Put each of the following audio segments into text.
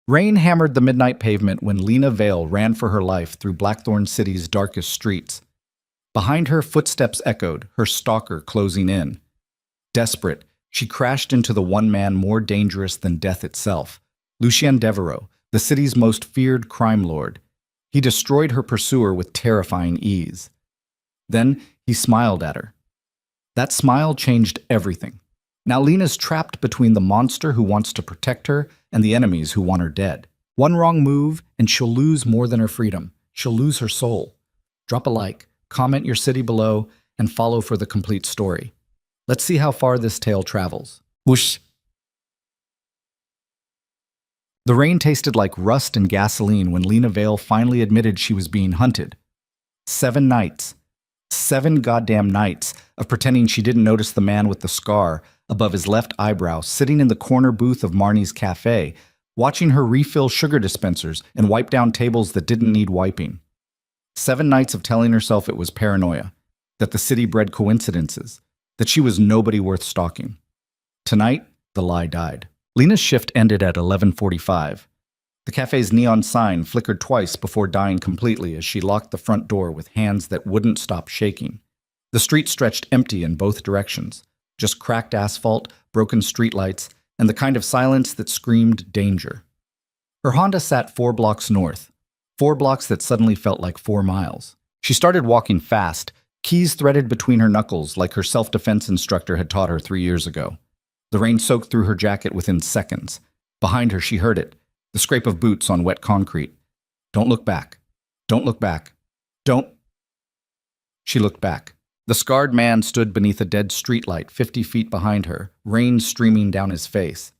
Rain hammered the midnight pavement when Lena Vale ran for her life through Blackthorn City's darkest streets. Behind her, footsteps echoed, her stalker closing in. Desperate, she crashed into the one man more dangerous than death itself, Lucien Devereaux, the city's most feared crime lord. He destroyed her pursuer with terrifying ease. Then he smiled at her. That smile changed everything. Now Lena's trapped between the monster who wants to protect her and the enemies who want her dead. One wrong move, and she'll lose more than her freedom. She'll lose her soul. Drop a like, comment your city below, and follow for the complete story. Let's see how far this tale travels. Whoosh! The rain tasted like rust and gasoline when Lena Vale finally admitted she was being hunted. 7 nights. 7 goddamn nights of pretending she didn't notice the man with the scar above his left eyebrow sitting in the corner booth of Marnie's cafe, watching her refill sugar dispensers and wipe down tables that didn't need wiping. 7 nights of telling herself it was paranoia, that the city bred coincidences, that she was nobody worth stalking. Tonight, the lie died. Lena's shift ended at 11:45. The cafe's neon sign flickered twice before dying completely as she locked the front door with hands that wouldn't stop shaking. The street stretched empty in both directions, just cracked asphalt, broken streetlights, and the kind of silence that screamed danger. Her Honda sat 4 blocks north, 4 blocks that suddenly felt like 4 miles. She started walking fast, keys threaded between her knuckles like her self-defense instructor had taught her 3 years ago. The rain soaked through her jacket within seconds. Behind her, she heard it, the scrape of boots on wet concrete. Don't look back. Don't look back. Don't. She looked back. The scarred man stood beneath a dead streetlight 50 feet behind her, rain streaming down his face.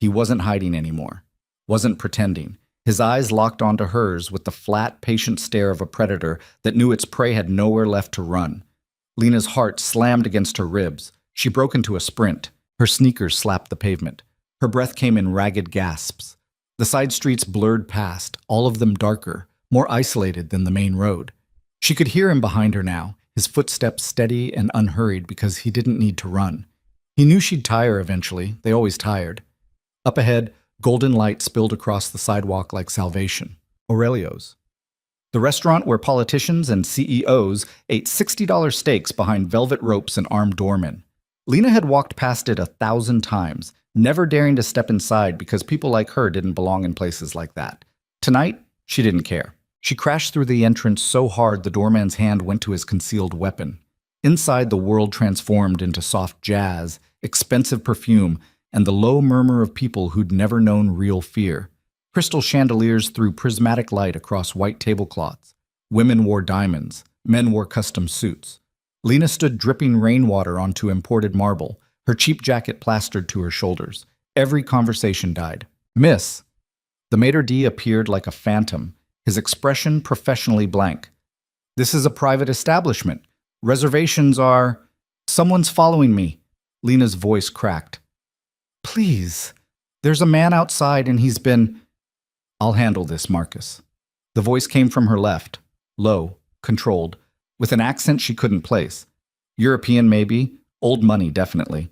He wasn't hiding anymore. Wasn't pretending. His eyes locked onto hers with the flat, patient stare of a predator that knew its prey had nowhere left to run. Lena's heart slammed against her ribs. She broke into a sprint. Her sneakers slapped the pavement. Her breath came in ragged gasps. The side streets blurred past, all of them darker, more isolated than the main road. She could hear him behind her now, his footsteps steady and unhurried because he didn't need to run. He knew she'd tire eventually. They always tired. Up ahead, golden light spilled across the sidewalk like salvation. Aurelio's. The restaurant where politicians and CEOs ate $60 steaks behind velvet ropes and armed doormen. Lena had walked past it 1,000 times, never daring to step inside because people like her didn't belong in places like that. Tonight, she didn't care. She crashed through the entrance so hard the doorman's hand went to his concealed weapon. Inside, the world transformed into soft jazz, expensive perfume, and the low murmur of people who'd never known real fear. Crystal chandeliers threw prismatic light across white tablecloths. Women wore diamonds. Men wore custom suits. Lena stood dripping rainwater onto imported marble, her cheap jacket plastered to her shoulders. Every conversation died. Miss. The maitre d' appeared like a phantom, his expression professionally blank. This is a private establishment. Reservations are… Someone's following me. Lena's voice cracked. Please. There's a man outside and he's been… I'll handle this, Marcus. The voice came from her left, low, controlled, with an accent she couldn't place. European, maybe. Old money, definitely.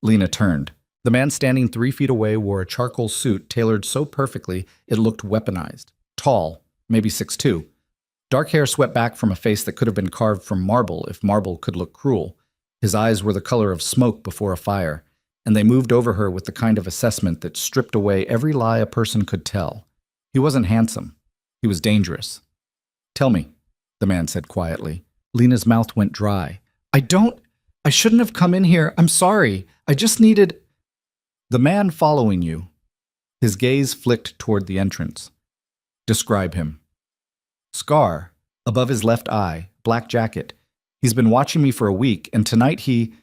Lena turned. The man standing 3 feet away wore a charcoal suit tailored so perfectly it looked weaponized. Tall, maybe 6'2". Dark hair swept back from a face that could have been carved from marble if marble could look cruel. His eyes were the color of smoke before a fire, and they moved over her with the kind of assessment that stripped away every lie a person could tell. He wasn't handsome. He was dangerous. Tell me, the man said quietly. Lena's mouth went dry. I shouldn't have come in here. I'm sorry. I just needed… The man following you. His gaze flicked toward the entrance. Describe him. Scar, above his left eye, black jacket. He's been watching me for a week, and tonight he…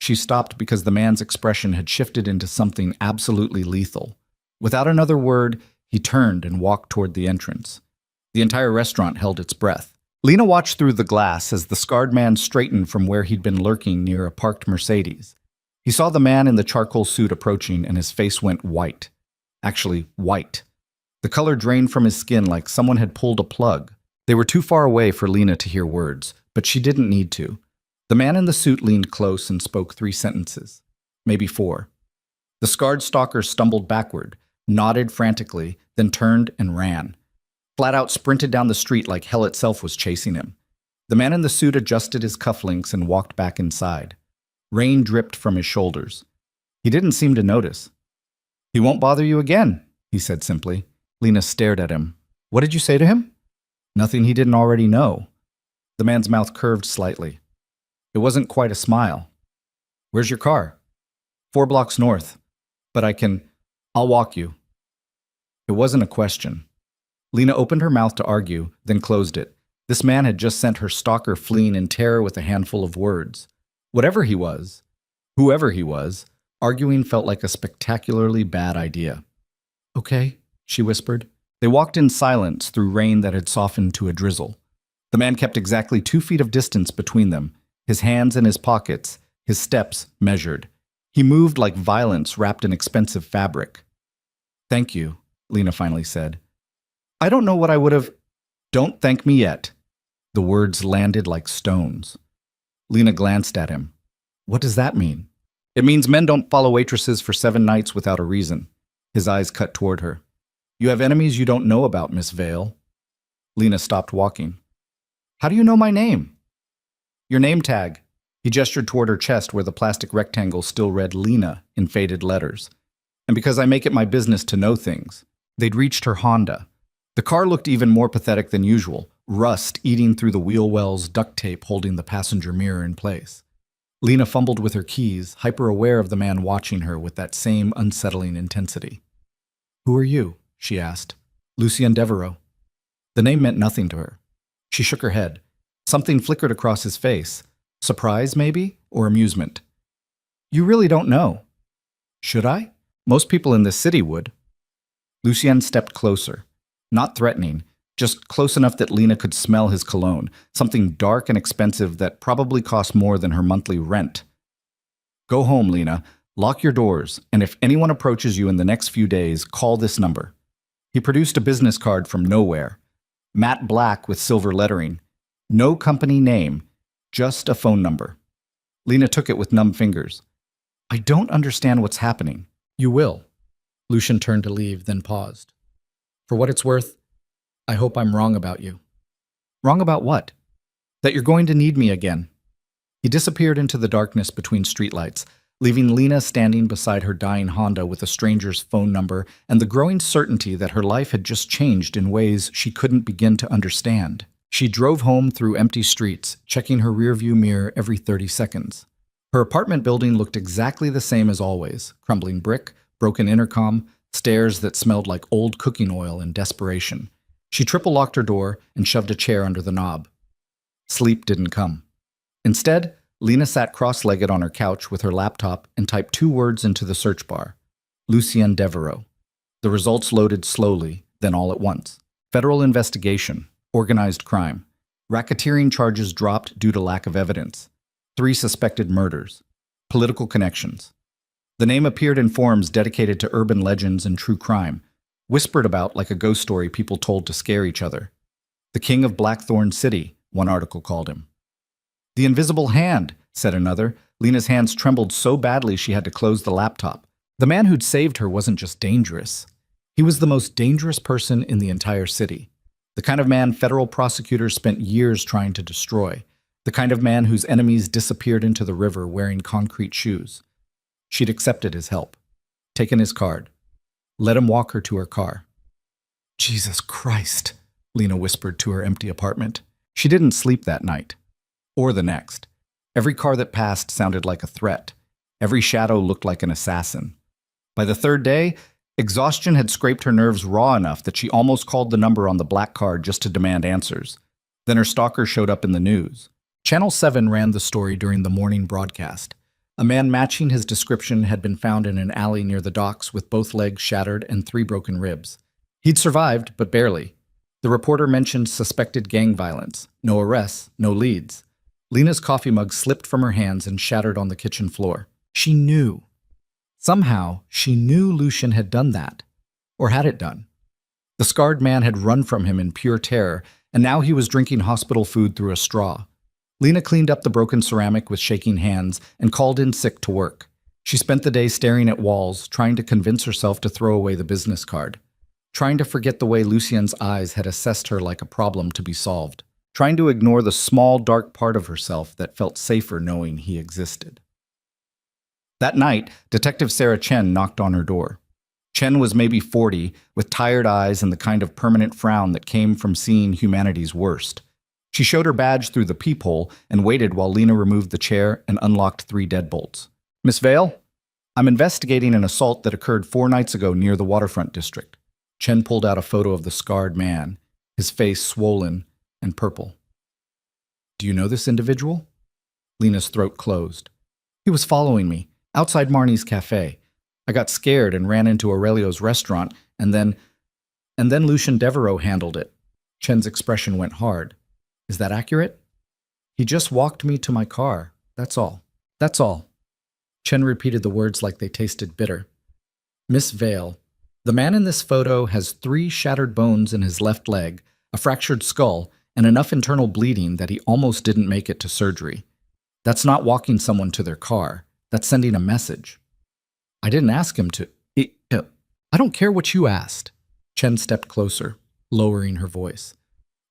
She stopped because the man's expression had shifted into something absolutely lethal. Without another word, he turned and walked toward the entrance. The entire restaurant held its breath. Lena watched through the glass as the scarred man straightened from where he'd been lurking near a parked Mercedes. He saw the man in the charcoal suit approaching, and his face went white. Actually, white. The color drained from his skin like someone had pulled a plug. They were too far away for Lena to hear words, but she didn't need to. The man in the suit leaned close and spoke 3 sentences. Maybe 4. The scarred stalker stumbled backward, nodded frantically, then turned and ran. Flat out sprinted down the street like hell itself was chasing him. The man in the suit adjusted his cufflinks and walked back inside. Rain dripped from his shoulders. He didn't seem to notice. "He won't bother you again," he said simply. Lena stared at him. "What did you say to him?" Nothing he didn't already know. The man's mouth curved slightly. It wasn't quite a smile. "Where's your car?" "4 blocks north. But I'll walk you." It wasn't a question. Lena opened her mouth to argue, then closed it. This man had just sent her stalker fleeing in terror with a handful of words. Whatever he was, whoever he was, arguing felt like a spectacularly bad idea. "Okay," she whispered. They walked in silence through rain that had softened to a drizzle. The man kept exactly 2 feet of distance between them, his hands in his pockets, his steps measured. He moved like violence wrapped in expensive fabric. "Thank you," Lena finally said. "I don't know what I would have—" "Don't thank me yet." The words landed like stones. Lena glanced at him. "What does that mean?" "It means men don't follow waitresses for 7 nights without a reason." His eyes cut toward her. "You have enemies you don't know about, Miss Vale." Lena stopped walking. "How do you know my name?" "Your name tag." He gestured toward her chest where the plastic rectangle still read Lena in faded letters. "And because I make it my business to know things." They'd reached her Honda. The car looked even more pathetic than usual, rust eating through the wheel wells, duct tape holding the passenger mirror in place. Lena fumbled with her keys, hyper-aware of the man watching her with that same unsettling intensity. "Who are you?" she asked. "Lucien Devereaux." The name meant nothing to her. She shook her head. Something flickered across his face. Surprise, maybe? Or amusement? "You really don't know." "Should I? Most people in this city would." Lucien stepped closer. Not threatening, just close enough that Lena could smell his cologne, something dark and expensive that probably cost more than her monthly rent. "Go home, Lena. Lock your doors, and if anyone approaches you in the next few days, call this number." He produced a business card from nowhere. Matte black with silver lettering. No company name, just a phone number. Lena took it with numb fingers. "I don't understand what's happening." "You will." Lucien turned to leave, then paused. "For what it's worth, I hope I'm wrong about you." "Wrong about what?" "That you're going to need me again." He disappeared into the darkness between streetlights, leaving Lena standing beside her dying Honda with a stranger's phone number and the growing certainty that her life had just changed in ways she couldn't begin to understand. She drove home through empty streets, checking her rearview mirror every 30 seconds. Her apartment building looked exactly the same as always: crumbling brick, broken intercom, stairs that smelled like old cooking oil in desperation. She triple-locked her door and shoved a chair under the knob. Sleep didn't come. Instead, Lena sat cross-legged on her couch with her laptop and typed 2 words into the search bar: Lucien Devereaux. The results loaded slowly, then all at once. Federal investigation, organized crime. Racketeering charges dropped due to lack of evidence. 3 suspected murders. Political connections. The name appeared in forums dedicated to urban legends and true crime, whispered about like a ghost story people told to scare each other. The King of Blackthorn City, one article called him. "The Invisible Hand," said another. Lena's hands trembled so badly she had to close the laptop. The man who'd saved her wasn't just dangerous. He was the most dangerous person in the entire city. The kind of man federal prosecutors spent years trying to destroy. The kind of man whose enemies disappeared into the river wearing concrete shoes. She'd accepted his help, taken his card, let him walk her to her car. "Jesus Christ," Lena whispered to her empty apartment. She didn't sleep that night, or the next. Every car that passed sounded like a threat. Every shadow looked like an assassin. By the 3rd day, exhaustion had scraped her nerves raw enough that she almost called the number on the black card just to demand answers. Then her stalker showed up in the news. Channel 7 ran the story during the morning broadcast. A man matching his description had been found in an alley near the docks with both legs shattered and 3 broken ribs. He'd survived, but barely. The reporter mentioned suspected gang violence. No arrests, no leads. Lena's coffee mug slipped from her hands and shattered on the kitchen floor. She knew. Somehow, she knew Lucien had done that. Or had it done. The scarred man had run from him in pure terror, and now he was drinking hospital food through a straw. Lena cleaned up the broken ceramic with shaking hands and called in sick to work. She spent the day staring at walls, trying to convince herself to throw away the business card, trying to forget the way Lucien's eyes had assessed her like a problem to be solved, trying to ignore the small, dark part of herself that felt safer knowing he existed. That night, Detective Sarah Chen knocked on her door. Chen was maybe 40, with tired eyes and the kind of permanent frown that came from seeing humanity's worst. She showed her badge through the peephole and waited while Lena removed the chair and unlocked 3 deadbolts. "Miss Vale? I'm investigating an assault that occurred 4 nights ago near the waterfront district." Chen pulled out a photo of the scarred man, his face swollen and purple. "Do you know this individual?" Lena's throat closed. "He was following me, outside Marnie's cafe. I got scared and ran into Aurelio's restaurant, and then Lucien Devereaux handled it." Chen's expression went hard. "Is that accurate?" "He just walked me to my car. That's all. That's all." Chen repeated the words like they tasted bitter. "Miss Vale, the man in this photo has 3 shattered bones in his left leg, a fractured skull, and enough internal bleeding that he almost didn't make it to surgery. That's not walking someone to their car. That's sending a message." "I didn't ask him to. I don't care what you asked." Chen stepped closer, lowering her voice.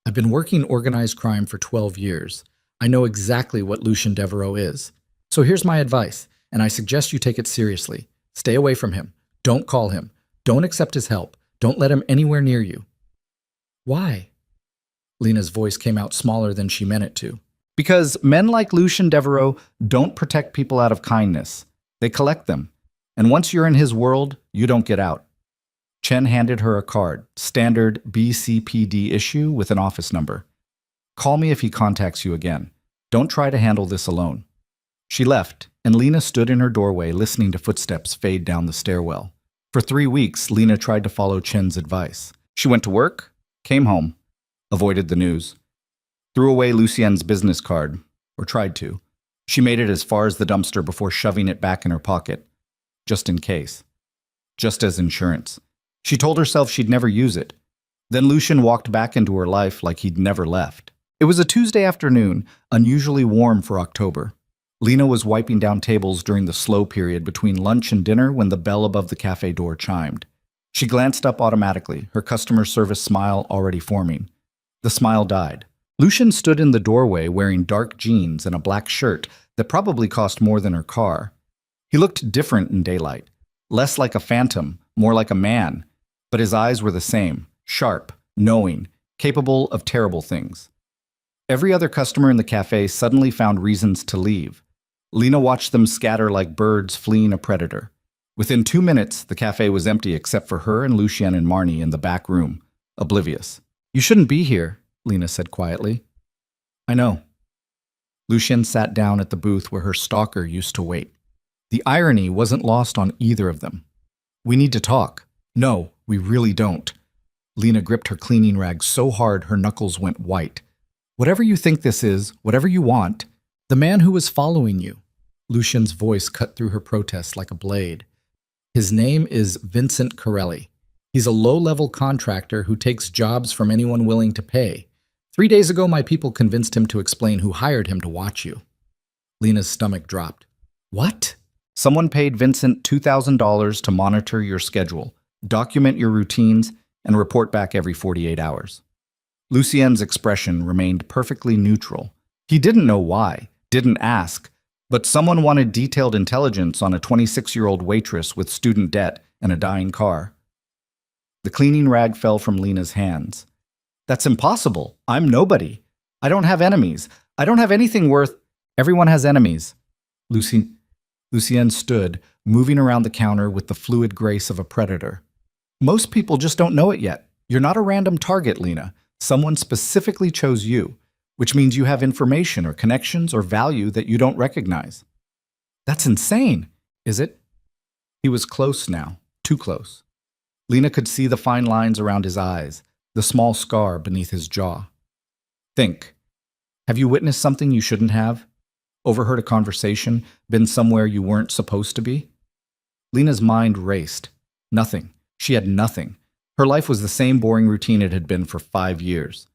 "I've been working organized crime for 12 years. I know exactly what Lucien Devereaux is. So here's my advice, and I suggest you take it seriously. Stay away from him. Don't call him. Don't accept his help. Don't let him anywhere near you." "Why?" Lena's voice came out smaller than she meant it to. "Because men like Lucien Devereaux don't protect people out of kindness. They collect them. And once you're in his world, you don't get out." Chen handed her a card, standard BCPD issue with an office number. "Call me if he contacts you again. Don't try to handle this alone." She left, and Lena stood in her doorway listening to footsteps fade down the stairwell. For 3 weeks, Lena tried to follow Chen's advice. She went to work, came home, avoided the news, threw away Lucien's business card, or tried to. She made it as far as the dumpster before shoving it back in her pocket, just in case. Just as insurance. She told herself she'd never use it. Then Lucien walked back into her life like he'd never left. It was a Tuesday afternoon, unusually warm for October. Lena was wiping down tables during the slow period between lunch and dinner when the bell above the cafe door chimed. She glanced up automatically, her customer service smile already forming. The smile died. Lucien stood in the doorway wearing dark jeans and a black shirt that probably cost more than her car. He looked different in daylight, less like a phantom, more like a man, but his eyes were the same, sharp, knowing, capable of terrible things. Every other customer in the cafe suddenly found reasons to leave. Lena watched them scatter like birds fleeing a predator. Within 2 minutes, the cafe was empty except for her and Lucien and Marnie in the back room, oblivious. "You shouldn't be here," Lena said quietly. "I know." Lucien sat down at the booth where her stalker used to wait. The irony wasn't lost on either of them. "We need to talk." "No, we really don't." Lena gripped her cleaning rag so hard her knuckles went white. "Whatever you think this is, whatever you want, the man who was following you." Lucien's voice cut through her protest like a blade. "His name is Vincent Corelli. He's a low-level contractor who takes jobs from anyone willing to pay. 3 days ago, my people convinced him to explain who hired him to watch you." Lena's stomach dropped. "What?" "Someone paid Vincent $2,000 to monitor your schedule, document your routines, and report back every 48 hours. Lucien's expression remained perfectly neutral. He didn't know why, didn't ask, but someone wanted detailed intelligence on a 26-year-old waitress with student debt and a dying car. The cleaning rag fell from Lena's hands. "That's impossible. I'm nobody. I don't have enemies. I don't have anything worth—" "Everyone has enemies." Lucien stood, moving around the counter with the fluid grace of a predator. "Most people just don't know it yet. You're not a random target, Lena. Someone specifically chose you, which means you have information or connections or value that you don't recognize." "That's insane." "Is it?" He was close now, too close. Lena could see the fine lines around his eyes, the small scar beneath his jaw. "Think. Have you witnessed something you shouldn't have? Overheard a conversation? Been somewhere you weren't supposed to be?" Lena's mind raced. Nothing. She had nothing. Her life was the same boring routine it had been for 5 years.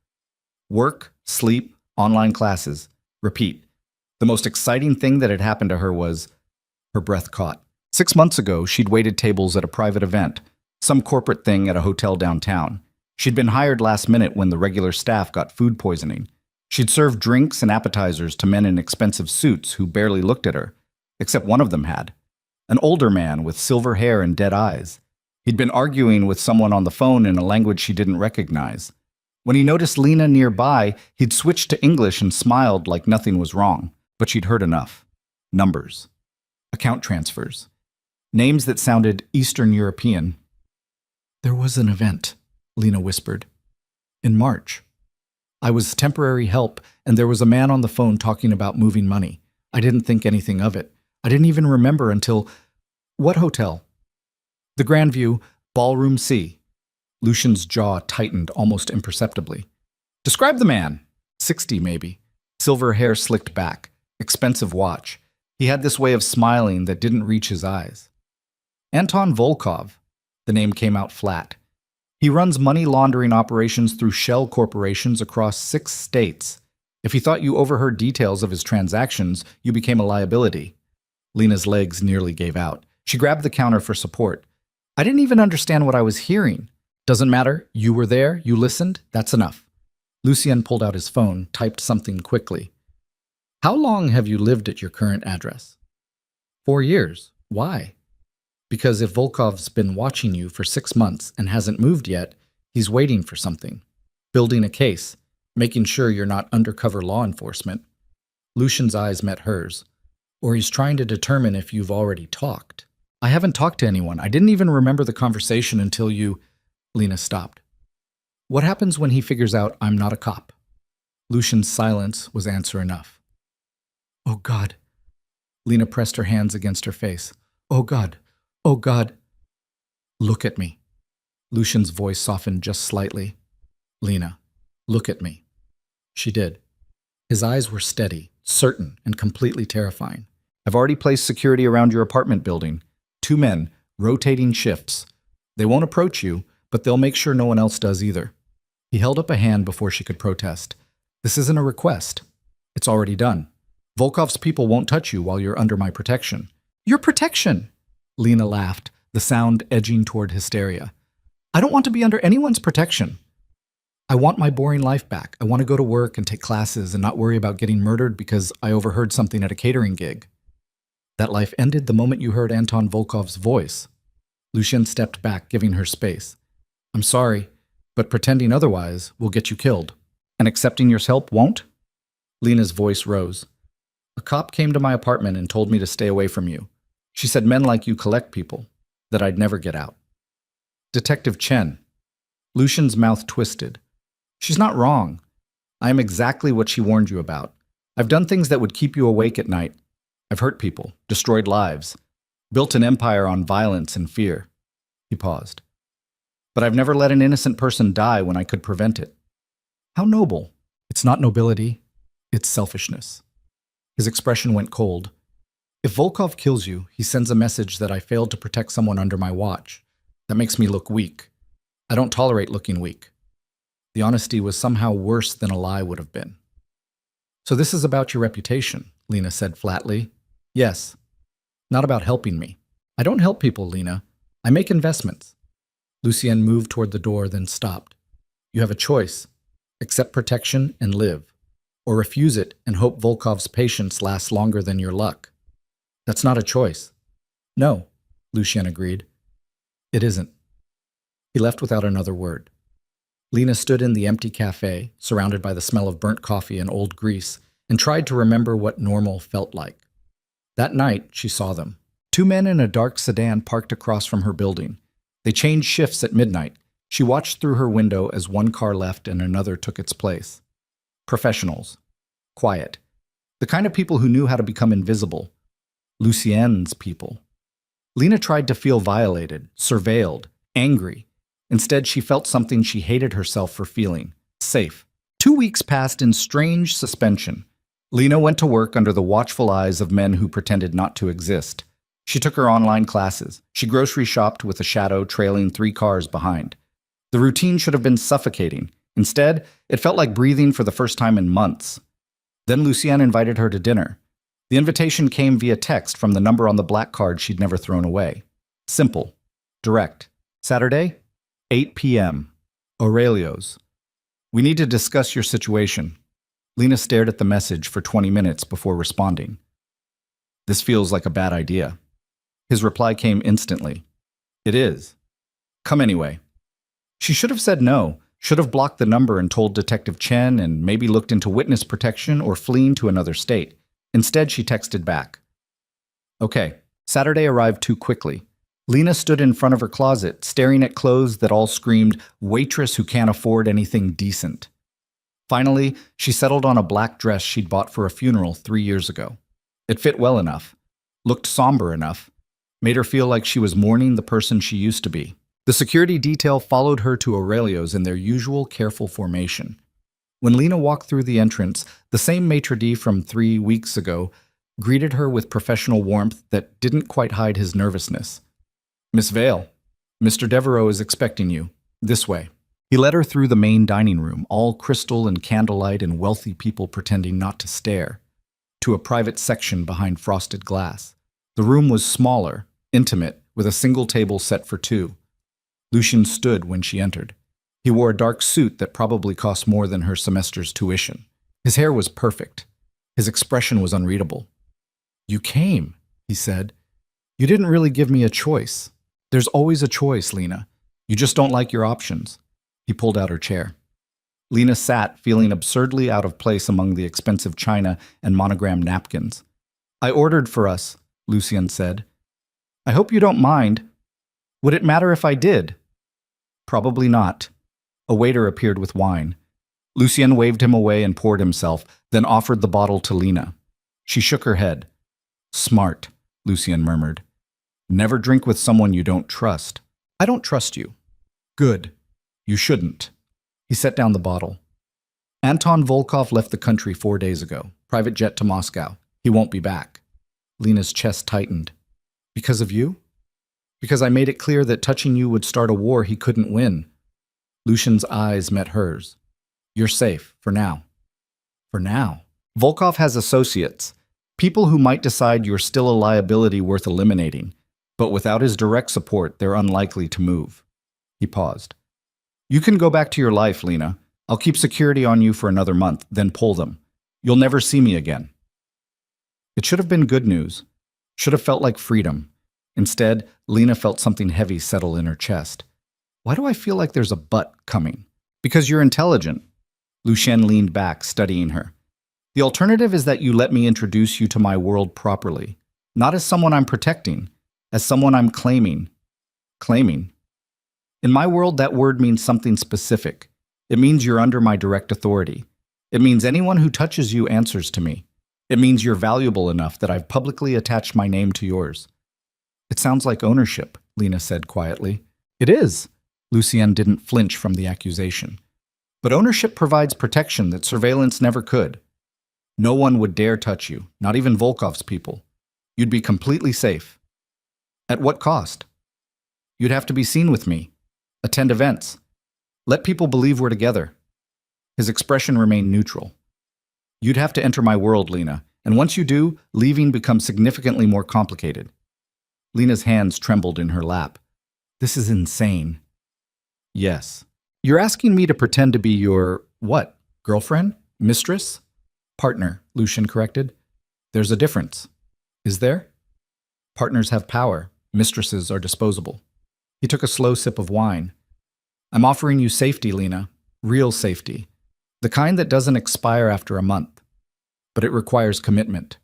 Work, sleep, online classes, repeat. The most exciting thing that had happened to her was her breath caught. 6 months ago, she'd waited tables at a private event, some corporate thing at a hotel downtown. She'd been hired last minute when the regular staff got food poisoning. She'd served drinks and appetizers to men in expensive suits who barely looked at her, except one of them had. An older man with silver hair and dead eyes. He'd been arguing with someone on the phone in a language she didn't recognize. When he noticed Lena nearby, he'd switched to English and smiled like nothing was wrong, but she'd heard enough. Numbers. Account transfers. Names that sounded Eastern European. "There was an event," Lena whispered. "In March. I was temporary help, and there was a man on the phone talking about moving money. I didn't think anything of it. I didn't even remember until—" "What hotel?" "The Grandview, Ballroom C." Lucian's jaw tightened almost imperceptibly. "Describe the man." 60, maybe. Silver hair slicked back. Expensive watch. He had this way of smiling that didn't reach his eyes. "Anton Volkov." The name came out flat. "He runs money laundering operations through shell corporations across 6 states. If he thought you overheard details of his transactions, you became a liability." Lena's legs nearly gave out. She grabbed the counter for support. "I didn't even understand what I was hearing." "Doesn't matter. You were there. You listened. That's enough." Lucien pulled out his phone, typed something quickly. "How long have you lived at your current address?" 4 years. Why?" "Because if Volkov's been watching you for 6 months and hasn't moved yet, he's waiting for something. Building a case. Making sure you're not undercover law enforcement." Lucian's eyes met hers. "Or he's trying to determine if you've already talked." "I haven't talked to anyone. I didn't even remember the conversation until you—" Lena stopped. "What happens when he figures out I'm not a cop?" Lucian's silence was answer enough. "Oh, God." Lena pressed her hands against her face. "Oh, God. Oh, God." "Look at me." Lucian's voice softened just slightly. "Lena, look at me." She did. His eyes were steady, certain, and completely terrifying. "I've already placed security around your apartment building. 2 men, rotating shifts. They won't approach you, but they'll make sure no one else does either." He held up a hand before she could protest. "This isn't a request. It's already done. Volkov's people won't touch you while you're under my protection." "Your protection?" Lena laughed, the sound edging toward hysteria. "I don't want to be under anyone's protection. I want my boring life back. I want to go to work and take classes and not worry about getting murdered because I overheard something at a catering gig." "That life ended the moment you heard Anton Volkov's voice." Lucien stepped back, giving her space. "I'm sorry, but pretending otherwise will get you killed. And accepting your help won't?" Lena's voice rose. "A cop came to my apartment and told me to stay away from you. She said men like you collect people, that I'd never get out." "Detective Chen." Lucian's mouth twisted. "She's not wrong. I am exactly what she warned you about. I've done things that would keep you awake at night. I've hurt people, destroyed lives, built an empire on violence and fear." He paused. "But I've never let an innocent person die when I could prevent it." "How noble." "It's not nobility, it's selfishness." His expression went cold. "If Volkov kills you, he sends a message that I failed to protect someone under my watch. That makes me look weak. I don't tolerate looking weak." The honesty was somehow worse than a lie would have been. "So this is about your reputation," Lena said flatly. "Yes. Not about helping me. I don't help people, Lena. I make investments." Lucien moved toward the door, then stopped. "You have a choice. Accept protection and live. Or refuse it and hope Volkov's patience lasts longer than your luck." "That's not a choice." "No," Lucien agreed. "It isn't." He left without another word. Lena stood in the empty cafe, surrounded by the smell of burnt coffee and old grease, and tried to remember what normal felt like. That night, she saw them. 2 men in a dark sedan parked across from her building. They changed shifts at midnight. She watched through her window as one car left and another took its place. Professionals. Quiet. The kind of people who knew how to become invisible. Lucien's people. Lena tried to feel violated, surveilled, angry. Instead, she felt something she hated herself for feeling. Safe. 2 weeks passed in strange suspension. Lena went to work under the watchful eyes of men who pretended not to exist. She took her online classes. She grocery shopped with a shadow trailing 3 cars behind. The routine should have been suffocating. Instead, it felt like breathing for the first time in months. Then Lucien invited her to dinner. The invitation came via text from the number on the black card she'd never thrown away. Simple. Direct. Saturday, 8 p.m. Aurelio's. We need to discuss your situation. Lena stared at the message for 20 minutes before responding. This feels like a bad idea. His reply came instantly. It is. Come anyway. She should have said no, should have blocked the number and told Detective Chen and maybe looked into witness protection or fleeing to another state. Instead, she texted back. Okay, Saturday arrived too quickly. Lena stood in front of her closet, staring at clothes that all screamed, waitress who can't afford anything decent. Finally, she settled on a black dress she'd bought for a funeral 3 years ago. It fit well enough, looked somber enough, made her feel like she was mourning the person she used to be. The security detail followed her to Aurelio's in their usual careful formation. When Lena walked through the entrance, the same maitre d' from 3 weeks ago greeted her with professional warmth that didn't quite hide his nervousness. Miss Vale, Mr. Devereaux is expecting you. This way. He led her through the main dining room, all crystal and candlelight and wealthy people pretending not to stare, to a private section behind frosted glass. The room was smaller, intimate, with a single table set for two. Lucien stood when she entered. He wore a dark suit that probably cost more than her semester's tuition. His hair was perfect. His expression was unreadable. You came, he said. You didn't really give me a choice. There's always a choice, Lena. You just don't like your options. He pulled out her chair. Lena sat, feeling absurdly out of place among the expensive china and monogrammed napkins. I ordered for us, Lucien said. I hope you don't mind. Would it matter if I did? Probably not. A waiter appeared with wine. Lucien waved him away and poured himself, then offered the bottle to Lena. She shook her head. Smart, Lucien murmured. Never drink with someone you don't trust. I don't trust you. Good. You shouldn't. He set down the bottle. Anton Volkov left the country 4 days ago. Private jet to Moscow. He won't be back. Lena's chest tightened. Because of you? Because I made it clear that touching you would start a war he couldn't win. Lucien's eyes met hers. You're safe, for now. For now. Volkov has associates, people who might decide you're still a liability worth eliminating, but without his direct support, they're unlikely to move. He paused. You can go back to your life, Lena. I'll keep security on you for another month, then pull them. You'll never see me again. It should have been good news. Should have felt like freedom. Instead, Lena felt something heavy settle in her chest. Why do I feel like there's a but coming? Because you're intelligent. Lucien leaned back, studying her. The alternative is that you let me introduce you to my world properly. Not as someone I'm protecting, as someone I'm claiming. Claiming. In my world, that word means something specific. It means you're under my direct authority. It means anyone who touches you answers to me. It means you're valuable enough that I've publicly attached my name to yours. It sounds like ownership, Lena said quietly. It is. Lucien didn't flinch from the accusation. But ownership provides protection that surveillance never could. No one would dare touch you, not even Volkov's people. You'd be completely safe. At what cost? You'd have to be seen with me. Attend events. Let people believe we're together. His expression remained neutral. You'd have to enter my world, Lena, and once you do, leaving becomes significantly more complicated. Lena's hands trembled in her lap. This is insane. Yes. You're asking me to pretend to be your, what, girlfriend? Mistress? Partner, Lucien corrected. There's a difference. Is there? Partners have power. Mistresses are disposable. He took a slow sip of wine. I'm offering you safety, Lena. Real safety. The kind that doesn't expire after a month. But it requires commitment.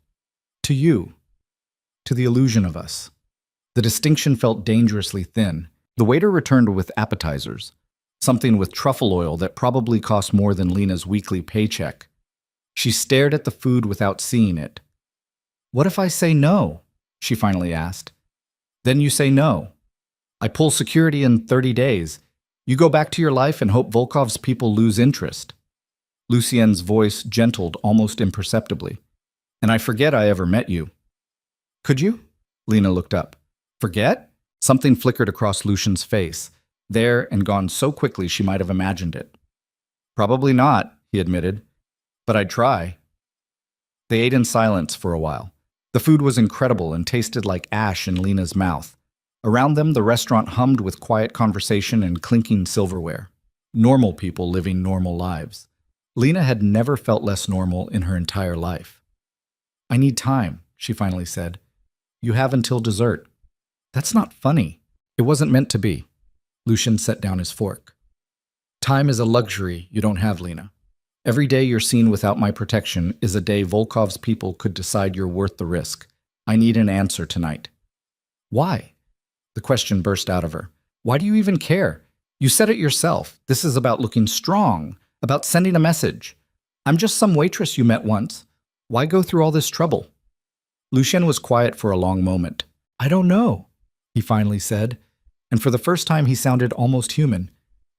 To you. To the illusion of us. The distinction felt dangerously thin. The waiter returned with appetizers. Something with truffle oil that probably cost more than Lena's weekly paycheck. She stared at the food without seeing it. What if I say no? She finally asked. Then you say no. I pull security in 30 days. You go back to your life and hope Volkov's people lose interest. Lucien's voice gentled almost imperceptibly. And I forget I ever met you. Could you? Lena looked up. Forget? Something flickered across Lucien's face, there and gone so quickly she might have imagined it. Probably not, he admitted. But I'd try. They ate in silence for a while. The food was incredible and tasted like ash in Lena's mouth. Around them, the restaurant hummed with quiet conversation and clinking silverware. Normal people living normal lives. Lena had never felt less normal in her entire life. "I need time," she finally said. "You have until dessert." "That's not funny." "It wasn't meant to be." Lucian set down his fork. "Time is a luxury you don't have, Lena. Every day you're seen without my protection is a day Volkov's people could decide you're worth the risk. I need an answer tonight." "Why?" The question burst out of her. "Why do you even care? You said it yourself. This is about looking strong, about sending a message. I'm just some waitress you met once. Why go through all this trouble?" Lucien was quiet for a long moment. "I don't know," he finally said, and for the first time he sounded almost human.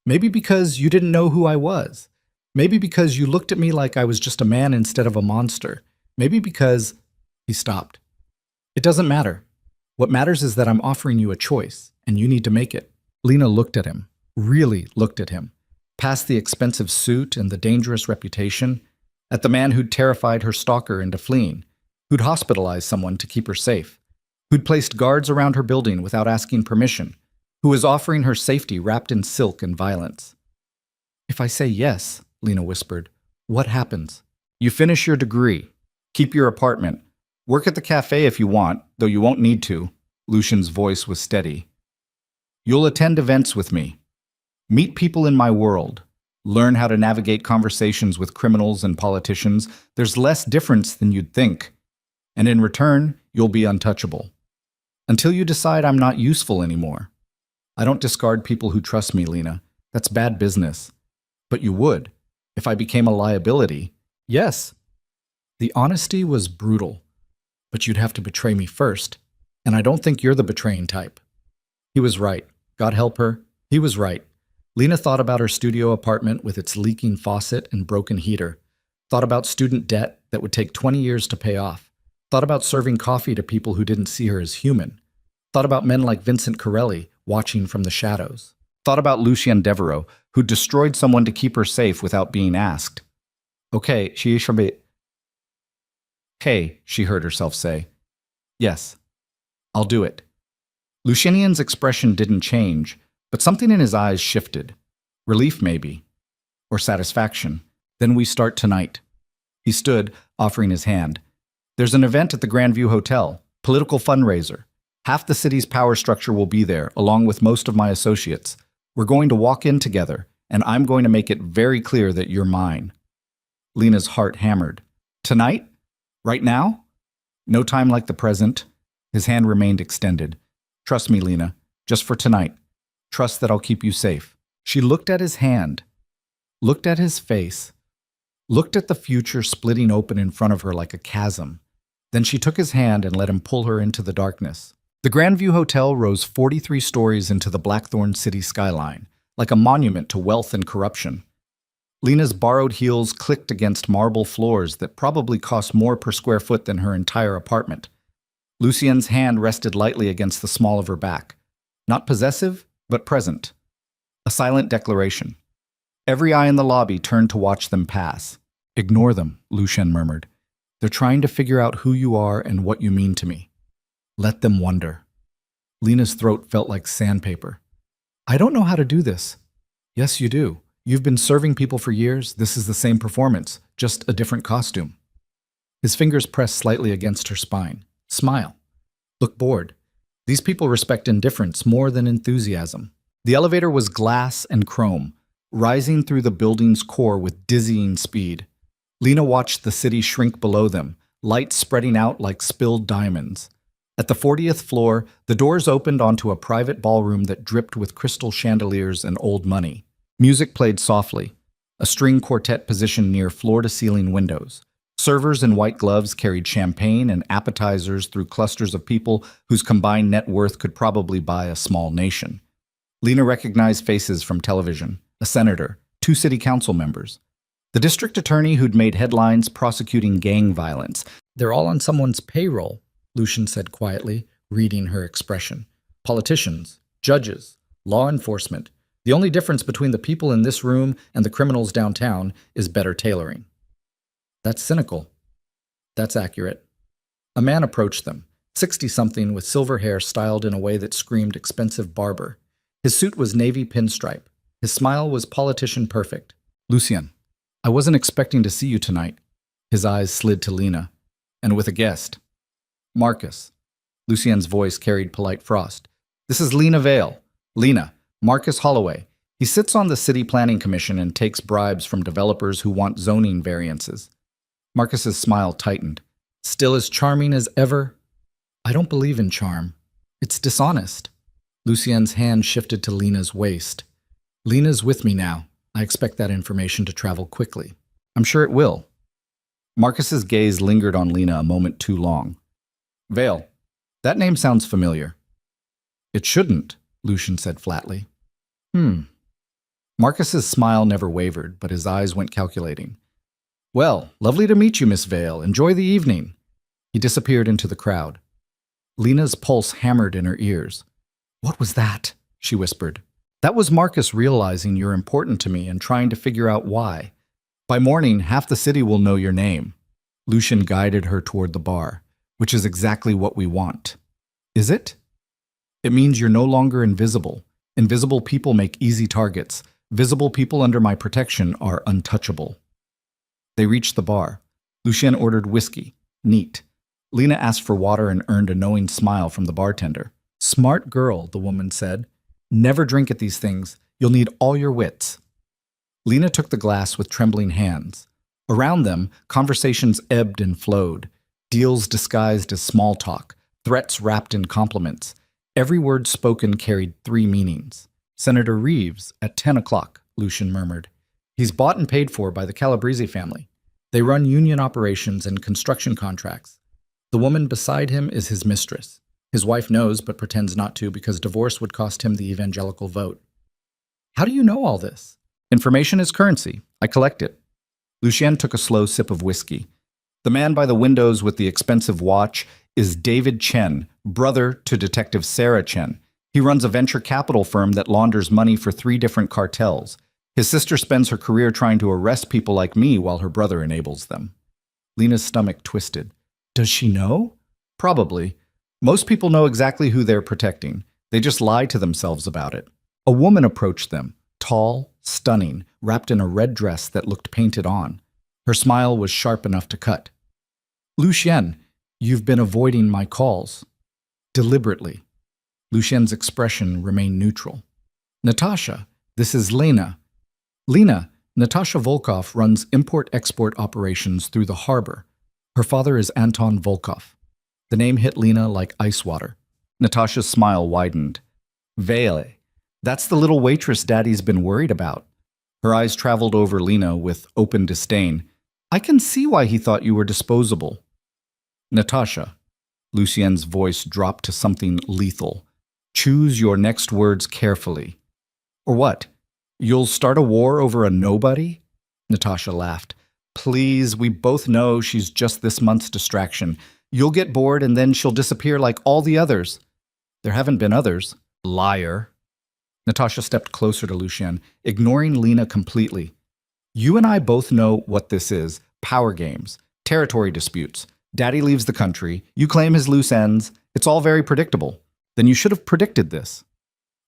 "Maybe because you didn't know who I was. Maybe because you looked at me like I was just a man instead of a monster. Maybe because—" He stopped. "It doesn't matter. What matters is that I'm offering you a choice, and you need to make it." Lena looked at him, really looked at him, past the expensive suit and the dangerous reputation, at the man who'd terrified her stalker into fleeing, who'd hospitalized someone to keep her safe, who'd placed guards around her building without asking permission, who was offering her safety wrapped in silk and violence. "If I say yes," Lena whispered, "what happens?" "You finish your degree, keep your apartment, work at the cafe if you want, though you won't need to." Lucian's voice was steady. "You'll attend events with me, meet people in my world, learn how to navigate conversations with criminals and politicians. There's less difference than you'd think. And in return, you'll be untouchable. Until you decide I'm not useful anymore. I don't discard people who trust me, Lena. That's bad business. But you would, if I became a liability." "Yes." The honesty was brutal. "But you'd have to betray me first. And I don't think you're the betraying type." He was right. God help her. He was right. Lena thought about her studio apartment with its leaking faucet and broken heater. Thought about student debt that would take 20 years to pay off. Thought about serving coffee to people who didn't see her as human. Thought about men like Vincent Corelli watching from the shadows. Thought about Lucien Devereaux, who destroyed someone to keep her safe without being asked. "Okay, she should be—" "Hey," she heard herself say. "Yes, I'll do it." Lucianian's expression didn't change, but something in his eyes shifted. Relief, maybe. Or satisfaction. "Then we start tonight." He stood, offering his hand. "There's an event at the Grandview Hotel. Political fundraiser. Half the city's power structure will be there, along with most of my associates. We're going to walk in together, and I'm going to make it very clear that you're mine." Lena's heart hammered. "Tonight? Right now?" "No time like the present." His hand remained extended. "Trust me, Lena, just for tonight. Trust that I'll keep you safe." She looked at his hand, looked at his face, looked at the future splitting open in front of her like a chasm. Then she took his hand and let him pull her into the darkness. The Grandview Hotel rose 43 stories into the Blackthorn city skyline, like a monument to wealth and corruption. Lena's borrowed heels clicked against marble floors that probably cost more per square foot than her entire apartment. Lucien's hand rested lightly against the small of her back. Not possessive, but present. A silent declaration. Every eye in the lobby turned to watch them pass. "Ignore them," Lucien murmured. "They're trying to figure out who you are and what you mean to me. Let them wonder." Lena's throat felt like sandpaper. "I don't know how to do this." "Yes, you do. You've been serving people for years. This is the same performance, just a different costume." His fingers pressed slightly against her spine. "Smile. Look bored. These people respect indifference more than enthusiasm." The elevator was glass and chrome, rising through the building's core with dizzying speed. Lena watched the city shrink below them, lights spreading out like spilled diamonds. At the 40th floor, the doors opened onto a private ballroom that dripped with crystal chandeliers and old money. Music played softly, a string quartet positioned near floor-to-ceiling windows. Servers in white gloves carried champagne and appetizers through clusters of people whose combined net worth could probably buy a small nation. Lena recognized faces from television, a senator, 2 city council members. The district attorney who'd made headlines prosecuting gang violence. "They're all on someone's payroll," Lucien said quietly, reading her expression. "Politicians, judges, law enforcement. The only difference between the people in this room and the criminals downtown is better tailoring." That's cynical. That's accurate. A man approached them, 60-something with silver hair styled in a way that screamed expensive barber. His suit was navy pinstripe. His smile was politician perfect. Lucien, I wasn't expecting to see you tonight. His eyes slid to Lena. And with a guest. Marcus. Lucien's voice carried polite frost. This is Lena Vale. Lena, Marcus Holloway. He sits on the City Planning Commission and takes bribes from developers who want zoning variances. Marcus's smile tightened. Still as charming as ever? I don't believe in charm. It's dishonest. Lucien's hand shifted to Lena's waist. Lena's with me now. I expect that information to travel quickly. I'm sure it will. Marcus's gaze lingered on Lena a moment too long. Vale, that name sounds familiar. It shouldn't, Lucien said flatly. Marcus's smile never wavered, but his eyes went calculating. Well, lovely to meet you, Miss Vale. Enjoy the evening. He disappeared into the crowd. Lena's pulse hammered in her ears. What was that? She whispered. That was Marcus realizing you're important to me and trying to figure out why. By morning, half the city will know your name. Lucien guided her toward the bar, which is exactly what we want. Is it? It means you're no longer invisible. Invisible people make easy targets. Visible people under my protection are untouchable. They reached the bar. Lucien ordered whiskey. Neat. Lena asked for water and earned a knowing smile from the bartender. Smart girl, the woman said. Never drink at these things. You'll need all your wits. Lena took the glass with trembling hands. Around them, conversations ebbed and flowed. Deals disguised as small talk. Threats wrapped in compliments. Every word spoken carried 3 meanings. Senator Reeves, at 10 o'clock, Lucien murmured. He's bought and paid for by the Calabrese family. They run union operations and construction contracts. The woman beside him is his mistress. His wife knows but pretends not to because divorce would cost him the evangelical vote. How do you know all this? Information is currency. I collect it. Lucien took a slow sip of whiskey. The man by the windows with the expensive watch is David Chen, brother to Detective Sarah Chen. He runs a venture capital firm that launders money for 3 different cartels. His sister spends her career trying to arrest people like me while her brother enables them. Lena's stomach twisted. Does she know? Probably. Most people know exactly who they're protecting. They just lie to themselves about it. A woman approached them, tall, stunning, wrapped in a red dress that looked painted on. Her smile was sharp enough to cut. Lucien, you've been avoiding my calls. Deliberately. Lucien's expression remained neutral. Natasha, this is Lena. Lena, Natasha Volkov runs import-export operations through the harbor. Her father is Anton Volkov. The name hit Lena like ice water. Natasha's smile widened. Vale, that's the little waitress Daddy's been worried about. Her eyes traveled over Lena with open disdain. I can see why he thought you were disposable. Natasha. Lucien's voice dropped to something lethal. Choose your next words carefully. Or what? You'll start a war over a nobody? Natasha laughed. Please, we both know she's just this month's distraction. You'll get bored and then she'll disappear like all the others. There haven't been others. Liar. Natasha stepped closer to Lucien, ignoring Lena completely. You and I both know what this is. Power games. Territory disputes. Daddy leaves the country. You claim his loose ends. It's all very predictable. Then you should have predicted this.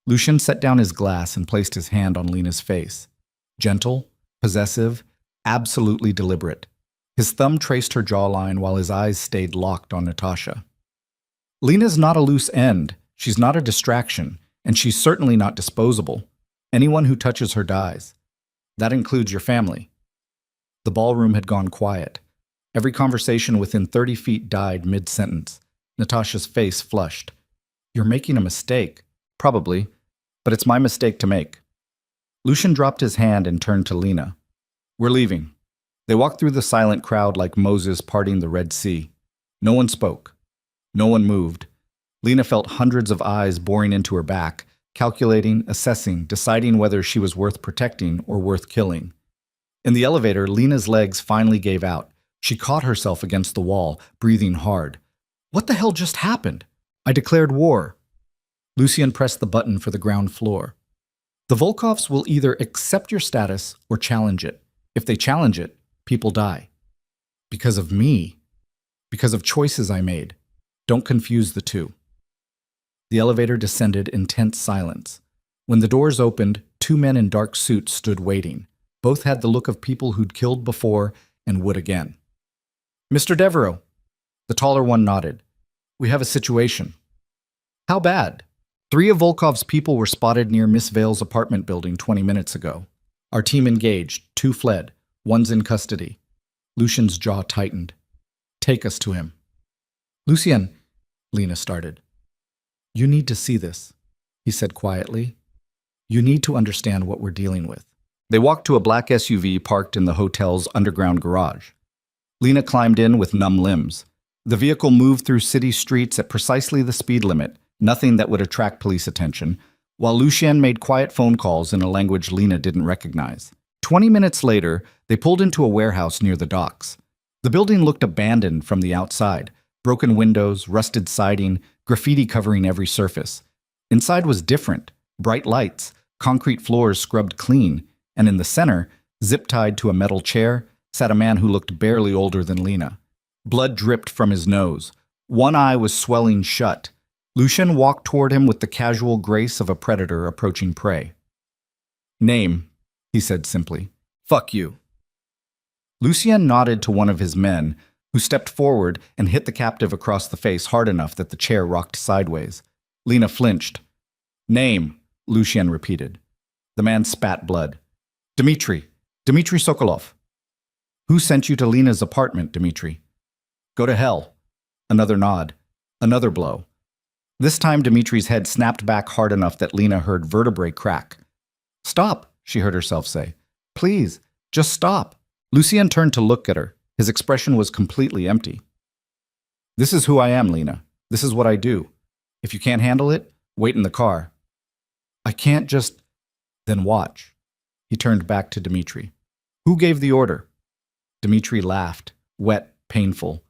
Lucien set down his glass and placed his hand on Lena's face. Gentle, possessive, absolutely deliberate. His thumb traced her jawline while his eyes stayed locked on Natasha. Lena's not a loose end. She's not a distraction. And she's certainly not disposable. Anyone who touches her dies. That includes your family. The ballroom had gone quiet. Every conversation within 30 feet died mid-sentence. Natasha's face flushed. You're making a mistake. Probably. But it's my mistake to make. Lucien dropped his hand and turned to Lena. We're leaving. They walked through the silent crowd like Moses parting the Red Sea. No one spoke. No one moved. Lena felt hundreds of eyes boring into her back, calculating, assessing, deciding whether she was worth protecting or worth killing. In the elevator, Lena's legs finally gave out. She caught herself against the wall, breathing hard. What the hell just happened? I declared war. Lucien pressed the button for the ground floor. The Volkovs will either accept your status or challenge it. If they challenge it, people die. Because of me. Because of choices I made. Don't confuse the two. The elevator descended in tense silence. When the doors opened, two men in dark suits stood waiting. Both had the look of people who'd killed before and would again. Mr. Devereaux. The taller one nodded. We have a situation. How bad? 3 of Volkov's people were spotted near Miss Vale's apartment building 20 minutes ago. Our team engaged. 2 fled. 1's in custody. Lucian's jaw tightened. Take us to him. Lucien, Lena started. You need to see this, he said quietly. You need to understand what we're dealing with. They walked to a black SUV parked in the hotel's underground garage. Lena climbed in with numb limbs. The vehicle moved through city streets at precisely the speed limit, nothing that would attract police attention, while Lucien made quiet phone calls in a language Lena didn't recognize. 20 minutes later, they pulled into a warehouse near the docks. The building looked abandoned from the outside. Broken windows, rusted siding, graffiti covering every surface. Inside was different. Bright lights, concrete floors scrubbed clean, and in the center, zip-tied to a metal chair, sat a man who looked barely older than Lena. Blood dripped from his nose. One eye was swelling shut. Lucien walked toward him with the casual grace of a predator approaching prey. Name, he said simply. Fuck you. Lucien nodded to one of his men, who stepped forward and hit the captive across the face hard enough that the chair rocked sideways. Lena flinched. Name, Lucien repeated. The man spat blood. Dmitri Sokolov. Who sent you to Lena's apartment, Dmitri? Go to hell. Another nod. Another blow. This time Dmitri's head snapped back hard enough that Lena heard vertebrae crack. Stop, she heard herself say. Please, just stop. Lucien turned to look at her. His expression was completely empty. This is who I am, Lena. This is what I do. If you can't handle it, wait in the car. I can't just... Then watch. He turned back to Dmitri. Who gave the order? Dmitri laughed, wet, painful.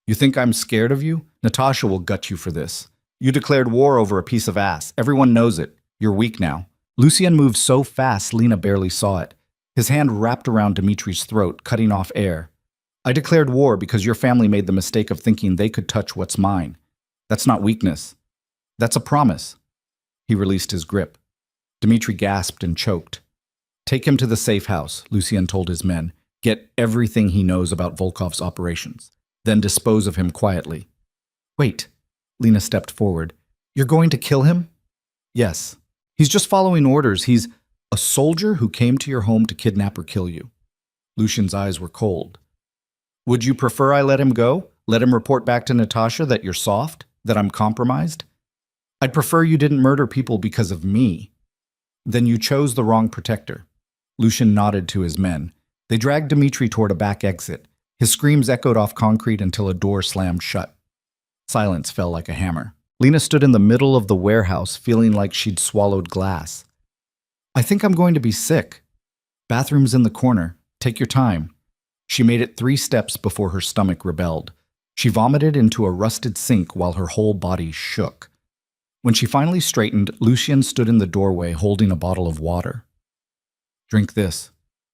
You think I'm scared of you? Natasha will gut you for this. You declared war over a piece of ass. Everyone knows it. You're weak now. Lucien moved so fast Lena barely saw it. His hand wrapped around Dmitri's throat, cutting off air. I declared war because your family made the mistake of thinking they could touch what's mine. That's not weakness. That's a promise. He released his grip. Dmitri gasped and choked. Take him to the safe house, Lucien told his men. Get everything he knows about Volkov's operations. Then dispose of him quietly. Wait, Lena stepped forward. You're going to kill him? Yes. He's just following orders. He's a soldier who came to your home to kidnap or kill you. Lucien's eyes were cold. Would you prefer I let him go? Let him report back to Natasha that you're soft? That I'm compromised? I'd prefer you didn't murder people because of me. Then you chose the wrong protector. Lucien nodded to his men. They dragged Dmitri toward a back exit. His screams echoed off concrete until a door slammed shut. Silence fell like a hammer. Lena stood in the middle of the warehouse, feeling like she'd swallowed glass. I think I'm going to be sick. Bathroom's in the corner. Take your time. She made it 3 steps before her stomach rebelled. She vomited into a rusted sink while her whole body shook. When she finally straightened, Lucien stood in the doorway holding a bottle of water. Drink this,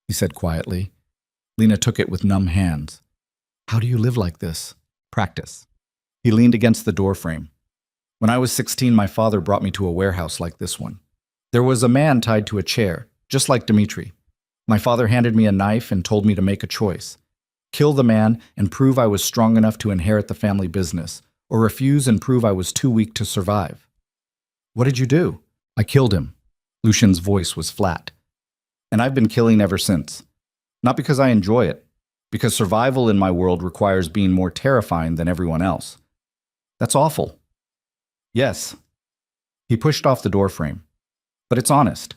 he said quietly. Lena took it with numb hands. How do you live like this? Practice. He leaned against the doorframe. When I was 16, my father brought me to a warehouse like this one. There was a man tied to a chair, just like Dmitri. My father handed me a knife and told me to make a choice. Kill the man and prove I was strong enough to inherit the family business, or refuse and prove I was too weak to survive. What did you do? I killed him. Lucien's voice was flat. And I've been killing ever since. Not because I enjoy it, because survival in my world requires being more terrifying than everyone else. That's awful. Yes. He pushed off the doorframe. But it's honest.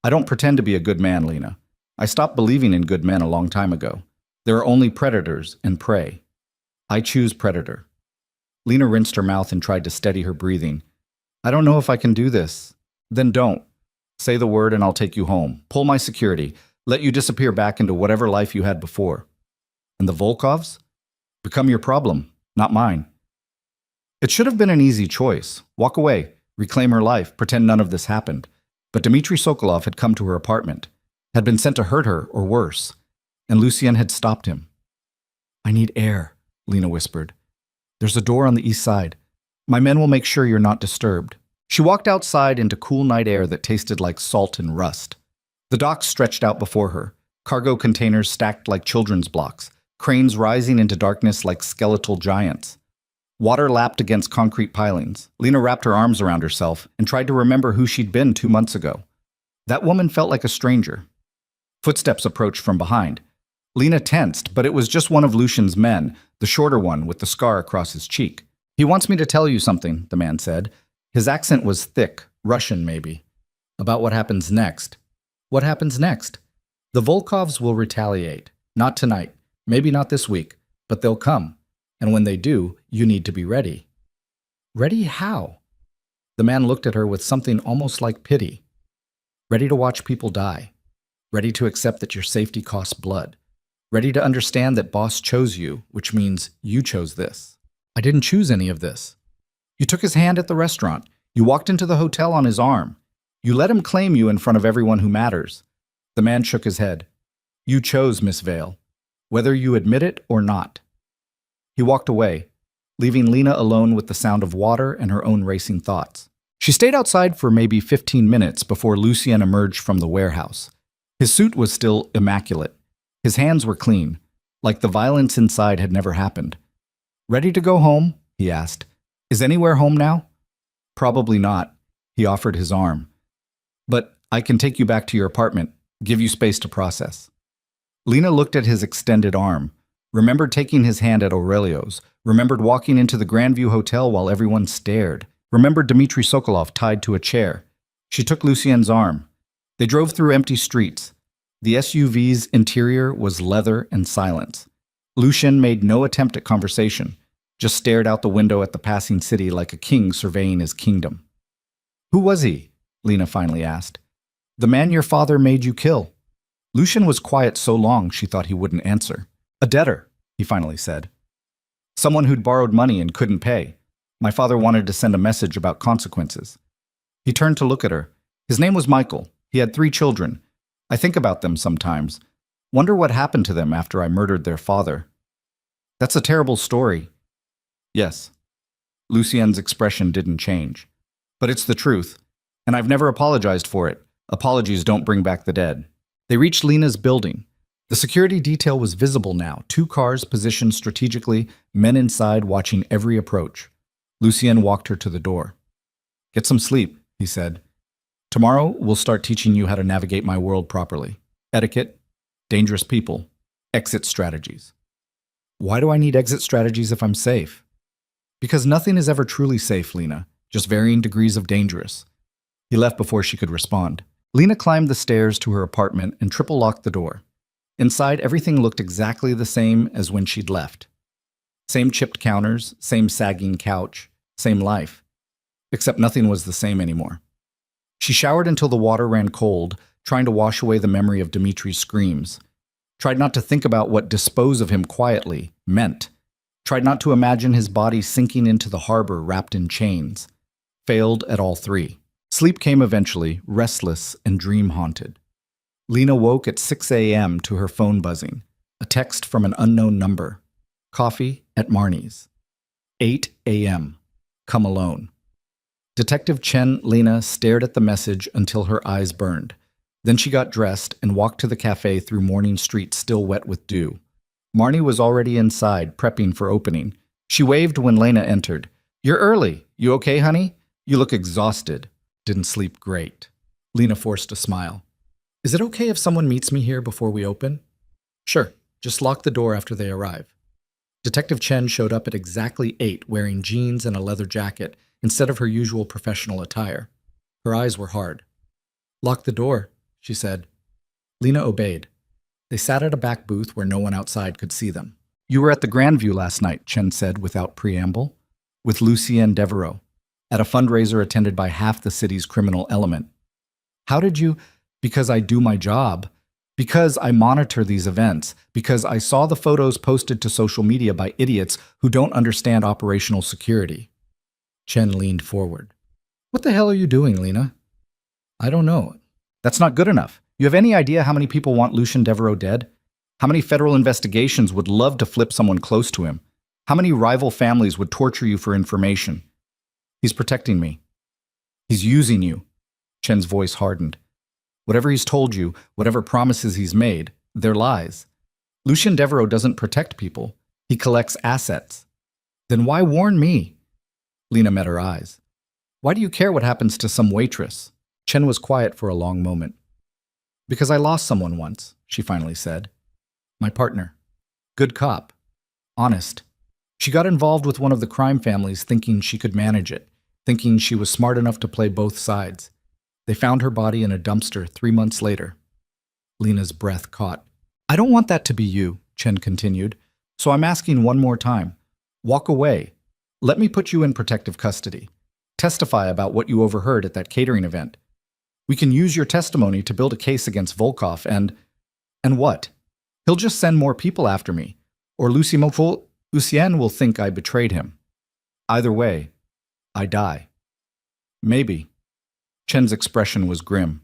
I don't pretend to be a good man, Lena. I stopped believing in good men a long time ago. There are only predators and prey. I choose predator. Lena rinsed her mouth and tried to steady her breathing. I don't know if I can do this. Then don't. Say the word and I'll take you home. Pull my security. Let you disappear back into whatever life you had before. And the Volkovs? Become your problem, not mine. It should have been an easy choice. Walk away, reclaim her life, pretend none of this happened. But Dmitri Sokolov had come to her apartment, had been sent to hurt her or worse, and Lucien had stopped him. I need air, Lena whispered. There's a door on the east side. My men will make sure you're not disturbed. She walked outside into cool night air that tasted like salt and rust. The docks stretched out before her, cargo containers stacked like children's blocks, cranes rising into darkness like skeletal giants. Water lapped against concrete pilings. Lena wrapped her arms around herself and tried to remember who she'd been 2 months ago. That woman felt like a stranger. Footsteps approached from behind. Lena tensed, but it was just one of Lucian's men, the shorter one with the scar across his cheek. He wants me to tell you something, the man said. His accent was thick, Russian maybe. About what happens next. What happens next? The Volkovs will retaliate. Not tonight, maybe not this week, but they'll come. And when they do, you need to be ready. Ready how? The man looked at her with something almost like pity. Ready to watch people die. Ready to accept that your safety costs blood. Ready to understand that boss chose you, which means you chose this. I didn't choose any of this. You took his hand at the restaurant. You walked into the hotel on his arm. You let him claim you in front of everyone who matters. The man shook his head. You chose, Miss Vale, whether you admit it or not. He walked away, leaving Lena alone with the sound of water and her own racing thoughts. She stayed outside for maybe 15 minutes before Lucien emerged from the warehouse. His suit was still immaculate. His hands were clean, like the violence inside had never happened. Ready to go home? He asked. Is anywhere home now? Probably not. He offered his arm. But I can take you back to your apartment, give you space to process. Lena looked at his extended arm, remembered taking his hand at Aurelio's, remembered walking into the Grandview Hotel while everyone stared, remembered Dmitry Sokolov tied to a chair. She took Lucien's arm. They drove through empty streets. The SUV's interior was leather and silence. Lucien made no attempt at conversation, just stared out the window at the passing city like a king surveying his kingdom. Who was he? Lena finally asked. The man your father made you kill. Lucien was quiet so long she thought he wouldn't answer. A debtor, he finally said. Someone who'd borrowed money and couldn't pay. My father wanted to send a message about consequences. He turned to look at her. His name was Michael. He had 3 children. I think about them sometimes. Wonder what happened to them after I murdered their father. That's a terrible story. Yes. Lucien's expression didn't change. But it's the truth, and I've never apologized for it. Apologies don't bring back the dead. They reached Lena's building. The security detail was visible now, 2 cars positioned strategically, men inside watching every approach. Lucien walked her to the door. Get some sleep, he said. Tomorrow, we'll start teaching you how to navigate my world properly. Etiquette, dangerous people, exit strategies. Why do I need exit strategies if I'm safe? Because nothing is ever truly safe, Lena, just varying degrees of dangerous. He left before she could respond. Lena climbed the stairs to her apartment and triple-locked the door. Inside, everything looked exactly the same as when she'd left. Same chipped counters, same sagging couch, same life. Except nothing was the same anymore. She showered until the water ran cold, trying to wash away the memory of Dmitry's screams. Tried not to think about what dispose of him quietly meant. Tried not to imagine his body sinking into the harbor wrapped in chains. Failed at all 3. Sleep came eventually, restless and dream-haunted. Lena woke at 6 a.m. to her phone buzzing. A text from an unknown number. Coffee at Marnie's. 8 a.m. Come alone. Detective Chen Lena stared at the message until her eyes burned. Then she got dressed and walked to the cafe through morning streets still wet with dew. Marnie was already inside, prepping for opening. She waved when Lena entered. You're early. You okay, honey? You look exhausted. Didn't sleep great. Lena forced a smile. Is it okay if someone meets me here before we open? Sure. Just lock the door after they arrive. Detective Chen showed up at exactly 8 wearing jeans and a leather jacket instead of her usual professional attire. Her eyes were hard. Lock the door, she said. Lena obeyed. They sat at a back booth where no one outside could see them. You were at the Grandview last night, Chen said without preamble, with Lucien Devereaux, at a fundraiser attended by half the city's criminal element. How did you? Because I do my job. Because I monitor these events. Because I saw the photos posted to social media by idiots who don't understand operational security. Chen leaned forward. What the hell are you doing, Lena? I don't know. That's not good enough. You have any idea how many people want Lucien Devereaux dead? How many federal investigations would love to flip someone close to him? How many rival families would torture you for information? He's protecting me. He's using you. Chen's voice hardened. Whatever he's told you, whatever promises he's made, they're lies. Lucien Devereaux doesn't protect people. He collects assets. Then why warn me? Lena met her eyes. Why do you care what happens to some waitress? Chen was quiet for a long moment. Because I lost someone once, she finally said. My partner. Good cop. Honest. She got involved with one of the crime families thinking she could manage it, thinking she was smart enough to play both sides. They found her body in a dumpster 3 months later. Lena's breath caught. I don't want that to be you, Chen continued, so I'm asking one more time. Walk away. Let me put you in protective custody. Testify about what you overheard at that catering event. We can use your testimony to build a case against Volkov and what? He'll just send more people after me. Or Lucien will think I betrayed him. Either way, I die. Maybe. Chen's expression was grim.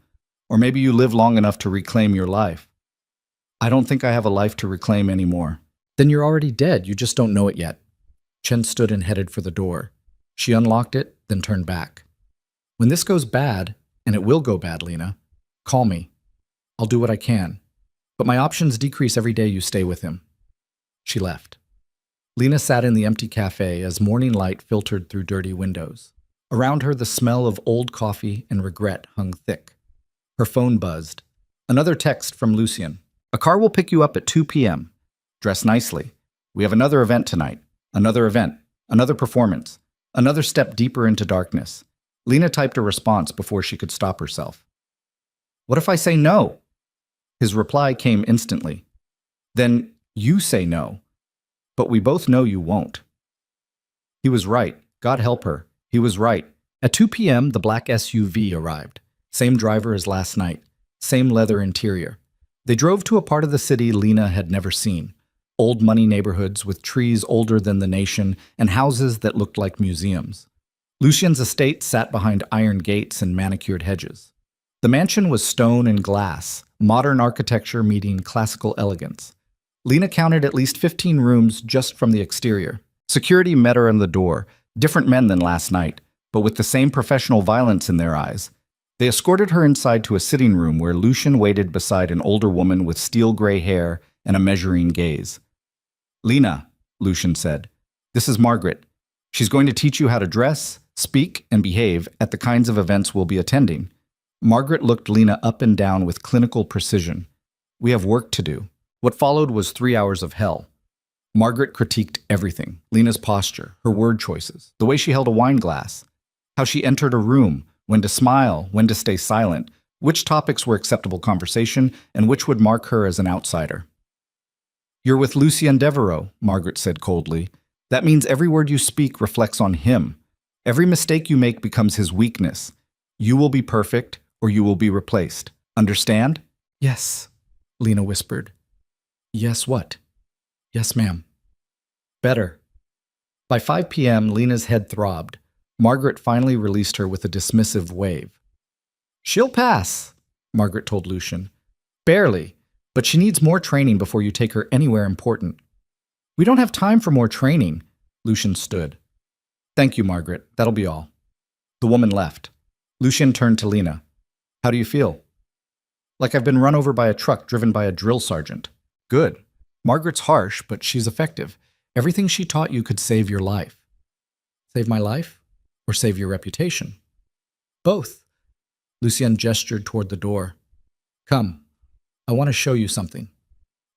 Or maybe you live long enough to reclaim your life. I don't think I have a life to reclaim anymore. Then you're already dead, you just don't know it yet. Chen stood and headed for the door. She unlocked it, then turned back. When this goes bad, and it will go bad, Lena, call me. I'll do what I can. But my options decrease every day you stay with him. She left. Lena sat in the empty cafe as morning light filtered through dirty windows. Around her, the smell of old coffee and regret hung thick. Her phone buzzed. Another text from Lucien. A car will pick you up at 2 p.m. Dress nicely. We have another event tonight. Another event. Another performance. Another step deeper into darkness. Lena typed a response before she could stop herself. What if I say no? His reply came instantly. Then you say no. But we both know you won't. He was right. God help her. He was right. At 2 p.m., the black SUV arrived. Same driver as last night. Same leather interior. They drove to a part of the city Lena had never seen. Old money neighborhoods with trees older than the nation and houses that looked like museums. Lucien's estate sat behind iron gates and manicured hedges. The mansion was stone and glass, modern architecture meeting classical elegance. Lena counted at least 15 rooms just from the exterior. Security met her in the door, different men than last night, but with the same professional violence in their eyes. They escorted her inside to a sitting room where Lucien waited beside an older woman with steel gray hair and a measuring gaze. Lena, Lucien said, this is Margaret. She's going to teach you how to dress, speak, and behave at the kinds of events we'll be attending. Margaret looked Lena up and down with clinical precision. We have work to do. What followed was 3 hours of hell. Margaret critiqued everything, Lena's posture, her word choices, the way she held a wine glass, how she entered a room, when to smile, when to stay silent, which topics were acceptable conversation, and which would mark her as an outsider. You're with Lucien Devereaux, Margaret said coldly. That means every word you speak reflects on him. Every mistake you make becomes his weakness. You will be perfect, or you will be replaced. Understand? Yes, Lena whispered. Yes, what? Yes, ma'am. Better. By 5 p.m., Lena's head throbbed. Margaret finally released her with a dismissive wave. She'll pass, Margaret told Lucien. Barely, but she needs more training before you take her anywhere important. We don't have time for more training, Lucien stood. Thank you, Margaret. That'll be all. The woman left. Lucien turned to Lena. How do you feel? Like I've been run over by a truck driven by a drill sergeant. Good. Margaret's harsh, but she's effective. Everything she taught you could save your life. Save my life? Or save your reputation? Both. Lucien gestured toward the door. Come, I want to show you something.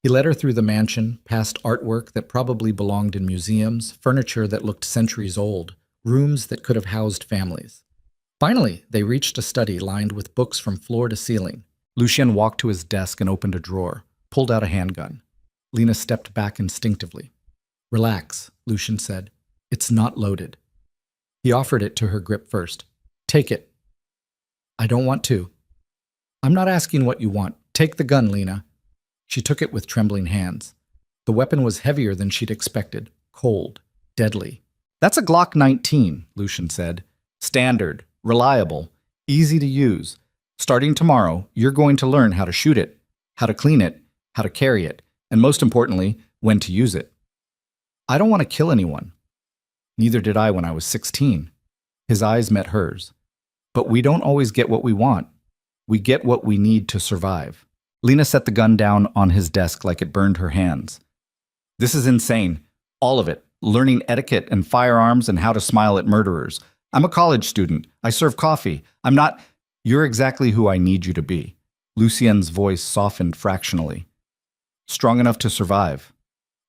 He led her through the mansion, past artwork that probably belonged in museums, furniture that looked centuries old, rooms that could have housed families. Finally, they reached a study lined with books from floor to ceiling. Lucien walked to his desk and opened a drawer, pulled out a handgun. Lena stepped back instinctively. Relax, Lucien said. It's not loaded. He offered it to her grip first. Take it. I don't want to. I'm not asking what you want. Take the gun, Lena. She took it with trembling hands. The weapon was heavier than she'd expected, cold, deadly. That's a Glock 19, Lucien said. Standard, reliable, easy to use. Starting tomorrow, you're going to learn how to shoot it, how to clean it, how to carry it, and most importantly, when to use it. I don't want to kill anyone. Neither did I when I was 16. His eyes met hers. But we don't always get what we want. We get what we need to survive. Lena set the gun down on his desk like it burned her hands. This is insane. All of it. Learning etiquette and firearms and how to smile at murderers. I'm a college student. I serve coffee. I'm not... You're exactly who I need you to be. Lucien's voice softened fractionally. Strong enough to survive.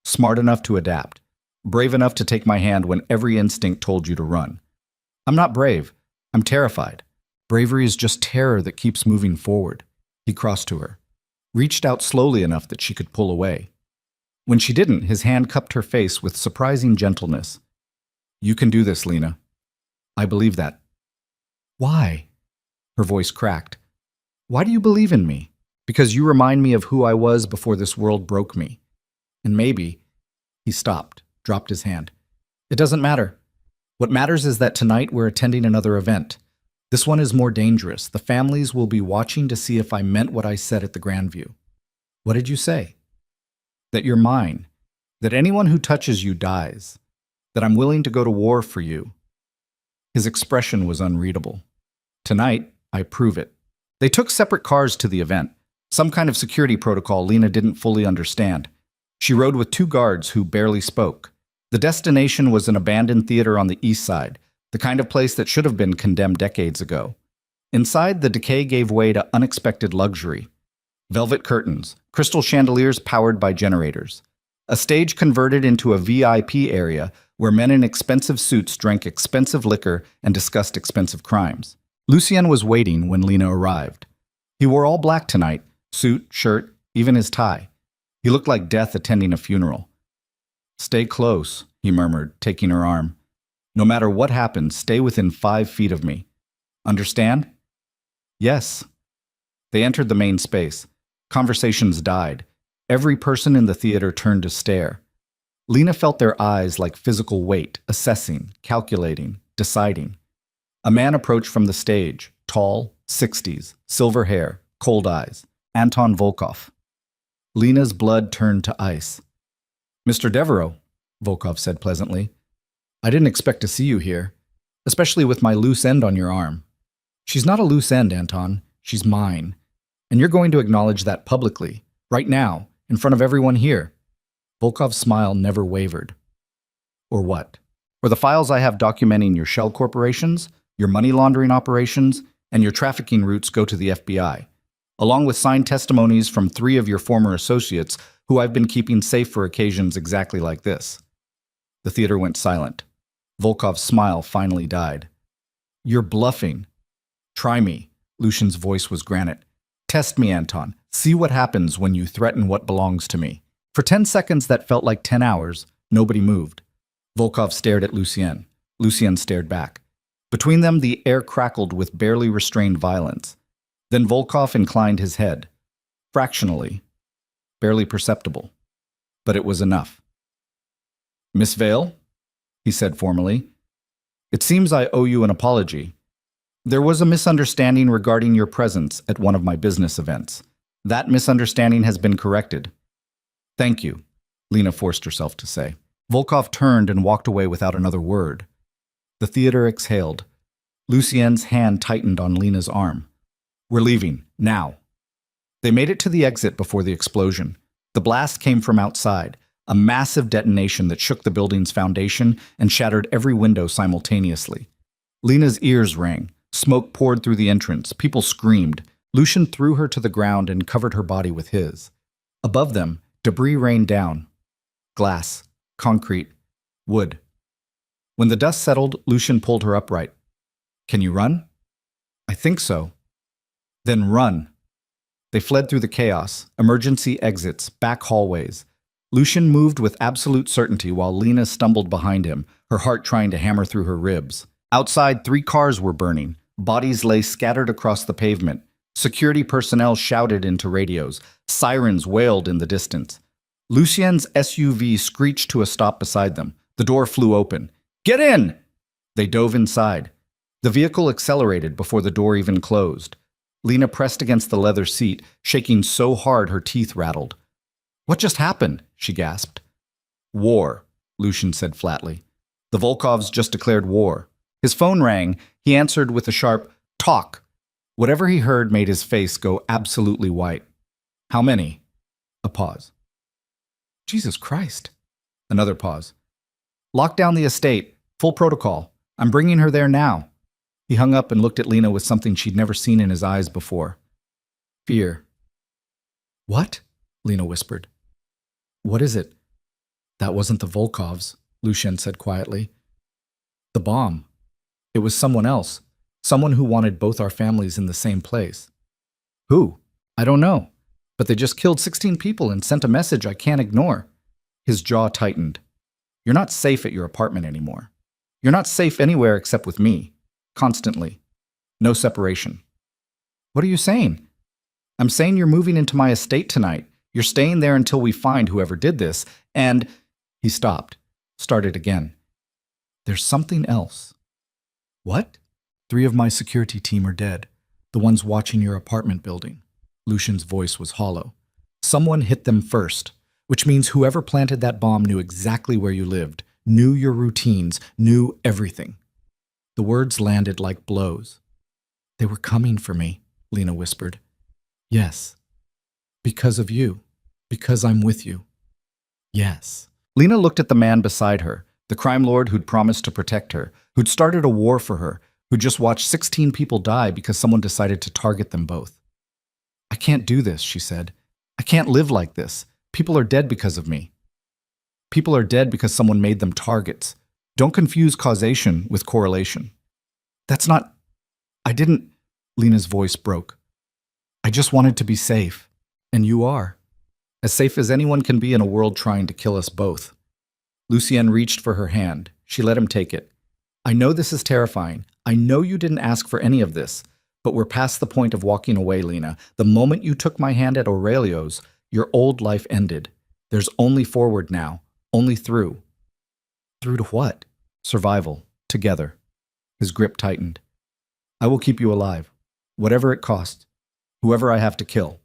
Smart enough to adapt. Brave enough to take my hand when every instinct told you to run. I'm not brave. I'm terrified. Bravery is just terror that keeps moving forward. He crossed to her, reached out slowly enough that she could pull away. When she didn't, his hand cupped her face with surprising gentleness. You can do this, Lena. I believe that. Why? Her voice cracked. Why do you believe in me? Because you remind me of who I was before this world broke me. And maybe... He stopped, dropped his hand. It doesn't matter. What matters is that tonight we're attending another event. This one is more dangerous. The families will be watching to see if I meant what I said at the Grandview. What did you say? That you're mine. That anyone who touches you dies. That I'm willing to go to war for you. His expression was unreadable. Tonight, I prove it. They took separate cars to the event. Some kind of security protocol Lena didn't fully understand. She rode with 2 guards who barely spoke. The destination was an abandoned theater on the east side, the kind of place that should have been condemned decades ago. Inside, the decay gave way to unexpected luxury. Velvet curtains, crystal chandeliers powered by generators. A stage converted into a VIP area where men in expensive suits drank expensive liquor and discussed expensive crimes. Lucien was waiting when Lena arrived. He wore all black tonight, suit, shirt, even his tie. He looked like death attending a funeral. Stay close, he murmured, taking her arm. No matter what happens, stay within 5 feet of me. Understand? Yes. They entered the main space. Conversations died. Every person in the theater turned to stare. Lena felt their eyes like physical weight, assessing, calculating, deciding. A man approached from the stage, tall, 60s, silver hair, cold eyes. Anton Volkov. Lena's blood turned to ice. Mr. Devereaux, Volkov said pleasantly. I didn't expect to see you here, especially with my loose end on your arm. She's not a loose end, Anton. She's mine. And you're going to acknowledge that publicly, right now, in front of everyone here. Volkov's smile never wavered. Or what? Or the files I have documenting your shell corporations, your money laundering operations, and your trafficking routes go to the FBI, along with signed testimonies from 3 of your former associates who I've been keeping safe for occasions exactly like this. The theater went silent. Volkov's smile finally died. You're bluffing. Try me. Lucian's voice was granite. Test me, Anton. See what happens when you threaten what belongs to me. For 10 seconds that felt like 10 hours, nobody moved. Volkov stared at Lucien. Lucien stared back. Between them, the air crackled with barely restrained violence. Then Volkov inclined his head. Fractionally. Barely perceptible. But it was enough. Miss Vale, he said formally, it seems I owe you an apology. There was a misunderstanding regarding your presence at one of my business events. That misunderstanding has been corrected. Thank you, Lena forced herself to say. Volkov turned and walked away without another word. The theater exhaled. Lucien's hand tightened on Lena's arm. We're leaving, now. They made it to the exit before the explosion. The blast came from outside, a massive detonation that shook the building's foundation and shattered every window simultaneously. Lena's ears rang. Smoke poured through the entrance. People screamed. Lucian threw her to the ground and covered her body with his. Above them, debris rained down. Glass, concrete, wood. When the dust settled, Lucian pulled her upright. Can you run? I think so. Then run. They fled through the chaos, emergency exits, back hallways. Lucian moved with absolute certainty while Lena stumbled behind him, her heart trying to hammer through her ribs. Outside, 3 cars were burning. Bodies lay scattered across the pavement. Security personnel shouted into radios. Sirens wailed in the distance. Lucien's SUV screeched to a stop beside them. The door flew open. Get in! They dove inside. The vehicle accelerated before the door even closed. Lena pressed against the leather seat, shaking so hard her teeth rattled. What just happened? She gasped. War, Lucian said flatly. The Volkovs just declared war. His phone rang. He answered with a sharp, "Talk." Whatever he heard made his face go absolutely white. How many? A pause. Jesus Christ. Another pause. Lock down the estate. Full protocol. I'm bringing her there now. He hung up and looked at Lena with something she'd never seen in his eyes before. Fear. What? Lena whispered. What is it? That wasn't the Volkovs, Lucian said quietly. The bomb. It was someone else. Someone who wanted both our families in the same place. Who? I don't know. But they just killed 16 people and sent a message I can't ignore. His jaw tightened. You're not safe at your apartment anymore. You're not safe anywhere except with me. Constantly. No separation. What are you saying? I'm saying you're moving into my estate tonight. You're staying there until we find whoever did this, and… He stopped. Started again. There's something else. What? 3 of my security team are dead. The ones watching your apartment building. Lucian's voice was hollow. Someone hit them first, which means whoever planted that bomb knew exactly where you lived, knew your routines, knew everything. The words landed like blows. They were coming for me, Lena whispered. Yes. Because of you. Because I'm with you. Yes. Lena looked at the man beside her, the crime lord who'd promised to protect her, who'd started a war for her, who'd just watched 16 people die because someone decided to target them both. I can't do this, she said. I can't live like this. People are dead because of me. People are dead because someone made them targets. Don't confuse causation with correlation. That's not… I didn't… Lena's voice broke. I just wanted to be safe. And you are. As safe as anyone can be in a world trying to kill us both. Lucienne reached for her hand. She let him take it. I know this is terrifying. I know you didn't ask for any of this. But we're past the point of walking away, Lena. The moment you took my hand at Aurelio's, your old life ended. There's only forward now. Only through. Through to what? Survival. Together. His grip tightened. I will keep you alive. Whatever it costs. Whoever I have to kill.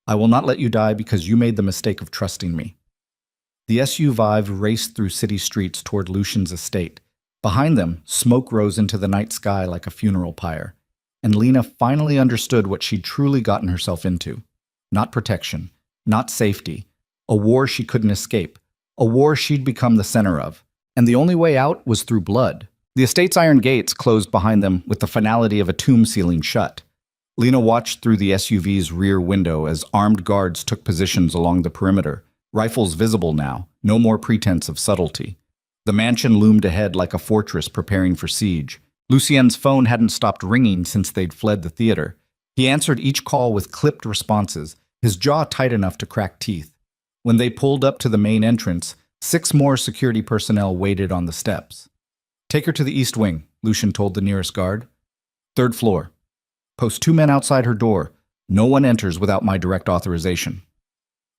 I will not let you die because you made the mistake of trusting me. The SU-5 raced through city streets toward Lucian's estate. Behind them, smoke rose into the night sky like a funeral pyre. And Lena finally understood what she'd truly gotten herself into. Not protection. Not safety. A war she couldn't escape. A war she'd become the center of. And the only way out was through blood. The estate's iron gates closed behind them with the finality of a tomb sealing shut. Lena watched through the SUV's rear window as armed guards took positions along the perimeter, rifles visible now, no more pretense of subtlety. The mansion loomed ahead like a fortress preparing for siege. Lucienne's phone hadn't stopped ringing since they'd fled the theater. He answered each call with clipped responses, his jaw tight enough to crack teeth. When they pulled up to the main entrance, 6 more security personnel waited on the steps. Take her to the east wing, Lucian told the nearest guard. 3rd floor. Post 2 men outside her door. No one enters without my direct authorization.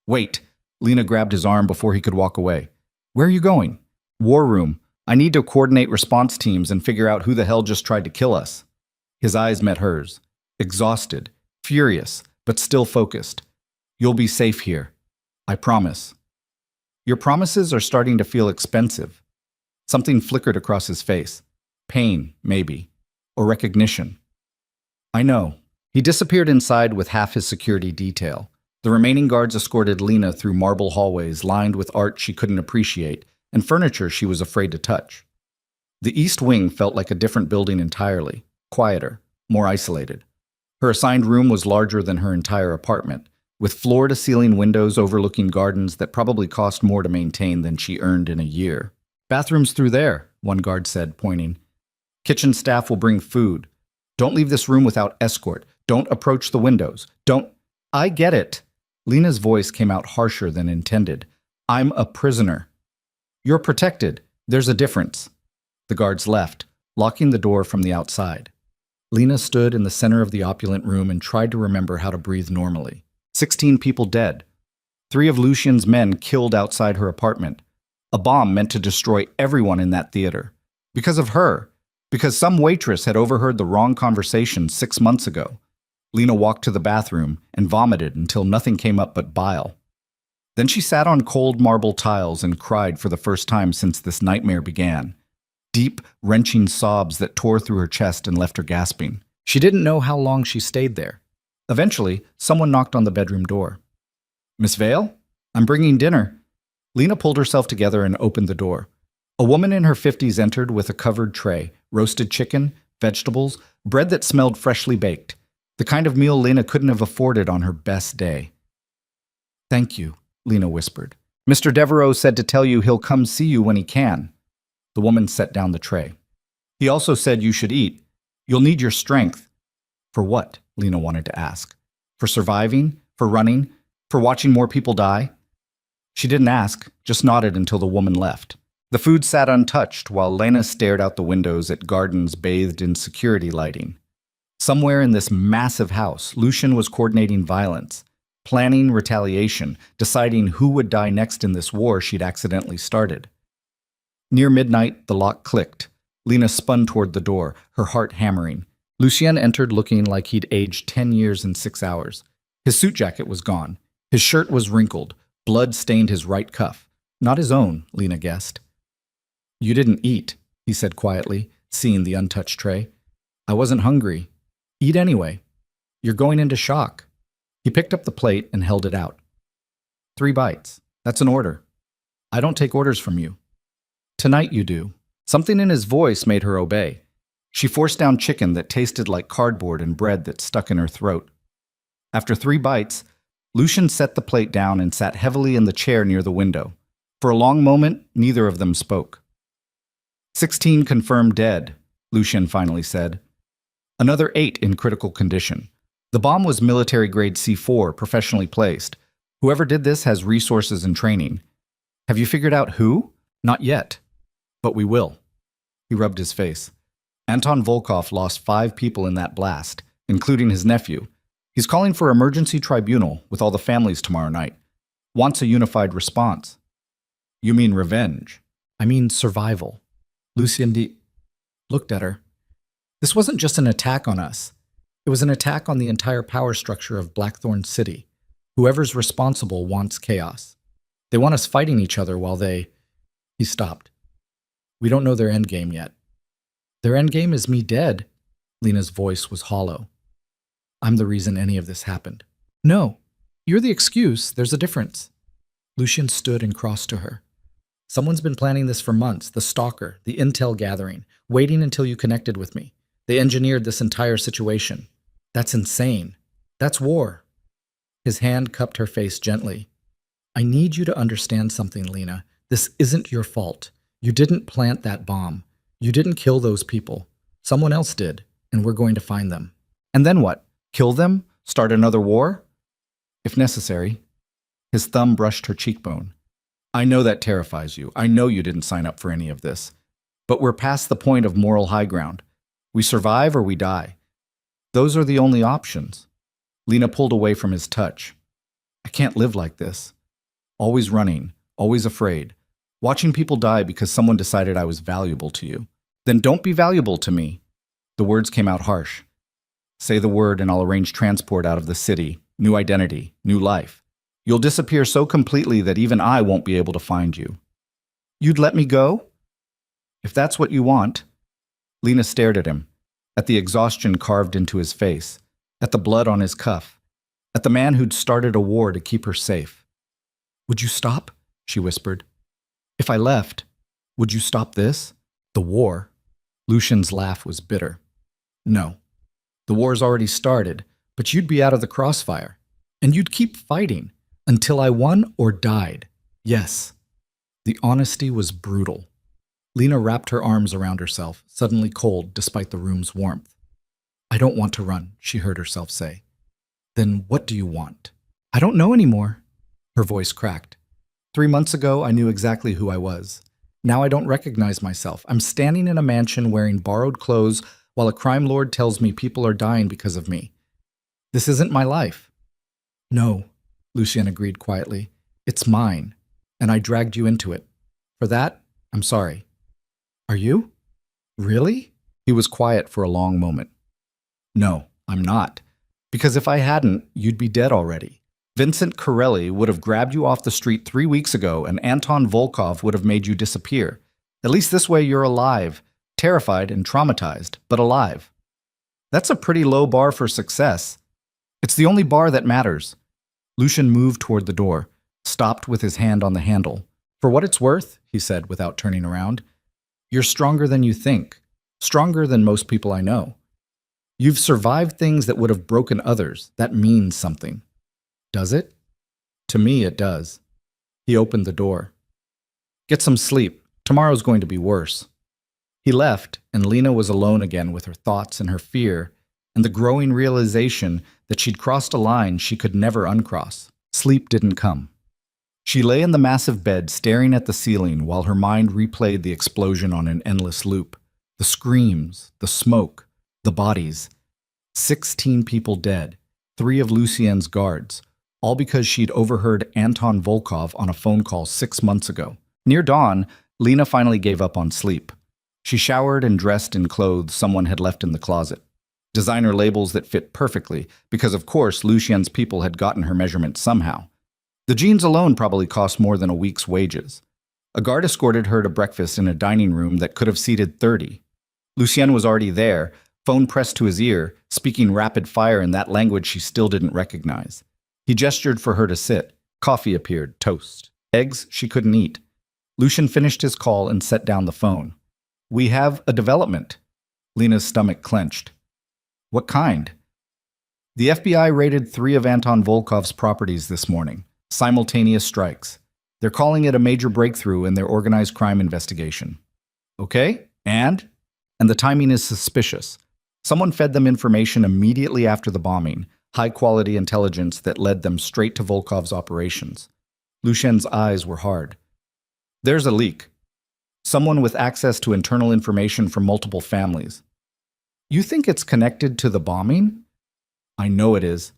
Wait. Lena grabbed his arm before he could walk away. Where are you going? War room. I need to coordinate response teams and figure out who the hell just tried to kill us. His eyes met hers. Exhausted. Furious. But still focused. You'll be safe here. I promise. Your promises are starting to feel expensive. Something flickered across his face. Pain, maybe. Or recognition. I know. He disappeared inside with half his security detail. The remaining guards escorted Lena through marble hallways lined with art she couldn't appreciate and furniture she was afraid to touch. The east wing felt like a different building entirely, quieter, more isolated. Her assigned room was larger than her entire apartment, with floor-to-ceiling windows overlooking gardens that probably cost more to maintain than she earned in a year. Bathrooms through there, one guard said, pointing. Kitchen staff will bring food. Don't leave this room without escort. Don't approach the windows. Don't… I get it. Lena's voice came out harsher than intended. I'm a prisoner. You're protected. There's a difference. The guards left, locking the door from the outside. Lena stood in the center of the opulent room and tried to remember how to breathe normally. 16 people dead. 3 of Lucien's men killed outside her apartment. A bomb meant to destroy everyone in that theater. Because of her. Because some waitress had overheard the wrong conversation 6 months ago. Lena walked to the bathroom and vomited until nothing came up but bile. Then she sat on cold marble tiles and cried for the first time since this nightmare began. Deep, wrenching sobs that tore through her chest and left her gasping. She didn't know how long she stayed there. Eventually, someone knocked on the bedroom door. "Miss Vale? I'm bringing dinner." Lena pulled herself together and opened the door. A woman in her 50s entered with a covered tray, roasted chicken, vegetables, bread that smelled freshly baked, the kind of meal Lena couldn't have afforded on her best day. "Thank you," Lena whispered. "Mr. Devereaux said to tell you he'll come see you when he can." The woman set down the tray. "He also said you should eat. You'll need your strength." "For what?" Lena wanted to ask. "For surviving? For running? For watching more people die?" She didn't ask, just nodded until the woman left. The food sat untouched while Lena stared out the windows at gardens bathed in security lighting. Somewhere in this massive house, Lucian was coordinating violence, planning retaliation, deciding who would die next in this war she'd accidentally started. Near midnight, the lock clicked. Lena spun toward the door, her heart hammering. Lucien entered looking like he'd aged 10 years in 6 hours. His suit jacket was gone. His shirt was wrinkled. Blood stained his right cuff. Not his own, Lena guessed. "You didn't eat," he said quietly, seeing the untouched tray. "I wasn't hungry. Eat anyway. You're going into shock." He picked up the plate and held it out. 3 bites. That's an order. I don't take orders from you. Tonight you do." Something in his voice made her obey. She forced down chicken that tasted like cardboard and bread that stuck in her throat. After 3 bites, Lucian set the plate down and sat heavily in the chair near the window. For a long moment, neither of them spoke. 16 confirmed dead, Lucian finally said. Another 8 in critical condition. The bomb was military-grade C4, professionally placed. Whoever did this has resources and training. Have you figured out who? Not yet. But we will. He rubbed his face. Anton Volkov lost 5 people in that blast, including his nephew. He's calling for emergency tribunal with all the families tomorrow night. Wants a unified response. You mean revenge? I mean survival. Lucien looked at her. This wasn't just an attack on us. It was an attack on the entire power structure of Blackthorn City. Whoever's responsible wants chaos. They want us fighting each other while they... He stopped. We don't know their endgame yet. Their endgame is me dead. Lena's voice was hollow. I'm the reason any of this happened. No, you're the excuse. There's a difference. Lucien stood and crossed to her. Someone's been planning this for months, the stalker, the intel gathering, waiting until you connected with me. They engineered this entire situation. That's insane. That's war. His hand cupped her face gently. I need you to understand something, Lena. This isn't your fault. You didn't plant that bomb. You didn't kill those people. Someone else did, and we're going to find them. And then what? Kill them? Start another war? If necessary. His thumb brushed her cheekbone. I know that terrifies you. I know you didn't sign up for any of this. But we're past the point of moral high ground. We survive or we die. Those are the only options. Lena pulled away from his touch. I can't live like this. Always running, always afraid. Watching people die because someone decided I was valuable to you. Then don't be valuable to me. The words came out harsh. Say the word and I'll arrange transport out of the city. New identity, new life. You'll disappear so completely that even I won't be able to find you. You'd let me go? If that's what you want. Lena stared at him, at the exhaustion carved into his face, at the blood on his cuff, at the man who'd started a war to keep her safe. Would you stop? She whispered. If I left, would you stop this? The war? Lucian's laugh was bitter. No. The war's already started, but you'd be out of the crossfire. And you'd keep fighting until I won or died. Yes. The honesty was brutal. Lena wrapped her arms around herself, suddenly cold despite the room's warmth. I don't want to run, she heard herself say. Then what do you want? I don't know anymore. Her voice cracked. 3 months ago, I knew exactly who I was. Now I don't recognize myself. I'm standing in a mansion wearing borrowed clothes while a crime lord tells me people are dying because of me. This isn't my life. No, Lucien agreed quietly. It's mine, and I dragged you into it. For that, I'm sorry. Are you? Really? He was quiet for a long moment. No, I'm not. Because if I hadn't, you'd be dead already. Vincent Corelli would have grabbed you off the street 3 weeks ago, and Anton Volkov would have made you disappear. At least this way you're alive, terrified and traumatized, but alive. That's a pretty low bar for success. It's the only bar that matters. Lucian moved toward the door, stopped with his hand on the handle. For what it's worth, he said without turning around, you're stronger than you think, stronger than most people I know. You've survived things that would have broken others. That means something. Does it? To me, it does. He opened the door. Get some sleep. Tomorrow's going to be worse. He left, and Lena was alone again with her thoughts and her fear, and the growing realization that she'd crossed a line she could never uncross. Sleep didn't come. She lay in the massive bed staring at the ceiling while her mind replayed the explosion on an endless loop. The screams, the smoke, the bodies. 16 people dead, 3 of Lucien's guards, all because she'd overheard Anton Volkov on a phone call 6 months ago. Near dawn, Lena finally gave up on sleep. She showered and dressed in clothes someone had left in the closet. Designer labels that fit perfectly, because of course Lucien's people had gotten her measurements somehow. The jeans alone probably cost more than a week's wages. A guard escorted her to breakfast in a dining room that could have seated 30. Lucien was already there, phone pressed to his ear, speaking rapid fire in that language she still didn't recognize. He gestured for her to sit. Coffee appeared, toast. Eggs she couldn't eat. Lucien finished his call and set down the phone. We have a development. Lena's stomach clenched. What kind? The FBI raided 3 of Anton Volkov's properties this morning. Simultaneous strikes. They're calling it a major breakthrough in their organized crime investigation. Okay, and? And the timing is suspicious. Someone fed them information immediately after the bombing, high-quality intelligence that led them straight to Volkov's operations. Lucien's eyes were hard. There's a leak. Someone with access to internal information from multiple families. You think it's connected to the bombing? I know it is.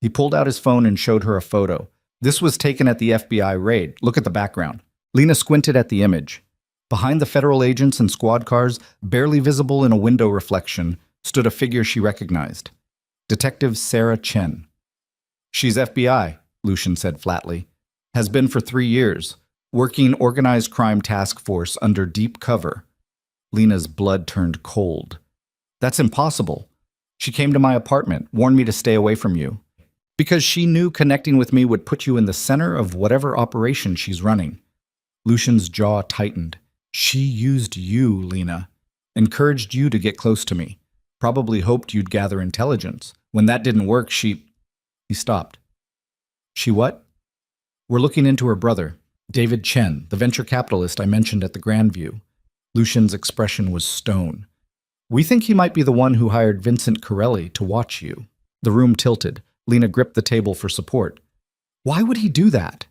He pulled out his phone and showed her a photo. This was taken at the FBI raid. Look at the background. Lena squinted at the image. Behind the federal agents and squad cars, barely visible in a window reflection, stood a figure she recognized. Detective Sarah Chen. She's FBI, Lucien said flatly. Has been for 3 years. Working organized crime task force under deep cover. Lena's blood turned cold. That's impossible. She came to my apartment, warned me to stay away from you. Because she knew connecting with me would put you in the center of whatever operation she's running. Lucien's jaw tightened. She used you, Lena. Encouraged you to get close to me. Probably hoped you'd gather intelligence. When that didn't work, He stopped. She what? We're looking into her brother, David Chen, the venture capitalist I mentioned at the Grandview. Lucien's expression was stone. We think he might be the one who hired Vincent Corelli to watch you. The room tilted. Lena gripped the table for support. Why would he do that?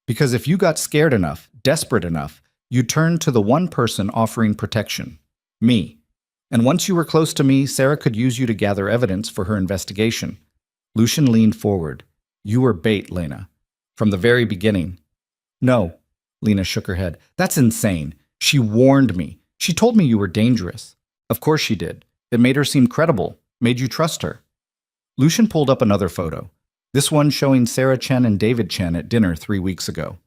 Because if you got scared enough, desperate enough, you'd turn to the one person offering protection. Me. And once you were close to me, Sarah could use you to gather evidence for her investigation. Lucien leaned forward. You were bait, Lena. From the very beginning. No. Lena shook her head. That's insane. She warned me. She told me you were dangerous. Of course she did. It made her seem credible. Made you trust her. Lucien pulled up another photo. This one showing Sarah Chen and David Chen at dinner 3 weeks ago.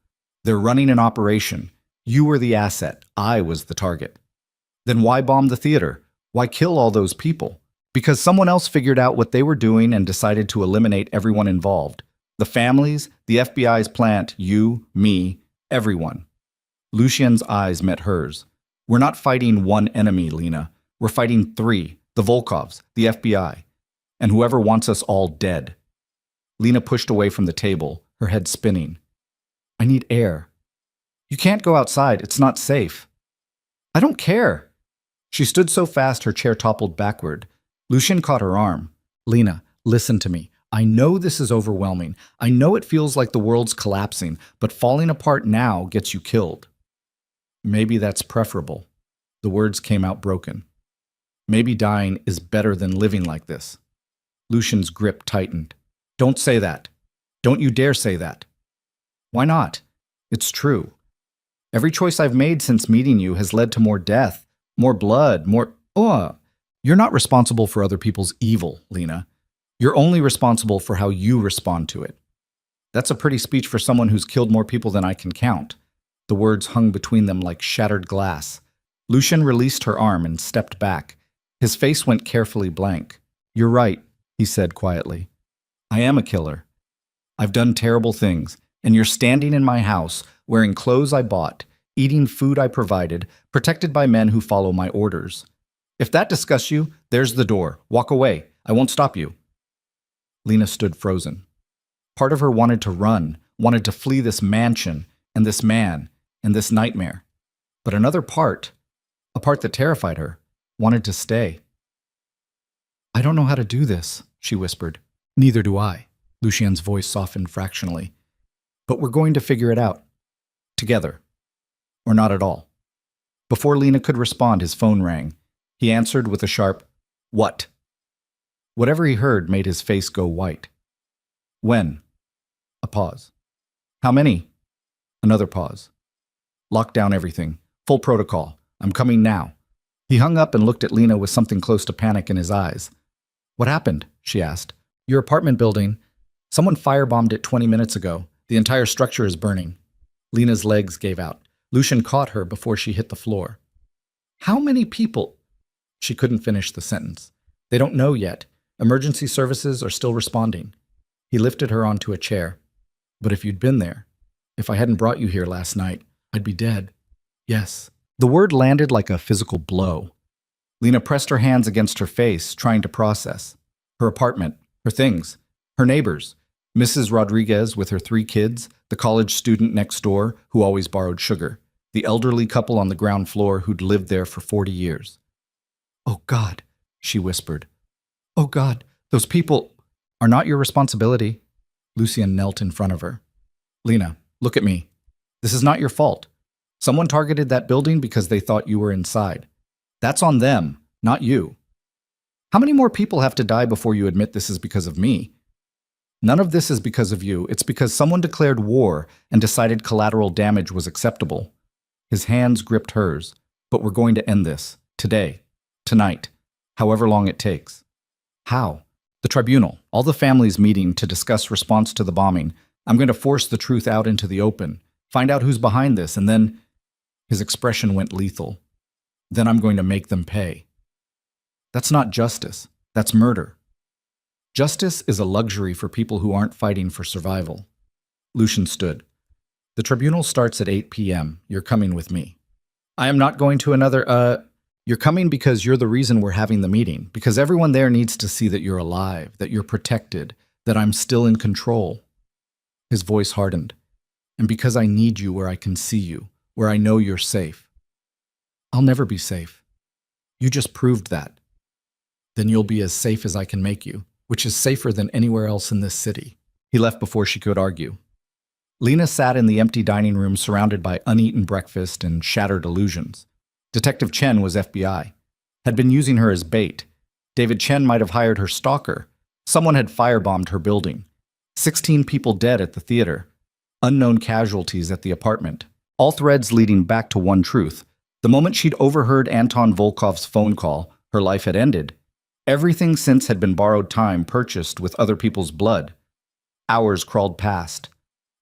They're running an operation. You were the asset. I was the target. Then why bomb the theater? Why kill all those people? Because someone else figured out what they were doing and decided to eliminate everyone involved. The families, the FBI's plant, you, me, everyone. Lucien's eyes met hers. We're not fighting one enemy, Lena. We're fighting 3, the Volkovs, the FBI, and whoever wants us all dead. Lena pushed away from the table, her head spinning. I need air. You can't go outside. It's not safe. I don't care. She stood so fast her chair toppled backward. Lucien caught her arm. Lena, listen to me. I know this is overwhelming. I know it feels like the world's collapsing, but falling apart now gets you killed. Maybe that's preferable. The words came out broken. Maybe dying is better than living like this. Lucien's grip tightened. Don't say that. Don't you dare say that. Why not? It's true. Every choice I've made since meeting you has led to more death, more blood, more... You're not responsible for other people's evil, Lena. You're only responsible for how you respond to it. That's a pretty speech for someone who's killed more people than I can count. The words hung between them like shattered glass. Lucian released her arm and stepped back. His face went carefully blank. You're right, he said quietly. I am a killer. I've done terrible things, and you're standing in my house, wearing clothes I bought, eating food I provided, protected by men who follow my orders. If that disgusts you, there's the door. Walk away. I won't stop you. Lena stood frozen. Part of her wanted to run, wanted to flee this mansion, and this man, and this nightmare. But another part, a part that terrified her, wanted to stay. I don't know how to do this, she whispered. Neither do I. Lucien's voice softened fractionally. But we're going to figure it out. Together. Or not at all. Before Lena could respond, his phone rang. He answered with a sharp, "What?" Whatever he heard made his face go white. When? A pause. How many? Another pause. Lock down everything. Full protocol. I'm coming now. He hung up and looked at Lena with something close to panic in his eyes. What happened? She asked. Your apartment building. Someone firebombed it 20 minutes ago. The entire structure is burning. Lena's legs gave out. Lucian caught her before she hit the floor. How many people? She couldn't finish the sentence. They don't know yet. Emergency services are still responding. He lifted her onto a chair. But if you'd been there, if I hadn't brought you here last night, I'd be dead. Yes. The word landed like a physical blow. Lena pressed her hands against her face, trying to process. Her apartment, her things, her neighbors, Mrs. Rodriguez with her 3 kids, the college student next door who always borrowed sugar, the elderly couple on the ground floor who'd lived there for 40 years. Oh God, she whispered. Oh God, those people are not your responsibility. Lucien knelt in front of her. Lena, look at me. This is not your fault. Someone targeted that building because they thought you were inside. That's on them, not you. How many more people have to die before you admit this is because of me? None of this is because of you. It's because someone declared war and decided collateral damage was acceptable. His hands gripped hers. But we're going to end this. Today. Tonight. However long it takes. How? The tribunal. All the families meeting to discuss response to the bombing. I'm going to force the truth out into the open. Find out who's behind this, and then... His expression went lethal. Then I'm going to make them pay. That's not justice. That's murder. Justice is a luxury for people who aren't fighting for survival. Lucian stood. The tribunal starts at 8 p.m. You're coming with me. I am not going to another, You're coming because you're the reason we're having the meeting, because everyone there needs to see that you're alive, that you're protected, that I'm still in control. His voice hardened. And because I need you where I can see you, where I know you're safe. I'll never be safe. You just proved that. Then you'll be as safe as I can make you, which is safer than anywhere else in this city. He left before she could argue. Lena sat in the empty dining room surrounded by uneaten breakfast and shattered illusions. Detective Chen was FBI, had been using her as bait. David Chen might have hired her stalker. Someone had firebombed her building. 16 people dead at the theater. Unknown casualties at the apartment. All threads leading back to one truth. The moment she'd overheard Anton Volkov's phone call, her life had ended. Everything since had been borrowed time purchased with other people's blood. Hours crawled past.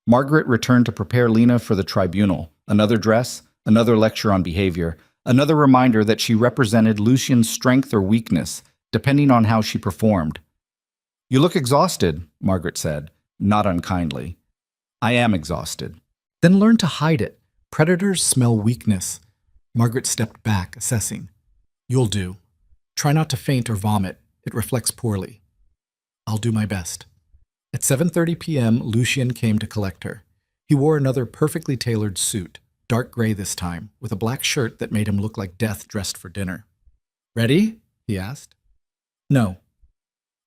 Margaret returned to prepare Lena for the tribunal. Another dress, another lecture on behavior, another reminder that she represented Lucien's strength or weakness, depending on how she performed. You look exhausted, Margaret said, not unkindly. I am exhausted. Then learn to hide it. Predators smell weakness. Margaret stepped back, assessing. You'll do. Try not to faint or vomit. It reflects poorly. I'll do my best. At 7:30 p.m., Lucien came to collect her. He wore another perfectly tailored suit, dark gray this time, with a black shirt that made him look like death dressed for dinner. Ready? He asked. No.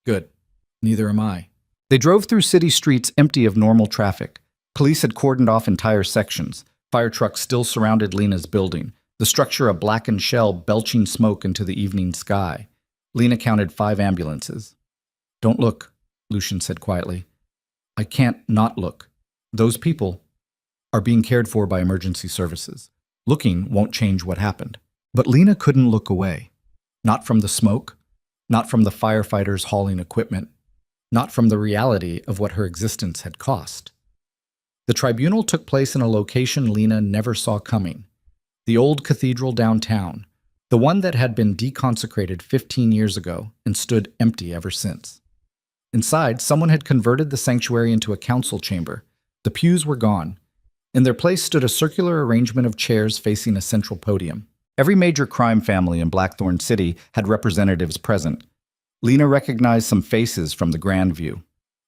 Good. Neither am I. They drove through city streets empty of normal traffic. Police had cordoned off entire sections. Fire trucks still surrounded Lena's building, the structure a blackened shell belching smoke into the evening sky. Lena counted 5 ambulances. Don't look, Lucien said quietly. I can't not look. Those people are being cared for by emergency services. Looking won't change what happened. But Lena couldn't look away. Not from the smoke, not from the firefighters hauling equipment, not from the reality of what her existence had cost. The tribunal took place in a location Lena never saw coming. The old cathedral downtown, the one that had been deconsecrated 15 years ago and stood empty ever since. Inside, someone had converted the sanctuary into a council chamber. The pews were gone. In their place stood a circular arrangement of chairs facing a central podium. Every major crime family in Blackthorn City had representatives present. Lena recognized some faces from the grand view.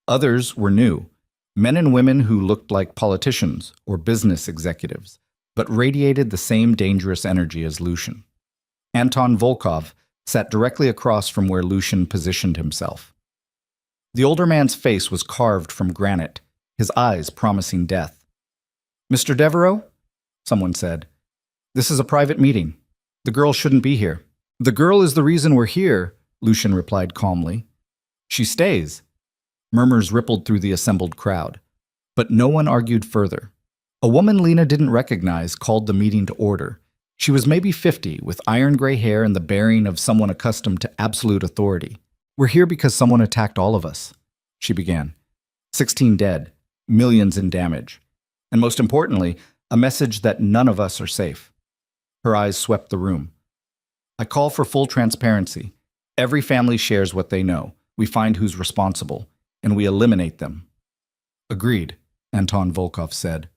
Others were new, men and women who looked like politicians or business executives, but radiated the same dangerous energy as Lucian. Anton Volkov sat directly across from where Lucian positioned himself. The older man's face was carved from granite, his eyes promising death. "Mr. Devereaux?" someone said. "This is a private meeting. The girl shouldn't be here." "The girl is the reason we're here," Lucian replied calmly. "She stays." Murmurs rippled through the assembled crowd, but no one argued further. A woman Lena didn't recognize called the meeting to order. She was maybe 50, with iron gray hair and the bearing of someone accustomed to absolute authority. "We're here because someone attacked all of us," she began. 16 dead, millions in damage, and most importantly, a message that none of us are safe. Her eyes swept the room. "I call for full transparency. Every family shares what they know. We find who's responsible, and we eliminate them." "Agreed," Anton Volkov said.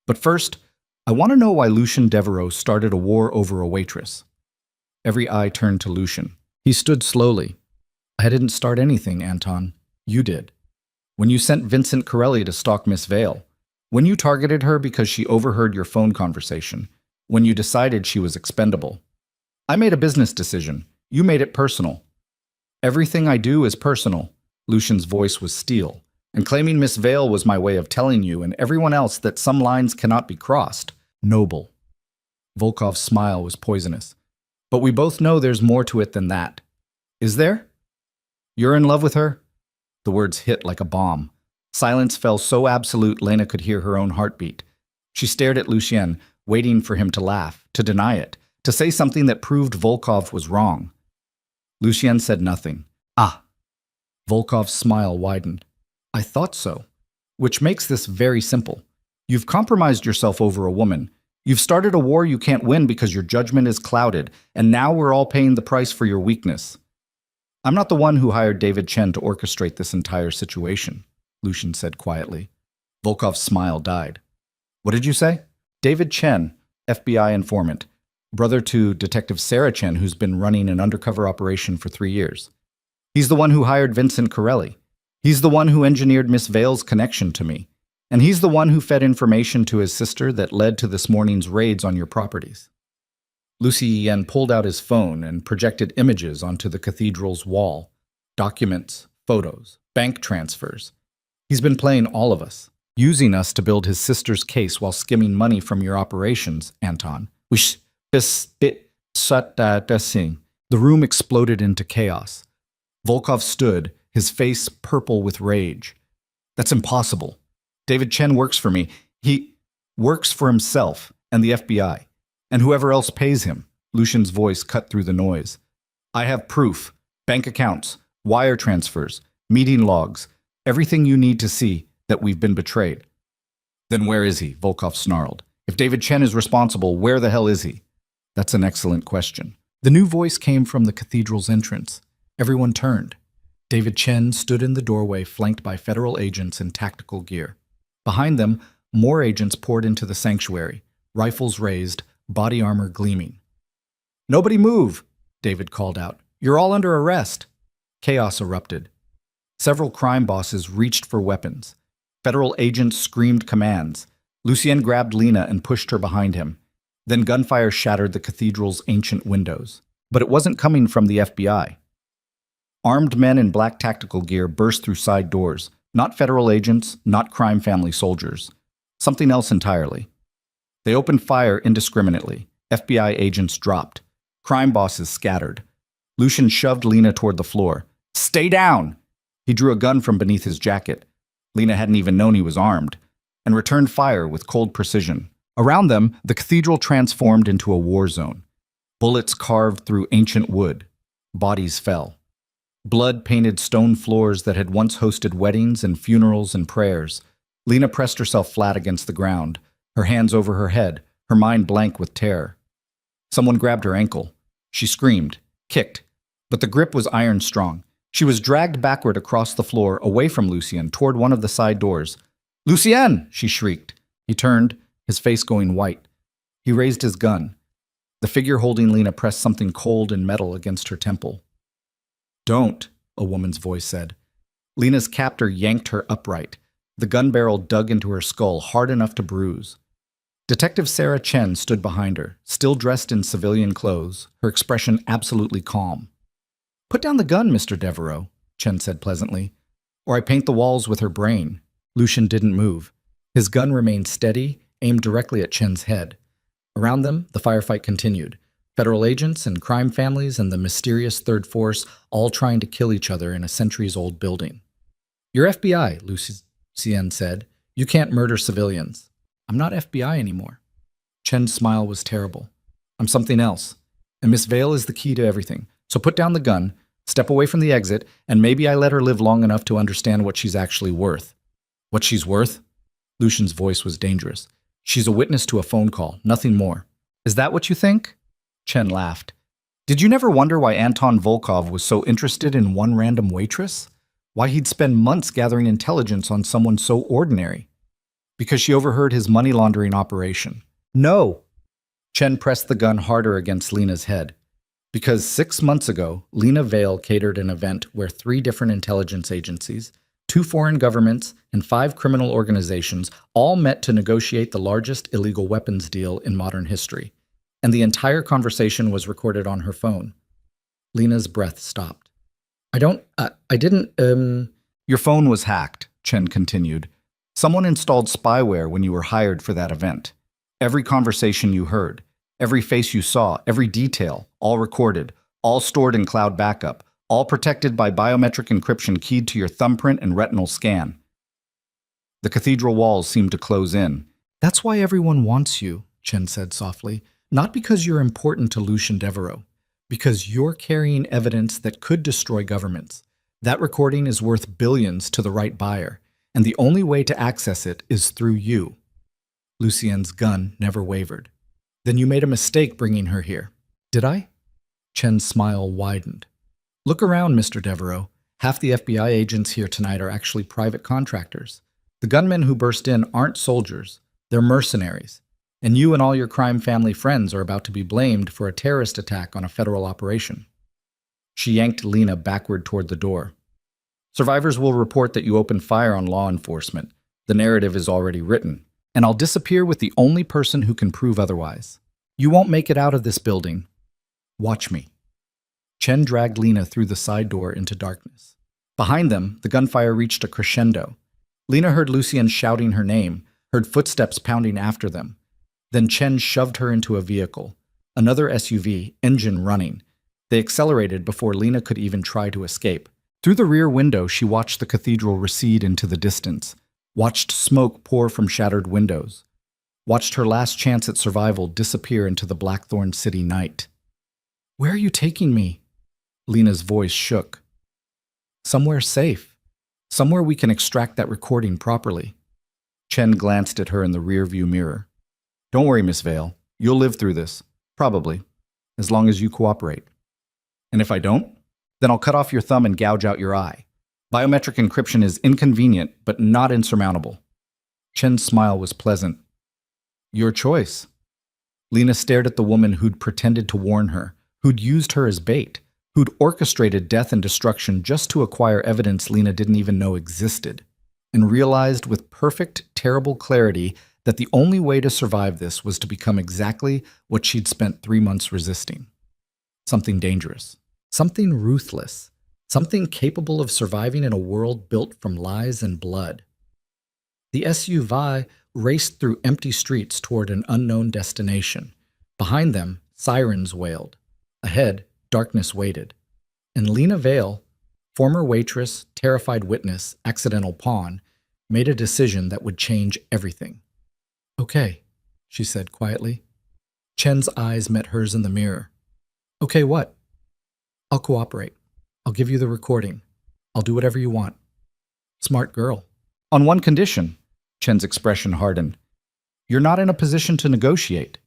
"But first, I want to know why Lucian Devereaux started a war over a waitress." Every eye turned to Lucian. He stood slowly. "I didn't start anything, Anton. You did. When you sent Vincent Corelli to stalk Miss Vale, when you targeted her because she overheard your phone conversation, when you decided she was expendable. I made a business decision. You made it personal." "Everything I do is personal." Lucian's voice was steel. "And claiming Miss Vale was my way of telling you and everyone else that some lines cannot be crossed. Noble." Volkov's smile was poisonous. "But we both know there's more to it than that." "Is there?" "You're in love with her?" The words hit like a bomb. Silence fell so absolute Lena could hear her own heartbeat. She stared at Lucien, waiting for him to laugh, to deny it, to say something that proved Volkov was wrong. Lucien said nothing. "Ah." Volkov's smile widened. "I thought so. Which makes this very simple. You've compromised yourself over a woman. You've started a war you can't win because your judgment is clouded, and now we're all paying the price for your weakness." "I'm not the one who hired David Chen to orchestrate this entire situation," Lucian said quietly. Volkov's smile died. "What did you say?" "David Chen, FBI informant, brother to Detective Sarah Chen, who's been running an undercover operation for 3 years. He's the one who hired Vincent Corelli. He's the one who engineered Miss Vale's connection to me. And he's the one who fed information to his sister that led to this morning's raids on your properties." Lucien pulled out his phone and projected images onto the cathedral's wall. Documents, photos, bank transfers. "He's been playing all of us, using us to build his sister's case while skimming money from your operations, Anton. The room exploded into chaos. Volkov stood, his face purple with rage. "That's impossible. David Chen works for me. He works for himself and the FBI, and whoever else pays him." Lucian's voice cut through the noise. "I have proof, bank accounts, wire transfers, meeting logs, everything you need to see that we've been betrayed." "Then where is he?" Volkov snarled. "If David Chen is responsible, where the hell is he?" "That's an excellent question." The new voice came from the cathedral's entrance. Everyone turned. David Chen stood in the doorway, flanked by federal agents in tactical gear. Behind them, more agents poured into the sanctuary, rifles raised, body armor gleaming. "Nobody move!" David called out. "You're all under arrest." Chaos erupted. Several crime bosses reached for weapons. Federal agents screamed commands. Lucien grabbed Lena and pushed her behind him. Then gunfire shattered the cathedral's ancient windows. But it wasn't coming from the FBI. Armed men in black tactical gear burst through side doors. Not federal agents, not crime family soldiers. Something else entirely. They opened fire indiscriminately. FBI agents dropped. Crime bosses scattered. Lucian shoved Lena toward the floor. "Stay down!" He drew a gun from beneath his jacket. Lena hadn't even known he was armed, and returned fire with cold precision. Around them, the cathedral transformed into a war zone. Bullets carved through ancient wood. Bodies fell. Blood painted stone floors that had once hosted weddings and funerals and prayers. Lena pressed herself flat against the ground, her hands over her head, her mind blank with terror. Someone grabbed her ankle. She screamed, kicked, but the grip was iron strong. She was dragged backward across the floor, away from Lucien, toward one of the side doors. "Lucien!" she shrieked. He turned, his face going white. He raised his gun. The figure holding Lena pressed something cold and metal against her temple. "Don't," a woman's voice said. Lena's captor yanked her upright. The gun barrel dug into her skull, hard enough to bruise. Detective Sarah Chen stood behind her, still dressed in civilian clothes, her expression absolutely calm. "Put down the gun, Mr. Devereaux," Chen said pleasantly, "or I paint the walls with her brain." Lucien didn't move. His gun remained steady, aimed directly at Chen's head. Around them, the firefight continued. Federal agents and crime families and the mysterious Third Force all trying to kill each other in a centuries-old building. "You're FBI," Lucien said. "You can't murder civilians." "I'm not FBI anymore." Chen's smile was terrible. "I'm something else. And Miss Vale is the key to everything. So put down the gun, step away from the exit, and maybe I let her live long enough to understand what she's actually worth." "What she's worth?" Lucian's voice was dangerous. "She's a witness to a phone call, nothing more." "Is that what you think?" Chen laughed. "Did you never wonder why Anton Volkov was so interested in one random waitress? Why he'd spend months gathering intelligence on someone so ordinary? Because she overheard his money laundering operation." "No!" Chen pressed the gun harder against Lena's head. "Because 6 months ago, Lena Vale catered an event where 3 different intelligence agencies, 2 foreign governments, and 5 criminal organizations all met to negotiate the largest illegal weapons deal in modern history. And the entire conversation was recorded on her phone." Lena's breath stopped. I didn't, Your phone was hacked," Chen continued. "Someone installed spyware when you were hired for that event. Every conversation you heard, every face you saw, every detail, all recorded, all stored in cloud backup, all protected by biometric encryption keyed to your thumbprint and retinal scan." The cathedral walls seemed to close in. "That's why everyone wants you," Chen said softly. "Not because you're important to Lucien Devereaux, because you're carrying evidence that could destroy governments. That recording is worth billions to the right buyer, and the only way to access it is through you." Lucien's gun never wavered. "Then you made a mistake bringing her here." "Did I?" Chen's smile widened. "Look around, Mr. Devereaux. Half the FBI agents here tonight are actually private contractors. The gunmen who burst in aren't soldiers. They're mercenaries. And you and all your crime family friends are about to be blamed for a terrorist attack on a federal operation." She yanked Lena backward toward the door. "Survivors will report that you opened fire on law enforcement. The narrative is already written. And I'll disappear with the only person who can prove otherwise. You won't make it out of this building. Watch me." Chen dragged Lena through the side door into darkness. Behind them, the gunfire reached a crescendo. Lena heard Lucien shouting her name, heard footsteps pounding after them. Then Chen shoved her into a vehicle, another SUV, engine running. They accelerated before Lena could even try to escape. Through the rear window, she watched the cathedral recede into the distance, watched smoke pour from shattered windows, watched her last chance at survival disappear into the Blackthorn City night. "Where are you taking me?" Lena's voice shook. "Somewhere safe. Somewhere we can extract that recording properly." Chen glanced at her in the rearview mirror. "Don't worry, Miss Vale. You'll live through this. Probably. As long as you cooperate. And if I don't, then I'll cut off your thumb and gouge out your eye. Biometric encryption is inconvenient, but not insurmountable." Chen's smile was pleasant. "Your choice." Lena stared at the woman who'd pretended to warn her, who'd used her as bait, who'd orchestrated death and destruction just to acquire evidence Lena didn't even know existed, and realized with perfect, terrible clarity that the only way to survive this was to become exactly what she'd spent 3 months resisting. Something dangerous. Something ruthless. Something capable of surviving in a world built from lies and blood. The SUV raced through empty streets toward an unknown destination. Behind them, sirens wailed. Ahead, darkness waited. And Lena Vale, former waitress, terrified witness, accidental pawn, made a decision that would change everything. "Okay," she said quietly. Chen's eyes met hers in the mirror. "Okay, what?" "I'll cooperate. I'll give you the recording. I'll do whatever you want." "Smart girl." "On one condition." Chen's expression hardened. You're not in a position to negotiate.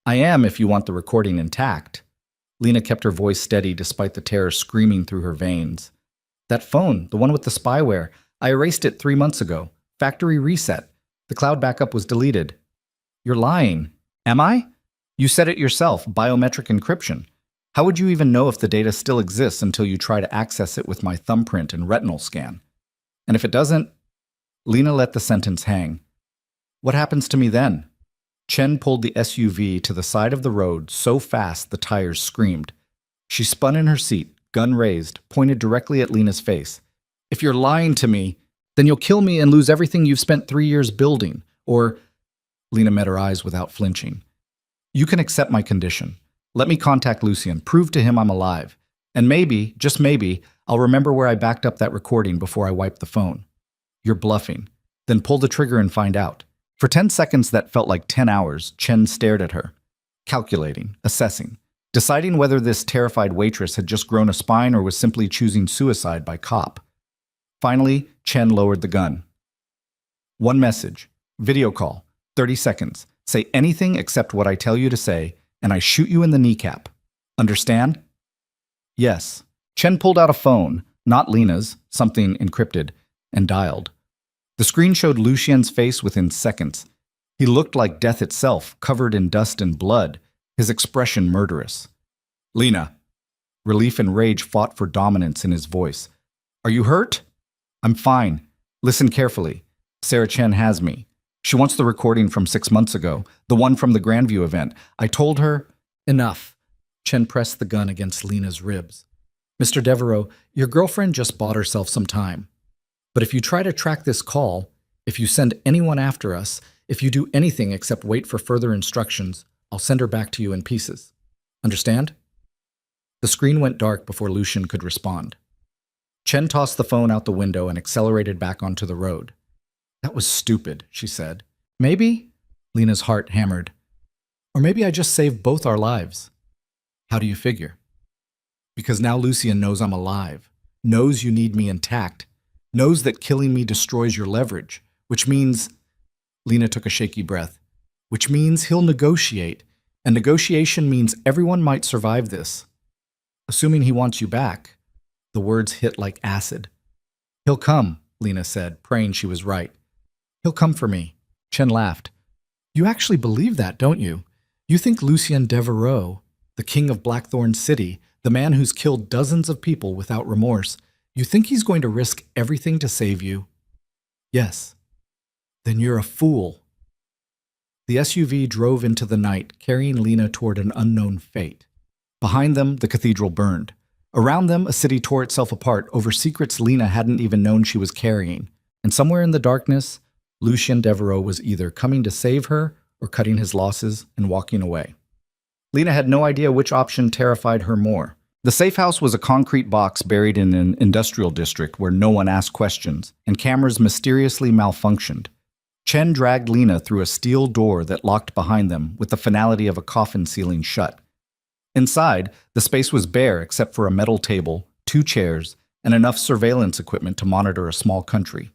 I am if you want the recording intact. Lena kept her voice steady despite the terror screaming through her veins. That phone, the one with the spyware, I erased it 3 months ago. Factory reset. The cloud backup was deleted. You're lying. Am I? You said it yourself, biometric encryption. How would you even know if the data still exists until you try to access it with my thumbprint and retinal scan? And if it doesn't? Lena let the sentence hang. What happens to me then? Chen pulled the SUV to the side of the road so fast the tires screamed. She spun in her seat, gun raised, pointed directly at Lena's face. If you're lying to me, then you'll kill me and lose everything you've spent 3 years building. Or, Lena met her eyes without flinching. You can accept my condition. Let me contact Lucien, prove to him I'm alive. And maybe, just maybe, I'll remember where I backed up that recording before I wipe the phone. You're bluffing. Then pull the trigger and find out. For 10 seconds that felt like 10 hours, Chen stared at her, calculating, assessing, deciding whether this terrified waitress had just grown a spine or was simply choosing suicide by cop. Finally, Chen lowered the gun. One message. Video call. 30 seconds. Say anything except what I tell you to say, and I shoot you in the kneecap. Understand? Yes. Chen pulled out a phone, not Lena's, something encrypted, and dialed. The screen showed Lucien's face within seconds. He looked like death itself, covered in dust and blood, his expression murderous. Lena. Relief and rage fought for dominance in his voice. Are you hurt? I'm fine. Listen carefully. Sarah Chen has me. She wants the recording from 6 months ago, the one from the Grandview event. I told her... Enough. Chen pressed the gun against Lena's ribs. Mr. Devereaux, your girlfriend just bought herself some time. But if you try to track this call, if you send anyone after us, if you do anything except wait for further instructions, I'll send her back to you in pieces. Understand? The screen went dark before Lucien could respond. Chen tossed the phone out the window and accelerated back onto the road. That was stupid, she said. Maybe? Lena's heart hammered. Or maybe I just saved both our lives. How do you figure? Because now Lucien knows I'm alive, knows you need me intact, knows that killing me destroys your leverage, which means... Lena took a shaky breath. Which means he'll negotiate, and negotiation means everyone might survive this. Assuming he wants you back. The words hit like acid. He'll come, Lena said, praying she was right. He'll come for me. Chen laughed. You actually believe that, don't you? You think Lucien Devereaux, the king of Blackthorn City, the man who's killed dozens of people without remorse, you think he's going to risk everything to save you? Yes. Then you're a fool. The SUV drove into the night, carrying Lena toward an unknown fate. Behind them, the cathedral burned. Around them, a city tore itself apart over secrets Lena hadn't even known she was carrying. And somewhere in the darkness, Lucien Devereaux was either coming to save her or cutting his losses and walking away. Lena had no idea which option terrified her more. The safe house was a concrete box buried in an industrial district where no one asked questions, and cameras mysteriously malfunctioned. Chen dragged Lena through a steel door that locked behind them with the finality of a coffin sealing shut. Inside, the space was bare except for a metal table, 2 chairs, and enough surveillance equipment to monitor a small country.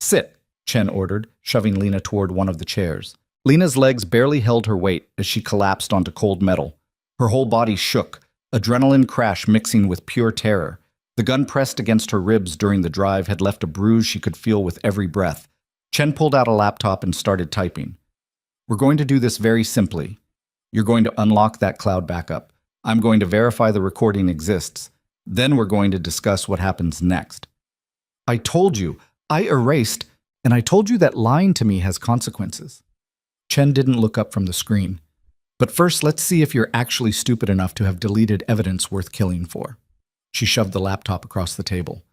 Sit, Chen ordered, shoving Lena toward one of the chairs. Lena's legs barely held her weight as she collapsed onto cold metal. Her whole body shook, adrenaline crash mixing with pure terror. The gun pressed against her ribs during the drive had left a bruise she could feel with every breath. Chen pulled out a laptop and started typing. We're going to do this very simply. You're going to unlock that cloud backup. I'm going to verify the recording exists. Then we're going to discuss what happens next. I told you, I erased, and I told you that lying to me has consequences. Chen didn't look up from the screen. But first, let's see if you're actually stupid enough to have deleted evidence worth killing for. She shoved the laptop across the table.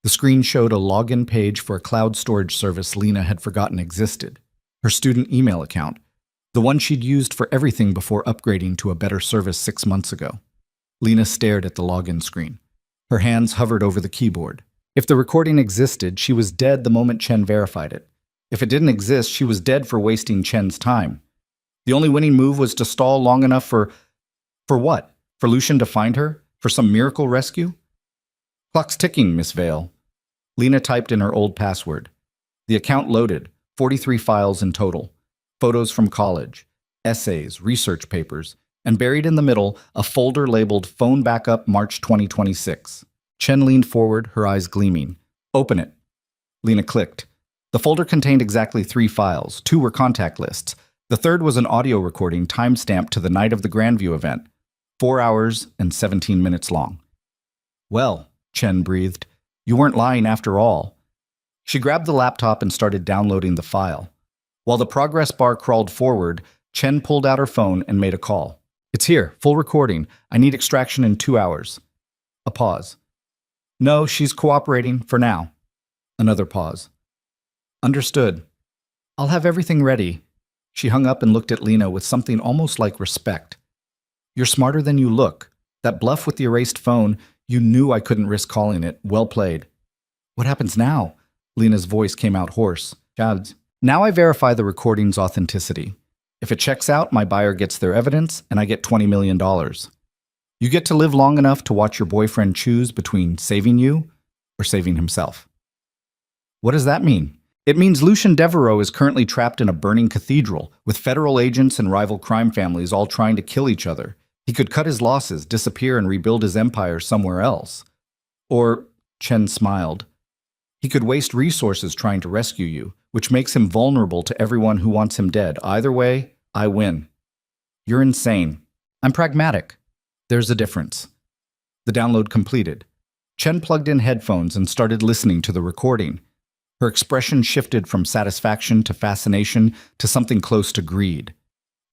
The screen showed a login page for a cloud storage service Lena had forgotten existed. Her student email account, the one she'd used for everything before upgrading to a better service 6 months ago. Lena stared at the login screen. Her hands hovered over the keyboard. If the recording existed, she was dead the moment Chen verified it. If it didn't exist, she was dead for wasting Chen's time. The only winning move was to stall long enough for what? For Lucien to find her? For some miracle rescue? Clock's ticking, Miss Vale. Lena typed in her old password. The account loaded. 43 files in total. Photos from college, essays, research papers, and buried in the middle, a folder labeled Phone Backup March 2026. Chen leaned forward, her eyes gleaming. Open it. Lena clicked. The folder contained exactly 3 files. 2 were contact lists. The third was an audio recording time-stamped to the night of the Grandview event, 4 hours and 17 minutes long. Well, Chen breathed, you weren't lying after all. She grabbed the laptop and started downloading the file. While the progress bar crawled forward, Chen pulled out her phone and made a call. It's here, full recording. I need extraction in 2 hours. A pause. No, she's cooperating for now. Another pause. Understood. I'll have everything ready. She hung up and looked at Lena with something almost like respect. You're smarter than you look. That bluff with the erased phone, you knew I couldn't risk calling it. Well played. What happens now? Lena's voice came out hoarse. Chads. Now I verify the recording's authenticity. If it checks out, my buyer gets their evidence and I get $20 million. You get to live long enough to watch your boyfriend choose between saving you or saving himself. What does that mean? It means Lucien Devereaux is currently trapped in a burning cathedral with federal agents and rival crime families all trying to kill each other. He could cut his losses, disappear, and rebuild his empire somewhere else. Or, Chen smiled, he could waste resources trying to rescue you, which makes him vulnerable to everyone who wants him dead. Either way, I win. You're insane. I'm pragmatic. There's a difference. The download completed. Chen plugged in headphones and started listening to the recording. Her expression shifted from satisfaction to fascination to something close to greed.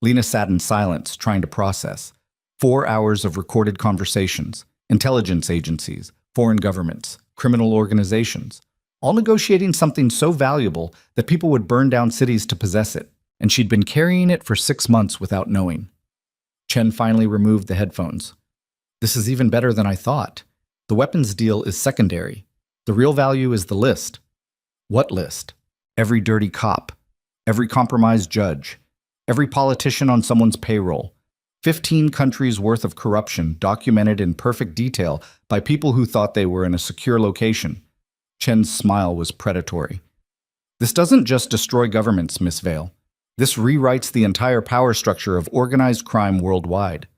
Lena sat in silence, trying to process. 4 hours of recorded conversations, intelligence agencies, foreign governments, criminal organizations, all negotiating something so valuable that people would burn down cities to possess it, and she'd been carrying it for 6 months without knowing. Chen finally removed the headphones. This is even better than I thought. The weapons deal is secondary. The real value is the list. What list? Every dirty cop, every compromised judge, every politician on someone's payroll, 15 countries' worth of corruption documented in perfect detail by people who thought they were in a secure location. Chen's smile was predatory. This doesn't just destroy governments, Miss Vale. This rewrites the entire power structure of organized crime worldwide.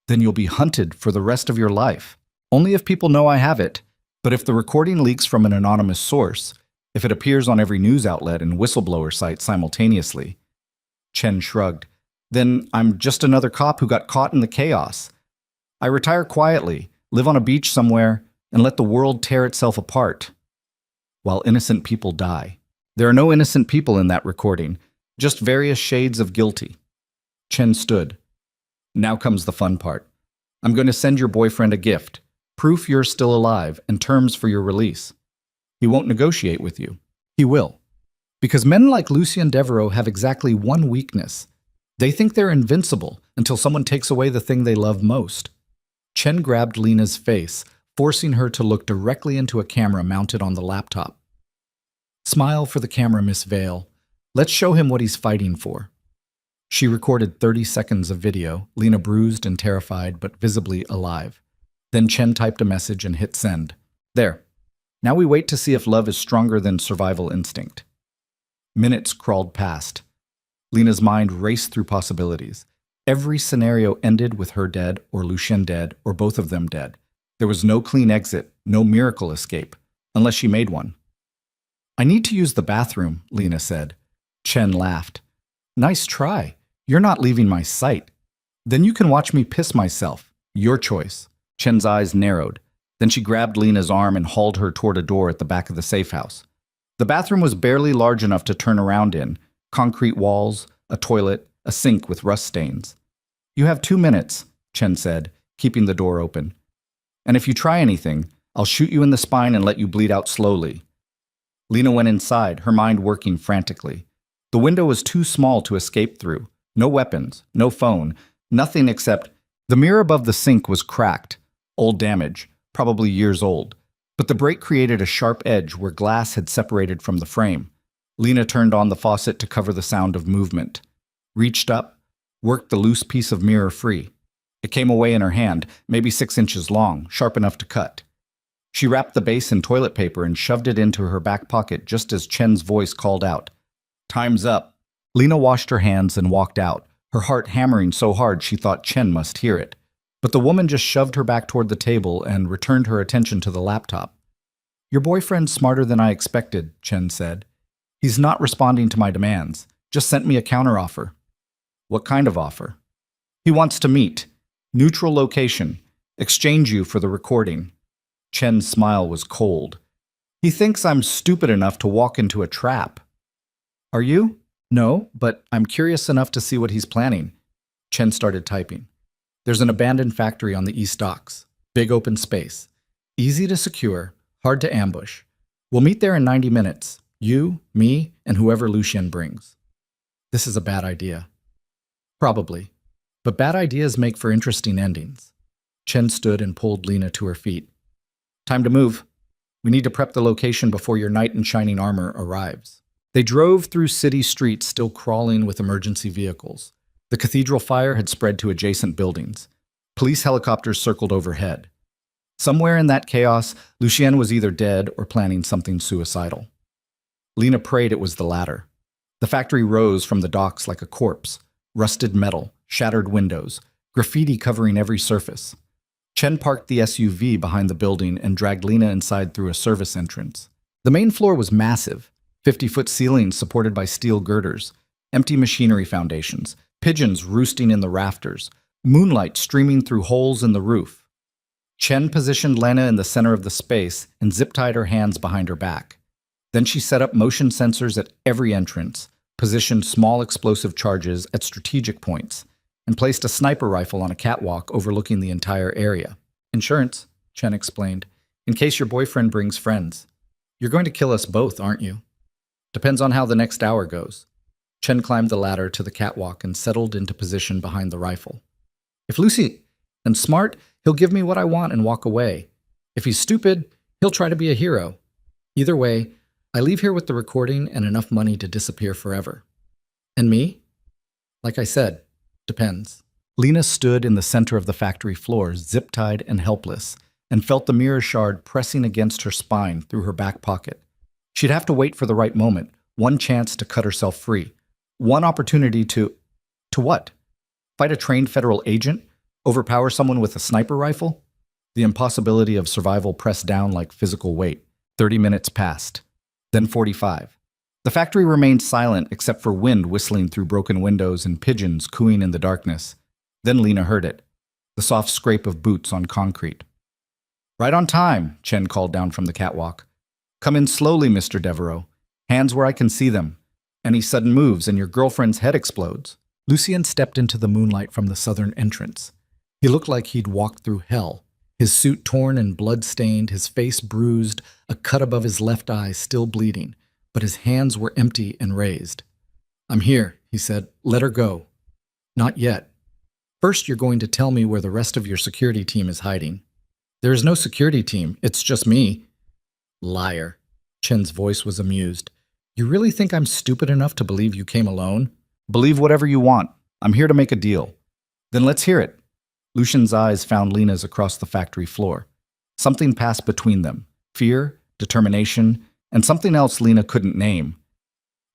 Then you'll be hunted for the rest of your life. Only if people know I have it. But if the recording leaks from an anonymous source, if it appears on every news outlet and whistleblower site simultaneously. Chen shrugged. Then I'm just another cop who got caught in the chaos. I retire quietly, live on a beach somewhere, and let the world tear itself apart, while innocent people die. There are no innocent people in that recording, just various shades of guilty. Chen stood. Now comes the fun part. I'm going to send your boyfriend a gift, proof you're still alive, and terms for your release. He won't negotiate with you. He will. Because men like Lucien Devereaux have exactly one weakness. They think they're invincible until someone takes away the thing they love most. Chen grabbed Lena's face, forcing her to look directly into a camera mounted on the laptop. Smile for the camera, Miss Vale. Let's show him what he's fighting for. She recorded 30 seconds of video, Lena bruised and terrified, but visibly alive. Then Chen typed a message and hit send. There. Now we wait to see if love is stronger than survival instinct. Minutes crawled past. Lena's mind raced through possibilities. Every scenario ended with her dead, or Lucien dead, or both of them dead. There was no clean exit, no miracle escape, unless she made one. I need to use the bathroom, Lena said. Chen laughed. Nice try. You're not leaving my sight. Then you can watch me piss myself. Your choice. Chen's eyes narrowed. Then she grabbed Lena's arm and hauled her toward a door at the back of the safe house. The bathroom was barely large enough to turn around in. Concrete walls, a toilet, a sink with rust stains. You have 2 minutes, Chen said, keeping the door open. And if you try anything, I'll shoot you in the spine and let you bleed out slowly. Lena went inside, her mind working frantically. The window was too small to escape through. No weapons, no phone, nothing except the mirror above the sink was cracked. Old damage, probably years old. But the break created a sharp edge where glass had separated from the frame. Lena turned on the faucet to cover the sound of movement. Reached up, worked the loose piece of mirror free. It came away in her hand, maybe 6 inches long, sharp enough to cut. She wrapped the base in toilet paper and shoved it into her back pocket just as Chen's voice called out. Time's up. Lena washed her hands and walked out, her heart hammering so hard she thought Chen must hear it. But the woman just shoved her back toward the table and returned her attention to the laptop. Your boyfriend's smarter than I expected, Chen said. He's not responding to my demands. Just sent me a counteroffer. What kind of offer? He wants to meet. Neutral location. Exchange you for the recording. Chen's smile was cold. He thinks I'm stupid enough to walk into a trap. Are you? No, but I'm curious enough to see what he's planning. Chen started typing. There's an abandoned factory on the East Docks. Big open space. Easy to secure, hard to ambush. We'll meet there in 90 minutes. You, me, and whoever Lucien brings. This is a bad idea. Probably. But bad ideas make for interesting endings. Chen stood and pulled Lena to her feet. Time to move. We need to prep the location before your knight in shining armor arrives. They drove through city streets still crawling with emergency vehicles. The cathedral fire had spread to adjacent buildings. Police helicopters circled overhead. Somewhere in that chaos, Lucien was either dead or planning something suicidal. Lena prayed it was the latter. The factory rose from the docks like a corpse, rusted metal, shattered windows, graffiti covering every surface. Chen parked the SUV behind the building and dragged Lena inside through a service entrance. The main floor was massive, 50-foot ceilings supported by steel girders, empty machinery foundations, pigeons roosting in the rafters, moonlight streaming through holes in the roof. Chen positioned Lena in the center of the space and zip-tied her hands behind her back. Then she set up motion sensors at every entrance, positioned small explosive charges at strategic points, and placed a sniper rifle on a catwalk overlooking the entire area. Insurance, Chen explained, in case your boyfriend brings friends. You're going to kill us both, aren't you? Depends on how the next hour goes. Chen climbed the ladder to the catwalk and settled into position behind the rifle. If Lucy and smart, he'll give me what I want and walk away. If he's stupid, he'll try to be a hero. Either way, I leave here with the recording and enough money to disappear forever. And me? Like I said, depends. Lena stood in the center of the factory floor, zip-tied and helpless, and felt the mirror shard pressing against her spine through her back pocket. She'd have to wait for the right moment, one chance to cut herself free, one opportunity to what? Fight a trained federal agent? Overpower someone with a sniper rifle? The impossibility of survival pressed down like physical weight. 30 minutes passed. Then 45. The factory remained silent except for wind whistling through broken windows and pigeons cooing in the darkness. Then Lena heard it. The soft scrape of boots on concrete. Right on time, Chen called down from the catwalk. Come in slowly, Mr. Devereaux. Hands where I can see them. Any sudden moves and your girlfriend's head explodes. Lucien stepped into the moonlight from the southern entrance. He looked like he'd walked through hell. His suit torn and blood-stained, his face bruised, a cut above his left eye still bleeding, but his hands were empty and raised. I'm here, he said. Let her go. Not yet. First, you're going to tell me where the rest of your security team is hiding. There is no security team. It's just me. Liar. Chen's voice was amused. You really think I'm stupid enough to believe you came alone? Believe whatever you want. I'm here to make a deal. Then let's hear it. Lucien's eyes found Lena's across the factory floor. Something passed between them. Fear, determination, and something else Lena couldn't name.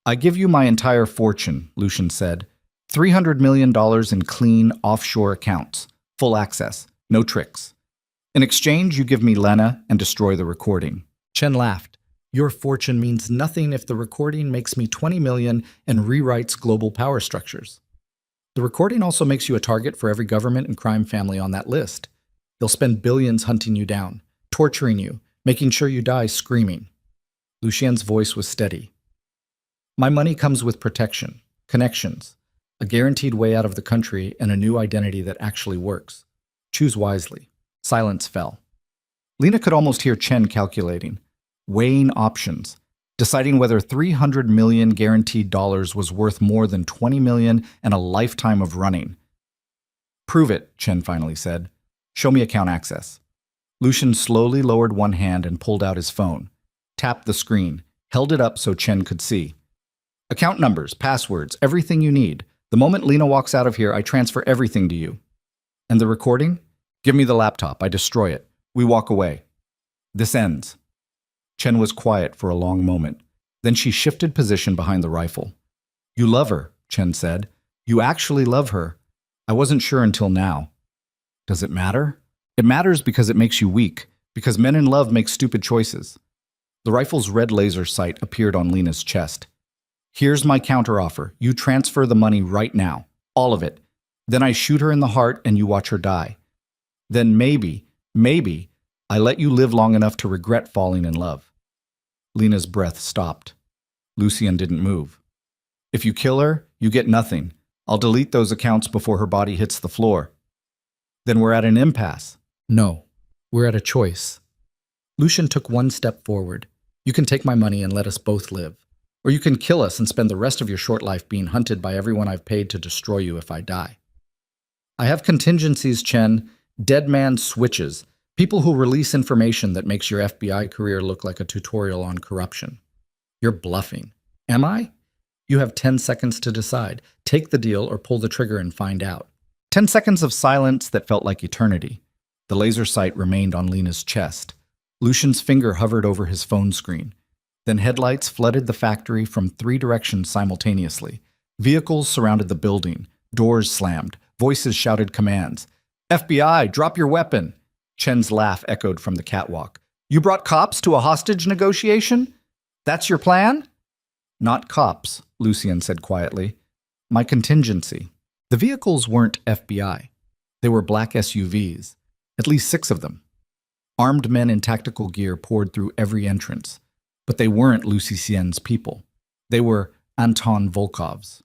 I give you my entire fortune, Lucien said. $300 million in clean, offshore accounts. Full access. No tricks. In exchange, you give me Lena and destroy the recording. Chen laughed. Your fortune means nothing if the recording makes me $20 million and rewrites global power structures. The recording also makes you a target for every government and crime family on that list. They'll spend billions hunting you down, torturing you, making sure you die screaming. Lucien's voice was steady. My money comes with protection, connections, a guaranteed way out of the country, and a new identity that actually works. Choose wisely. Silence fell. Lena could almost hear Chen calculating, weighing options, deciding whether $300 million guaranteed dollars was worth more than $20 million and a lifetime of running. Prove it, Chen finally said. Show me account access. Lucien slowly lowered one hand and pulled out his phone, tapped the screen, held it up so Chen could see. Account numbers, passwords, everything you need. The moment Lena walks out of here, I transfer everything to you. And the recording? Give me the laptop. I destroy it. We walk away. This ends. Chen was quiet for a long moment. Then she shifted position behind the rifle. You love her, Chen said. You actually love her. I wasn't sure until now. Does it matter? It matters because it makes you weak, because men in love make stupid choices. The rifle's red laser sight appeared on Lena's chest. Here's my counteroffer. You transfer the money right now. All of it. Then I shoot her in the heart and you watch her die. Then maybe, I let you live long enough to regret falling in love. Lena's breath stopped. Lucien didn't move. If you kill her, you get nothing. I'll delete those accounts before her body hits the floor. Then we're at an impasse. No, we're at a choice. Lucien took one step forward. You can take my money and let us both live. Or you can kill us and spend the rest of your short life being hunted by everyone I've paid to destroy you if I die. I have contingencies, Chen. Dead man switches. People who release information that makes your FBI career look like a tutorial on corruption. You're bluffing. Am I? You have 10 seconds to decide. Take the deal or pull the trigger and find out. 10 seconds of silence that felt like eternity. The laser sight remained on Lena's chest. Lucien's finger hovered over his phone screen. Then headlights flooded the factory from 3 directions simultaneously. Vehicles surrounded the building. Doors slammed. Voices shouted commands. FBI, drop your weapon! Chen's laugh echoed from the catwalk. You brought cops to a hostage negotiation? That's your plan? Not cops, Lucien said quietly. My contingency. The vehicles weren't FBI. They were black SUVs, at least 6 of them. Armed men in tactical gear poured through every entrance. But they weren't Lucien's people. They were Anton Volkov's.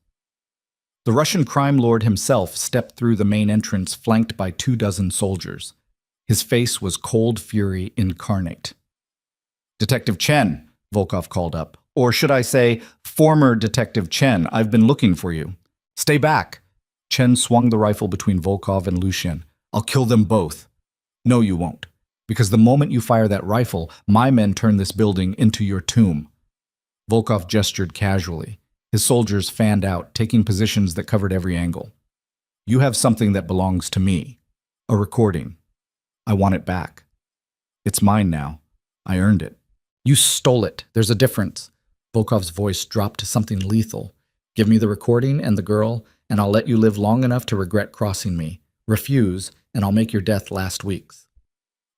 The Russian crime lord himself stepped through the main entrance flanked by 24 soldiers. His face was cold fury incarnate. Detective Chen, Volkov called up. Or should I say, former Detective Chen, I've been looking for you. Stay back. Chen swung the rifle between Volkov and Lucien. I'll kill them both. No, you won't. Because the moment you fire that rifle, my men turn this building into your tomb. Volkov gestured casually. His soldiers fanned out, taking positions that covered every angle. You have something that belongs to me. A recording. I want it back. It's mine now. I earned it. You stole it. There's a difference. Volkov's voice dropped to something lethal. Give me the recording and the girl, and I'll let you live long enough to regret crossing me. Refuse, and I'll make your death last week's.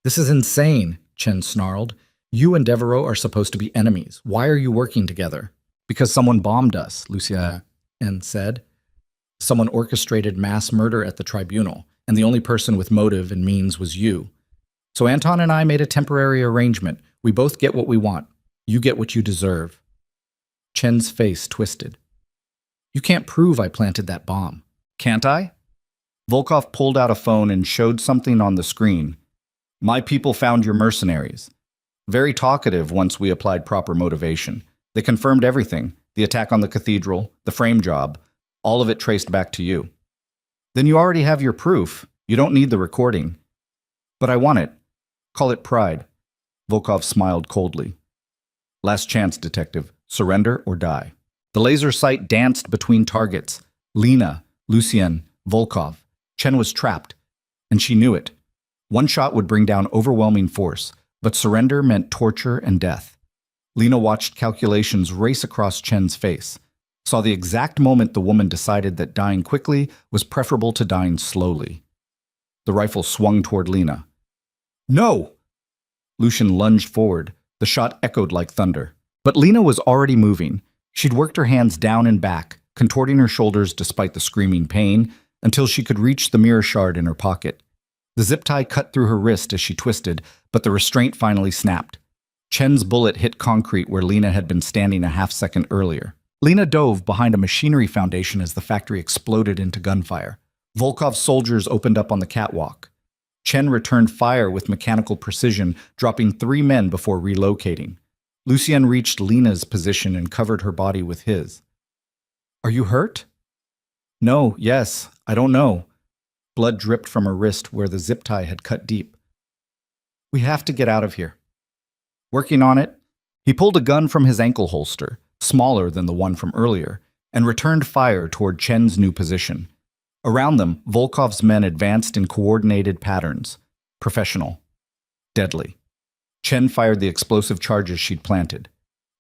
This is insane, Chen snarled. You and Devereaux are supposed to be enemies. Why are you working together? Because someone bombed us, Lucien said. Someone orchestrated mass murder at the tribunal, and the only person with motive and means was you. So Anton and I made a temporary arrangement. We both get what we want. You get what you deserve. Chen's face twisted. You can't prove I planted that bomb. Can't I? Volkov pulled out a phone and showed something on the screen. My people found your mercenaries. Very talkative once we applied proper motivation. They confirmed everything, the attack on the cathedral, the frame job, all of it traced back to you. Then you already have your proof. You don't need the recording. But I want it. Call it pride. Volkov smiled coldly. Last chance, detective. Surrender or die. The laser sight danced between targets. Lena, Lucien, Volkov. Chen was trapped, and she knew it. One shot would bring down overwhelming force, but surrender meant torture and death. Lena watched calculations race across Chen's face, saw the exact moment the woman decided that dying quickly was preferable to dying slowly. The rifle swung toward Lena. No! Lucien lunged forward. The shot echoed like thunder. But Lena was already moving. She'd worked her hands down and back, contorting her shoulders despite the screaming pain, until she could reach the mirror shard in her pocket. The zip tie cut through her wrist as she twisted, but the restraint finally snapped. Chen's bullet hit concrete where Lena had been standing a half-second earlier. Lena dove behind a machinery foundation as the factory exploded into gunfire. Volkov's soldiers opened up on the catwalk. Chen returned fire with mechanical precision, dropping 3 men before relocating. Lucien reached Lena's position and covered her body with his. Are you hurt? No, yes, I don't know. Blood dripped from her wrist where the zip tie had cut deep. We have to get out of here. Working on it, he pulled a gun from his ankle holster, smaller than the one from earlier, and returned fire toward Chen's new position. Around them, Volkov's men advanced in coordinated patterns. Professional. Deadly. Chen fired the explosive charges she'd planted.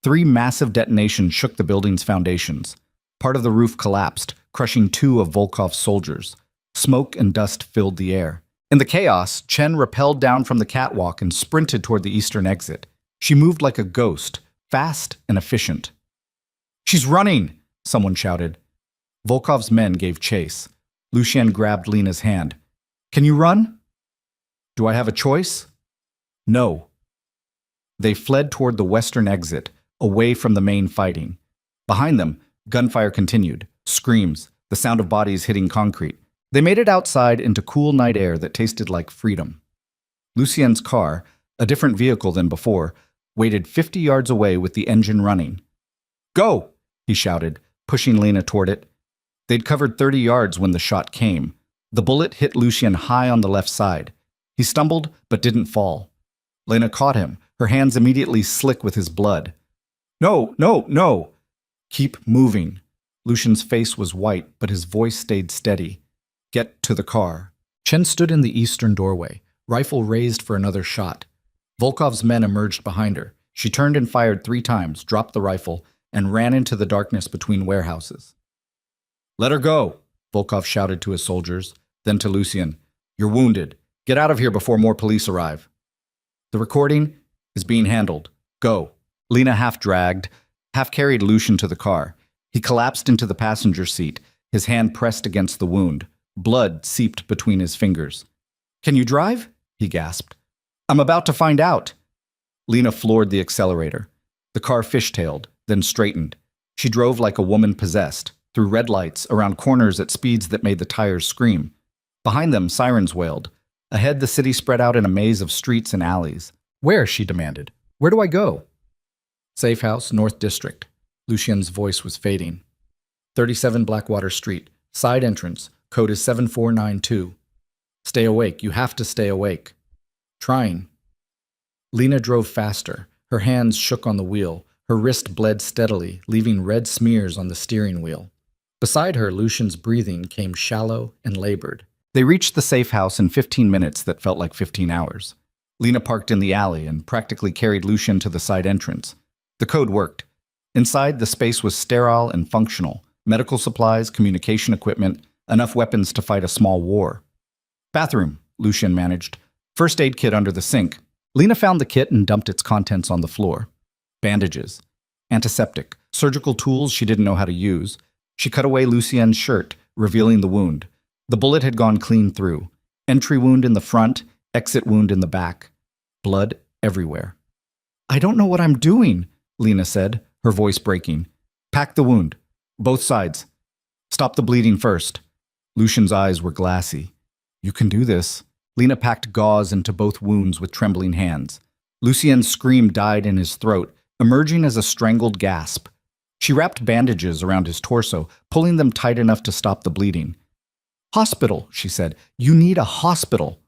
3 massive detonations shook the building's foundations. Part of the roof collapsed, crushing two of Volkov's soldiers. Smoke and dust filled the air. In the chaos, Chen rappelled down from the catwalk and sprinted toward the eastern exit. She moved like a ghost, fast and efficient. "She's running!" someone shouted. Volkov's men gave chase. Lucien grabbed Lena's hand. "Can you run?" "Do I have a choice?" "No." They fled toward the western exit, away from the main fighting. Behind them, gunfire continued, screams, the sound of bodies hitting concrete. They made it outside into cool night air that tasted like freedom. Lucien's car, a different vehicle than before, waited 50 yards away with the engine running. "Go!" he shouted, pushing Lena toward it. They'd covered 30 yards when the shot came. The bullet hit Lucien high on the left side. He stumbled, but didn't fall. Lena caught him, her hands immediately slick with his blood. "No, no, no!" "Keep moving." Lucien's face was white, but his voice stayed steady. "Get to the car." Chen stood in the eastern doorway, rifle raised for another shot. Volkov's men emerged behind her. She turned and fired 3 times, dropped the rifle, and ran into the darkness between warehouses. "Let her go," Volkov shouted to his soldiers, then to Lucien. "You're wounded. Get out of here before more police arrive." "The recording is being handled. Go." Lena half-dragged, half-carried Lucien to the car. He collapsed into the passenger seat, his hand pressed against the wound. Blood seeped between his fingers. "Can you drive?" he gasped. "I'm about to find out." Lena floored the accelerator. The car fishtailed, then straightened. She drove like a woman possessed, through red lights, around corners at speeds that made the tires scream. Behind them, sirens wailed. Ahead, the city spread out in a maze of streets and alleys. "Where?" she demanded. "Where do I go?" "Safe House, North District." Lucien's voice was fading. 37 Blackwater Street. Side entrance. Code is 7492. "Stay awake. You have to stay awake." "Trying." Lena drove faster. Her hands shook on the wheel. Her wrist bled steadily, leaving red smears on the steering wheel. Beside her, Lucien's breathing came shallow and labored. They reached the safe house in 15 minutes that felt like 15 hours. Lena parked in the alley and practically carried Lucien to the side entrance. The code worked. Inside, the space was sterile and functional. Medical supplies, communication equipment, enough weapons to fight a small war. "Bathroom," Lucien managed. "First aid kit under the sink." Lena found the kit and dumped its contents on the floor. Bandages, antiseptic, surgical tools she didn't know how to use. She cut away Lucien's shirt, revealing the wound. The bullet had gone clean through. Entry wound in the front, exit wound in the back. Blood everywhere. "I don't know what I'm doing," Lena said, her voice breaking. "Pack the wound. Both sides. Stop the bleeding first." Lucien's eyes were glassy. "You can do this." Lena packed gauze into both wounds with trembling hands. Lucien's scream died in his throat, emerging as a strangled gasp. She wrapped bandages around his torso, pulling them tight enough to stop the bleeding. "Hospital," she said. "You need a hospital."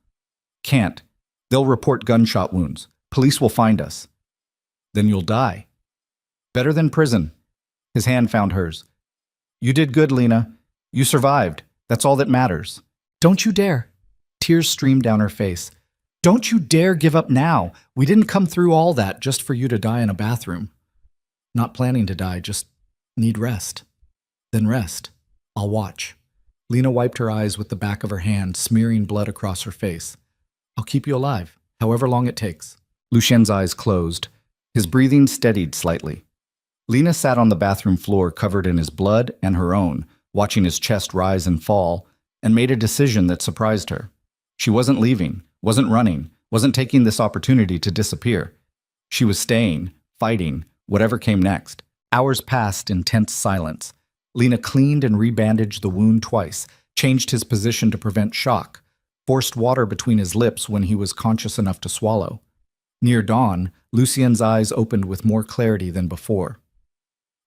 "Can't. They'll report gunshot wounds. Police will find us." "Then you'll die." "Better than prison." His hand found hers. "You did good, Lena. You survived. That's all that matters." "Don't you dare." Tears streamed down her face. "Don't you dare give up now. We didn't come through all that just for you to die in a bathroom." "Not planning to die, just need rest." "Then rest. I'll watch." Lena wiped her eyes with the back of her hand, smearing blood across her face. "I'll keep you alive, however long it takes." Lucien's eyes closed. His breathing steadied slightly. Lena sat on the bathroom floor covered in his blood and her own, watching his chest rise and fall, and made a decision that surprised her. She wasn't leaving, wasn't running, wasn't taking this opportunity to disappear. She was staying, fighting, whatever came next. Hours passed in tense silence. Lena cleaned and rebandaged the wound twice, changed his position to prevent shock, forced water between his lips when he was conscious enough to swallow. Near dawn, Lucien's eyes opened with more clarity than before.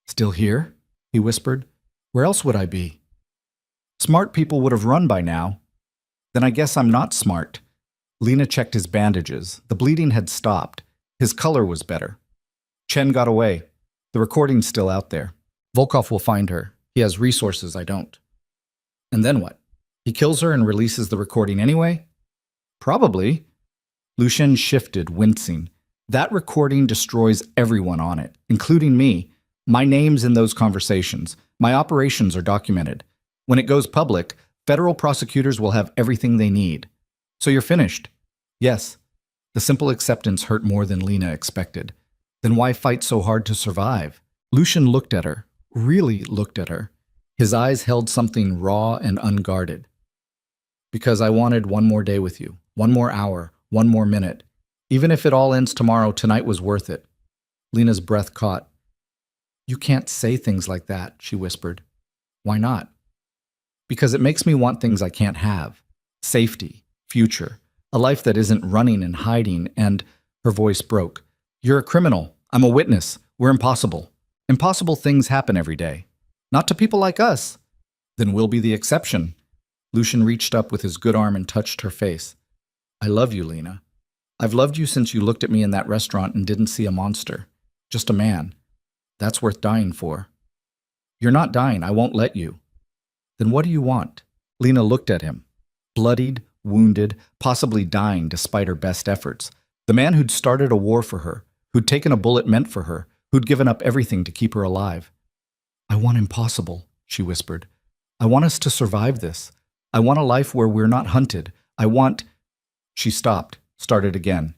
"Still here?" he whispered. "Where else would I be?" "Smart people would have run by now." "Then I guess I'm not smart." Lena checked his bandages. The bleeding had stopped. His color was better. "Chen got away. The recording's still out there. Volkov will find her. He has resources I don't." "And then what? He kills her and releases the recording anyway?" "Probably." Lucien shifted, wincing. "That recording destroys everyone on it, including me. My name's in those conversations. My operations are documented. When it goes public, federal prosecutors will have everything they need. So you're finished? Yes. The simple acceptance hurt more than Lena expected. Then why fight so hard to survive? Lucian looked at her, really looked at her. His eyes held something raw and unguarded. Because I wanted one more day with you, one more hour, one more minute. Even if it all ends tomorrow, tonight was worth it. Lena's breath caught. You can't say things like that, she whispered. Why not? Because it makes me want things I can't have. Safety, future, a life that isn't running and hiding, and her voice broke. You're a criminal. I'm a witness. We're impossible. Impossible things happen every day. Not to people like us. Then we'll be the exception. Lucian reached up with his good arm and touched her face. I love you, Lena. I've loved you since you looked at me in that restaurant and didn't see a monster. Just a man. That's worth dying for. You're not dying. I won't let you. Then what do you want? Lena looked at him. Bloodied, wounded, possibly dying despite her best efforts. The man who'd started a war for her, who'd taken a bullet meant for her, who'd given up everything to keep her alive. I want impossible, she whispered. I want us to survive this. I want a life where we're not hunted. I want... She stopped, started again.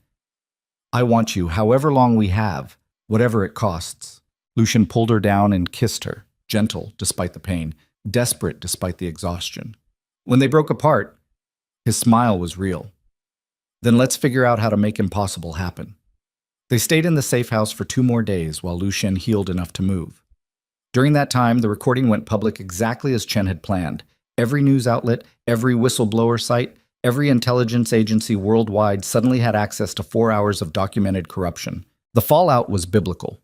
I want you, however long we have, whatever it costs. Lucian pulled her down and kissed her, gentle despite the pain, desperate despite the exhaustion. When they broke apart, his smile was real. Then let's figure out how to make impossible happen. They stayed in the safe house for 2 more days while Lucian healed enough to move. During that time, the recording went public exactly as Chen had planned. Every news outlet, every whistleblower site, every intelligence agency worldwide suddenly had access to 4 hours of documented corruption. The fallout was biblical.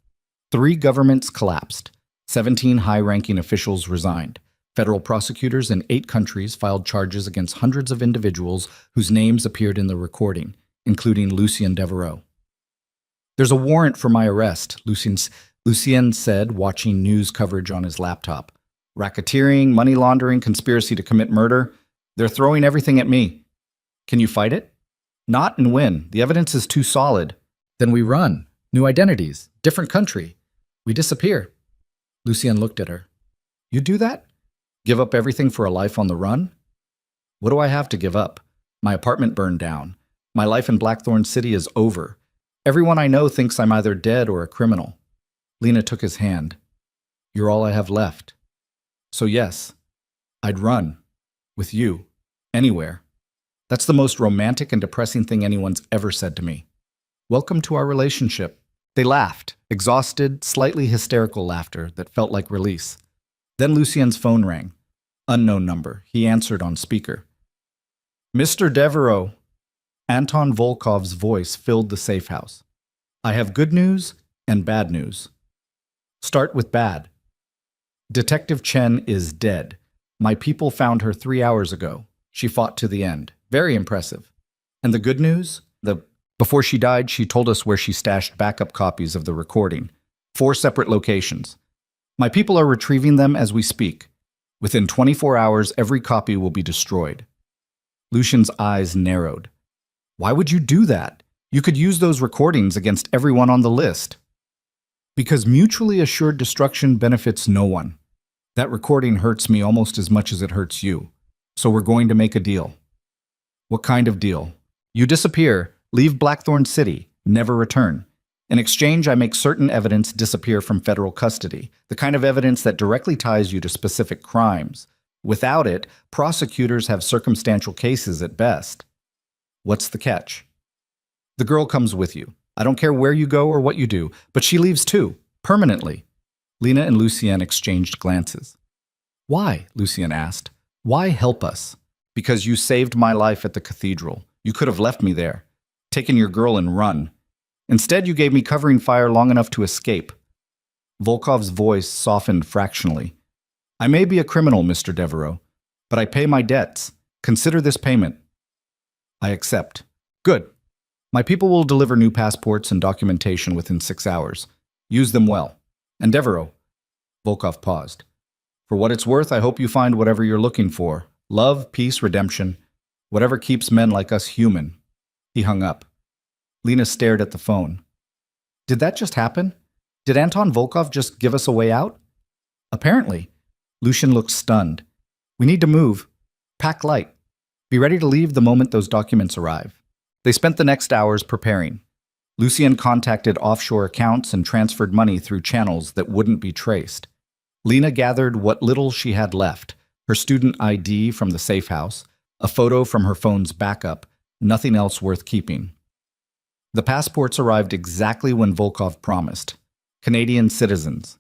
3 governments collapsed. 17 high-ranking officials resigned. Federal prosecutors in 8 countries filed charges against hundreds of individuals whose names appeared in the recording, including Lucien Devereaux. There's a warrant for my arrest, Lucien said, watching news coverage on his laptop. Racketeering, money laundering, conspiracy to commit murder. They're throwing everything at me. Can you fight it? Not and when. The evidence is too solid. Then we run. New identities. Different country. We disappear. Lucien looked at her. You do that? Give up everything for a life on the run? What do I have to give up? My apartment burned down. My life in Blackthorn City is over. Everyone I know thinks I'm either dead or a criminal. Lena took his hand. You're all I have left. So yes, I'd run. With you. Anywhere. That's the most romantic and depressing thing anyone's ever said to me. Welcome to our relationship. They laughed, exhausted, slightly hysterical laughter that felt like release. Then Lucien's phone rang. Unknown number. He answered on speaker. Mr. Devereaux. Anton Volkov's voice filled the safe house. I have good news and bad news. Start with bad. Detective Chen is dead. My people found her 3 hours ago. She fought to the end. Very impressive. And the good news? Before she died, she told us where she stashed backup copies of the recording. 4 separate locations. My people are retrieving them as we speak. Within 24 hours, every copy will be destroyed. Lucian's eyes narrowed. Why would you do that? You could use those recordings against everyone on the list. Because mutually assured destruction benefits no one. That recording hurts me almost as much as it hurts you. So we're going to make a deal. What kind of deal? You disappear, leave Blackthorn City, never return. In exchange, I make certain evidence disappear from federal custody, the kind of evidence that directly ties you to specific crimes. Without it, prosecutors have circumstantial cases at best. What's the catch? The girl comes with you. I don't care where you go or what you do, but she leaves too, permanently. Lena and Lucien exchanged glances. Why? Lucien asked. Why help us? Because you saved my life at the cathedral. You could have left me there, taken your girl and run. Instead, you gave me covering fire long enough to escape. Volkov's voice softened fractionally. I may be a criminal, Mr. Devereaux, but I pay my debts. Consider this payment. I accept. Good. My people will deliver new passports and documentation within 6 hours. Use them well. And Devereaux. Volkov paused. For what it's worth, I hope you find whatever you're looking for. Love, peace, redemption. Whatever keeps men like us human. He hung up. Lena stared at the phone. Did that just happen? Did Anton Volkov just give us a way out? Apparently. Lucian looked stunned. We need to move. Pack light. Be ready to leave the moment those documents arrive. They spent the next hours preparing. Lucian contacted offshore accounts and transferred money through channels that wouldn't be traced. Lena gathered what little she had left, her student ID from the safe house, a photo from her phone's backup, nothing else worth keeping. The passports arrived exactly when Volkov promised. Canadian citizens.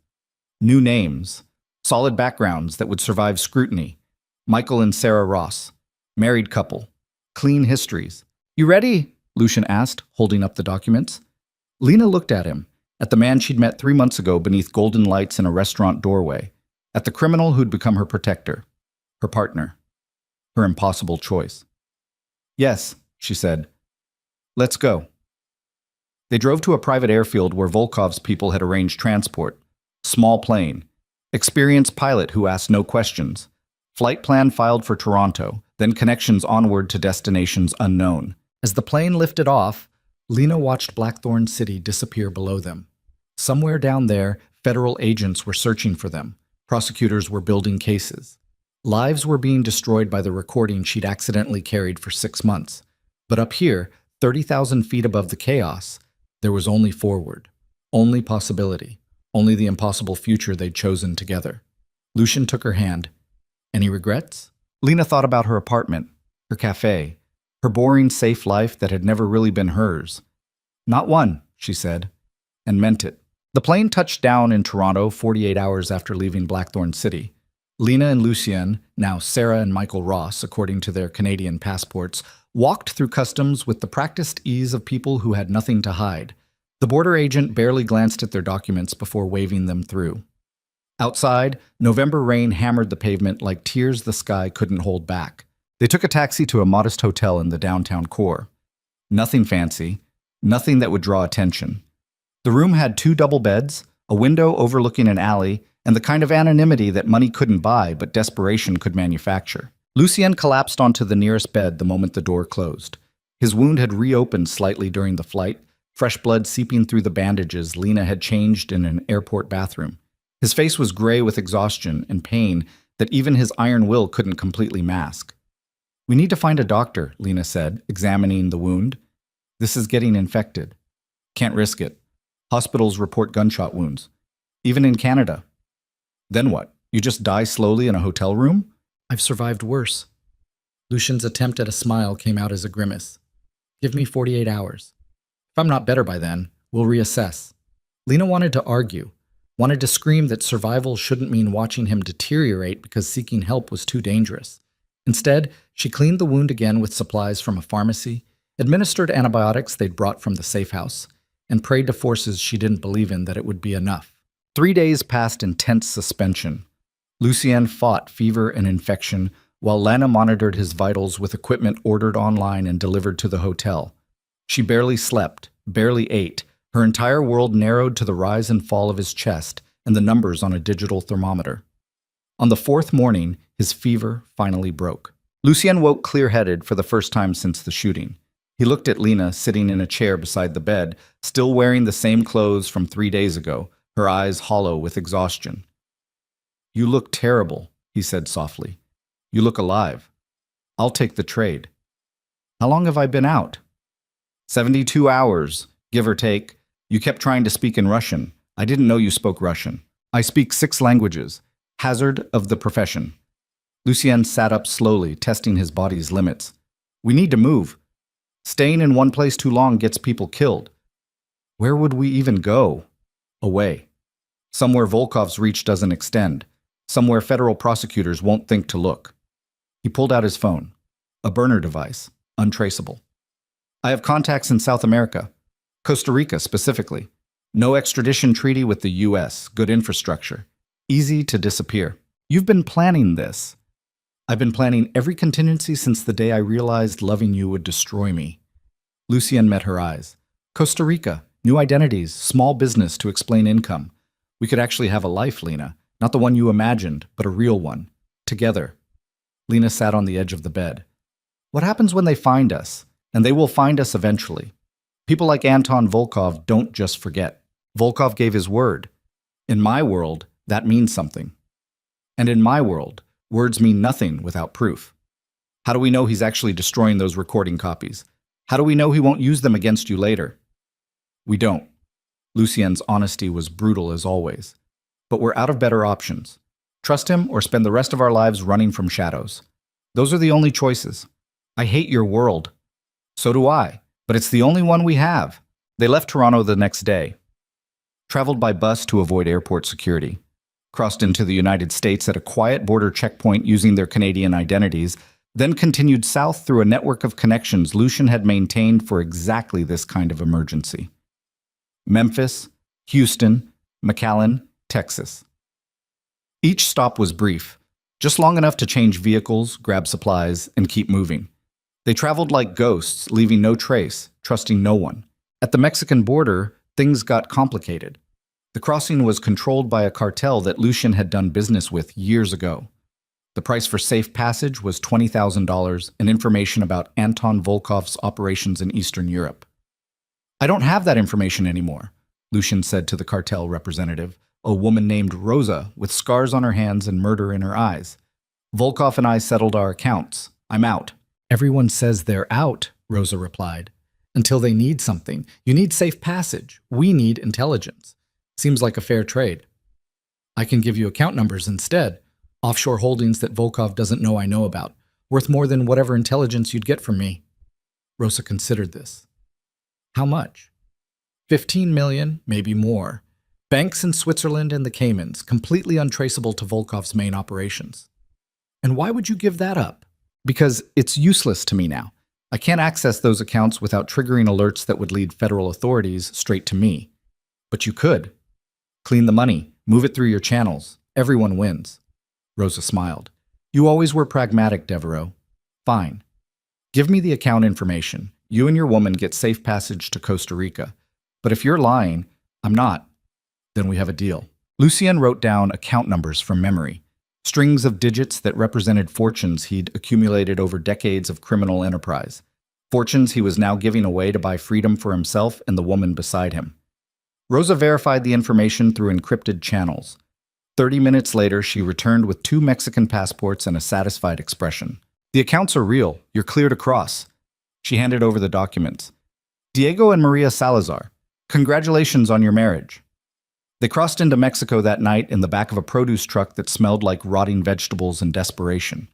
New names. Solid backgrounds that would survive scrutiny. Michael and Sarah Ross. Married couple. Clean histories. You ready? Lucian asked, holding up the documents. Lena looked at him, at the man she'd met 3 months ago beneath golden lights in a restaurant doorway, at the criminal who'd become her protector, her partner, her impossible choice. Yes, she said. Let's go. They drove to a private airfield where Volkov's people had arranged transport. Small plane. Experienced pilot who asked no questions. Flight plan filed for Toronto, then connections onward to destinations unknown. As the plane lifted off, Lena watched Blackthorn City disappear below them. Somewhere down there, federal agents were searching for them. Prosecutors were building cases. Lives were being destroyed by the recording she'd accidentally carried for 6 months. But up here, 30,000 feet above the chaos, there was only forward, only possibility, only the impossible future they'd chosen together. Lucian took her hand. Any regrets? Lena thought about her apartment, her cafe, her boring, safe life that had never really been hers. Not one, she said, and meant it. The plane touched down in Toronto 48 hours after leaving Blackthorn City. Lena and Lucien, now Sarah and Michael Ross, according to their Canadian passports, walked through customs with the practiced ease of people who had nothing to hide. The border agent barely glanced at their documents before waving them through. Outside, November rain hammered the pavement like tears the sky couldn't hold back. They took a taxi to a modest hotel in the downtown core. Nothing fancy, nothing that would draw attention. The room had 2 double beds, a window overlooking an alley, and the kind of anonymity that money couldn't buy but desperation could manufacture. Lucien collapsed onto the nearest bed the moment the door closed. His wound had reopened slightly during the flight, fresh blood seeping through the bandages Lena had changed in an airport bathroom. His face was gray with exhaustion and pain that even his iron will couldn't completely mask. We need to find a doctor, Lena said, examining the wound. This is getting infected. Can't risk it. Hospitals report gunshot wounds. Even in Canada. Then what? You just die slowly in a hotel room? I've survived worse. Lucian's attempt at a smile came out as a grimace. Give me 48 hours. If I'm not better by then, we'll reassess. Lena wanted to argue, wanted to scream that survival shouldn't mean watching him deteriorate because seeking help was too dangerous. Instead, she cleaned the wound again with supplies from a pharmacy, administered antibiotics they'd brought from the safe house, and prayed to forces she didn't believe in that it would be enough. 3 days passed in tense suspension. Lucien fought fever and infection, while Lana monitored his vitals with equipment ordered online and delivered to the hotel. She barely slept, barely ate. Her entire world narrowed to the rise and fall of his chest and the numbers on a digital thermometer. On the 4th morning, his fever finally broke. Lucien woke clear-headed for the first time since the shooting. He looked at Lena sitting in a chair beside the bed, still wearing the same clothes from 3 days ago, her eyes hollow with exhaustion. You look terrible, he said softly. You look alive. I'll take the trade. How long have I been out? 72 hours, give or take. You kept trying to speak in Russian. I didn't know you spoke Russian. I speak 6 languages. Hazard of the profession. Lucien sat up slowly, testing his body's limits. We need to move. Staying in one place too long gets people killed. Where would we even go? Away. Somewhere Volkov's reach doesn't extend. Somewhere federal prosecutors won't think to look. He pulled out his phone. A burner device, untraceable. I have contacts in South America. Costa Rica specifically. No extradition treaty with the U.S. Good infrastructure. Easy to disappear. You've been planning this. I've been planning every contingency since the day I realized loving you would destroy me. Lucien met her eyes. Costa Rica, new identities, small business to explain income. We could actually have a life, Lena. Not the one you imagined, but a real one. Together. Lena sat on the edge of the bed. What happens when they find us? And they will find us eventually. People like Anton Volkov don't just forget. Volkov gave his word. In my world, that means something. And in my world, words mean nothing without proof. How do we know he's actually destroying those recording copies? How do we know he won't use them against you later? We don't. Lucien's honesty was brutal as always. But we're out of better options. Trust him or spend the rest of our lives running from shadows. Those are the only choices. I hate your world. So do I, but it's the only one we have. They left Toronto the next day, traveled by bus to avoid airport security, crossed into the United States at a quiet border checkpoint using their Canadian identities, then continued south through a network of connections Lucien had maintained for exactly this kind of emergency. Memphis, Houston, McAllen, Texas. Each stop was brief, just long enough to change vehicles, grab supplies, and keep moving. They traveled like ghosts, leaving no trace, trusting no one. At the Mexican border, things got complicated. The crossing was controlled by a cartel that Lucien had done business with years ago. The price for safe passage was $20,000 and information about Anton Volkov's operations in Eastern Europe. I don't have that information anymore, Lucien said to the cartel representative, a woman named Rosa with scars on her hands and murder in her eyes. Volkov and I settled our accounts. I'm out. Everyone says they're out, Rosa replied. Until they need something. You need safe passage. We need intelligence. Seems like a fair trade. I can give you account numbers instead. Offshore holdings that Volkov doesn't know I know about. Worth more than whatever intelligence you'd get from me. Rosa considered this. How much? 15 million, maybe more. Banks in Switzerland and the Caymans, completely untraceable to Volkov's main operations. And why would you give that up? Because it's useless to me now. I can't access those accounts without triggering alerts that would lead federal authorities straight to me. But you could. Clean the money, move it through your channels. Everyone wins. Rosa smiled. You always were pragmatic, Devereaux. Fine. Give me the account information. You and your woman get safe passage to Costa Rica. But if you're lying, I'm not. Then we have a deal. Lucien wrote down account numbers from memory. Strings of digits that represented fortunes he'd accumulated over decades of criminal enterprise. Fortunes he was now giving away to buy freedom for himself and the woman beside him. Rosa verified the information through encrypted channels. 30 minutes later, she returned with 2 Mexican passports and a satisfied expression. The accounts are real. You're clear to cross. She handed over the documents. Diego and Maria Salazar, congratulations on your marriage. They crossed into Mexico that night in the back of a produce truck that smelled like rotting vegetables and desperation.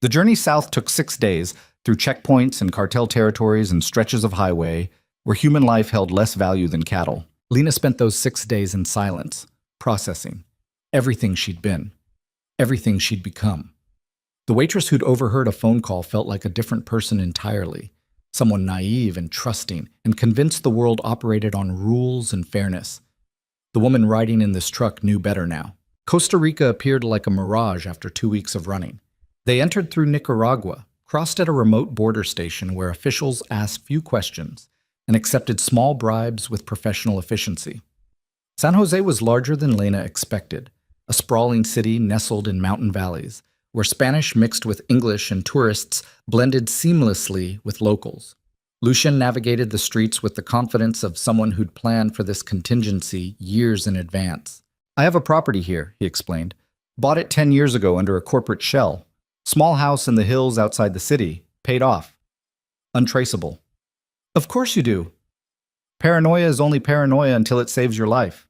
The journey south took 6 days, through checkpoints and cartel territories and stretches of highway, where human life held less value than cattle. Lena spent those 6 days in silence, processing. Everything she'd been. Everything she'd become. The waitress who'd overheard a phone call felt like a different person entirely. Someone naive and trusting, and convinced the world operated on rules and fairness. The woman riding in this truck knew better now. Costa Rica appeared like a mirage after 2 weeks of running. They entered through Nicaragua, crossed at a remote border station where officials asked few questions and accepted small bribes with professional efficiency. San Jose was larger than Lena expected, a sprawling city nestled in mountain valleys, where Spanish mixed with English and tourists blended seamlessly with locals. Lucien navigated the streets with the confidence of someone who'd planned for this contingency years in advance. I have a property here, he explained. Bought it 10 years ago under a corporate shell. Small house in the hills outside the city. Paid off. Untraceable. Of course you do. Paranoia is only paranoia until it saves your life.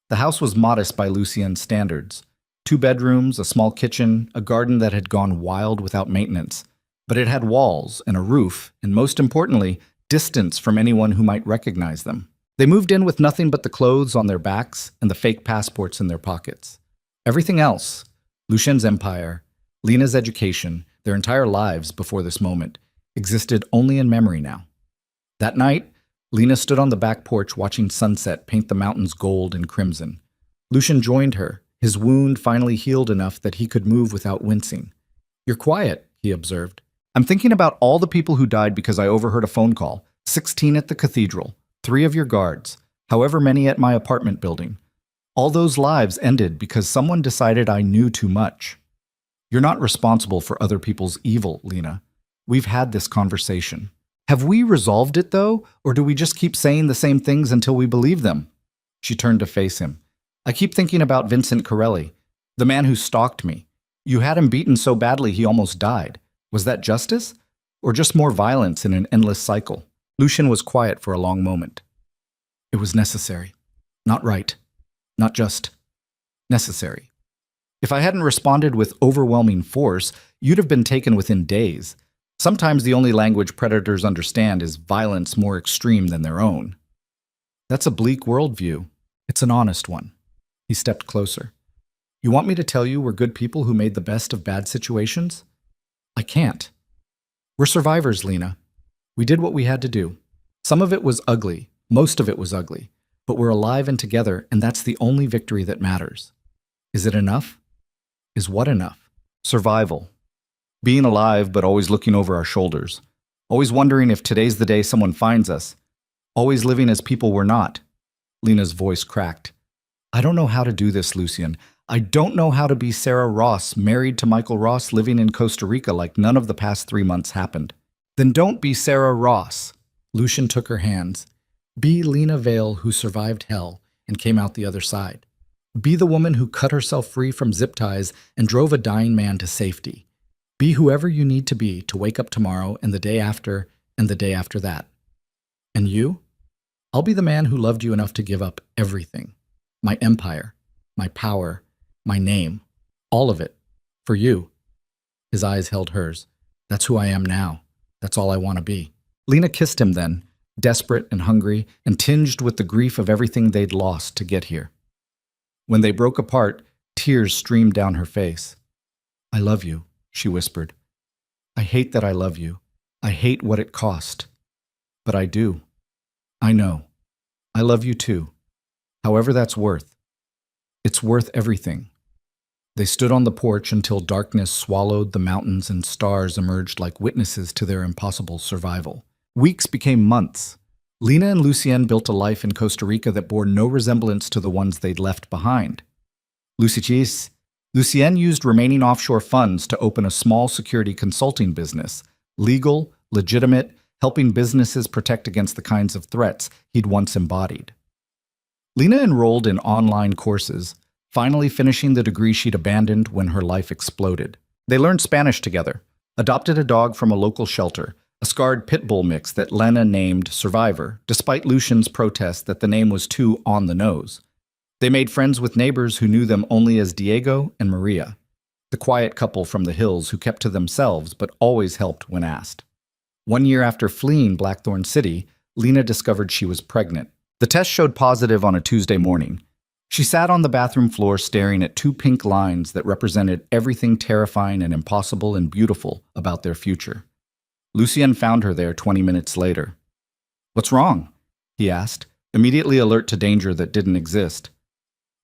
The house was modest by Lucien's standards. 2 bedrooms, a small kitchen, a garden that had gone wild without maintenance. But it had walls and a roof, and most importantly, distance from anyone who might recognize them. They moved in with nothing but the clothes on their backs and the fake passports in their pockets. Everything else, Lucien's empire, Lena's education, their entire lives before this moment, existed only in memory now. That night, Lena stood on the back porch watching sunset paint the mountains gold and crimson. Lucien joined her, his wound finally healed enough that he could move without wincing. You're quiet, he observed. I'm thinking about all the people who died because I overheard a phone call. 16 at the cathedral, 3 of your guards, however many at my apartment building. All those lives ended because someone decided I knew too much. You're not responsible for other people's evil, Lena. We've had this conversation. Have we resolved it, though, or do we just keep saying the same things until we believe them? She turned to face him. I keep thinking about Vincent Corelli, the man who stalked me. You had him beaten so badly he almost died. Was that justice? Or just more violence in an endless cycle? Lucien was quiet for a long moment. It was necessary. Not right. Not just necessary. If I hadn't responded with overwhelming force, you'd have been taken within days. Sometimes the only language predators understand is violence more extreme than their own. That's a bleak worldview. It's an honest one. He stepped closer. You want me to tell you we're good people who made the best of bad situations? I can't. We're survivors, Lena. We did what we had to do. Some of it was ugly. Most of it was ugly. But we're alive and together, and that's the only victory that matters. Is it enough? Is what enough? Survival. Being alive, but always looking over our shoulders. Always wondering if today's the day someone finds us. Always living as people we're not. Lena's voice cracked. I don't know how to do this, Lucien. I don't know how to be Sarah Ross, married to Michael Ross, living in Costa Rica like none of the past 3 months happened. Then don't be Sarah Ross. Lucien took her hands. Be Lena Vale, who survived hell and came out the other side. Be the woman who cut herself free from zip ties and drove a dying man to safety. Be whoever you need to be to wake up tomorrow and the day after and the day after that. And you? I'll be the man who loved you enough to give up everything. My empire, my power, my name, all of it, for you. His eyes held hers. That's who I am now. That's all I want to be. Lena kissed him then, desperate and hungry and tinged with the grief of everything they'd lost to get here. When they broke apart, tears streamed down her face. I love you, she whispered. I hate that I love you. I hate what it cost. But I do. I know. I love you too. However that's worth. It's worth everything. They stood on the porch until darkness swallowed the mountains and stars emerged like witnesses to their impossible survival. Weeks became months. Lena and Lucien built a life in Costa Rica that bore no resemblance to the ones they'd left behind. Lucien used remaining offshore funds to open a small security consulting business, legal, legitimate, helping businesses protect against the kinds of threats he'd once embodied. Lena enrolled in online courses, finally finishing the degree she'd abandoned when her life exploded. They learned Spanish together, adopted a dog from a local shelter, a scarred pit bull mix that Lena named Survivor, despite Lucien's protest that the name was too on the nose. They made friends with neighbors who knew them only as Diego and Maria, the quiet couple from the hills who kept to themselves but always helped when asked. 1 year after fleeing Blackthorn City, Lena discovered she was pregnant. The test showed positive on a Tuesday morning. She sat on the bathroom floor staring at 2 pink lines that represented everything terrifying and impossible and beautiful about their future. Lucien found her there 20 minutes later. What's wrong? He asked, immediately alert to danger that didn't exist.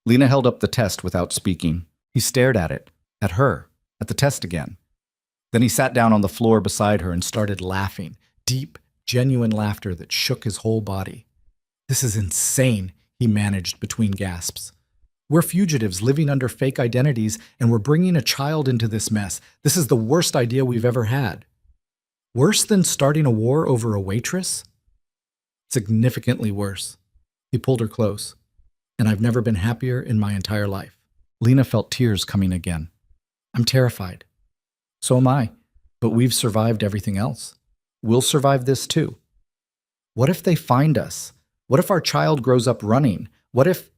Lena held up the test without speaking. He stared at it, at her, at the test again. Then he sat down on the floor beside her and started laughing, deep, genuine laughter that shook his whole body. This is insane, he managed between gasps. We're fugitives living under fake identities, and we're bringing a child into this mess. This is the worst idea we've ever had. Worse than starting a war over a waitress? Significantly worse. He pulled her close. And I've never been happier in my entire life. Lena felt tears coming again. I'm terrified. So am I. But we've survived everything else. We'll survive this too. What if they find us? What if our child grows up running? What if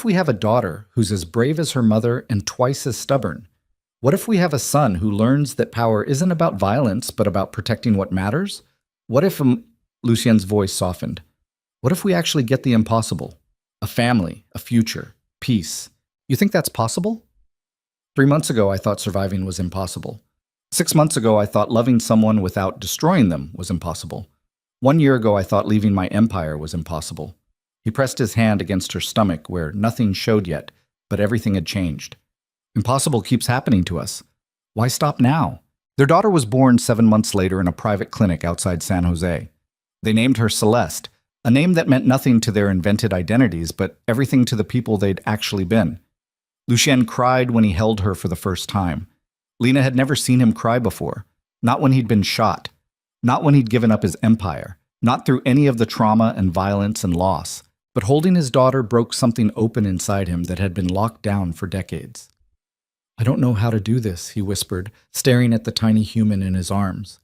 we have a daughter who's as brave as her mother and twice as stubborn? What if we have a son who learns that power isn't about violence, but about protecting what matters? What if, Lucien's voice softened. What if we actually get the impossible? A family, a future, peace. You think that's possible? 3 months ago, I thought surviving was impossible. 6 months ago, I thought loving someone without destroying them was impossible. 1 year ago, I thought leaving my empire was impossible. He pressed his hand against her stomach where nothing showed yet, but everything had changed. Impossible keeps happening to us. Why stop now? Their daughter was born 7 months later in a private clinic outside San Jose. They named her Celeste, a name that meant nothing to their invented identities, but everything to the people they'd actually been. Lucien cried when he held her for the first time. Lena had never seen him cry before, not when he'd been shot, not when he'd given up his empire, not through any of the trauma and violence and loss. But holding his daughter broke something open inside him that had been locked down for decades. I don't know how to do this, he whispered, staring at the tiny human in his arms.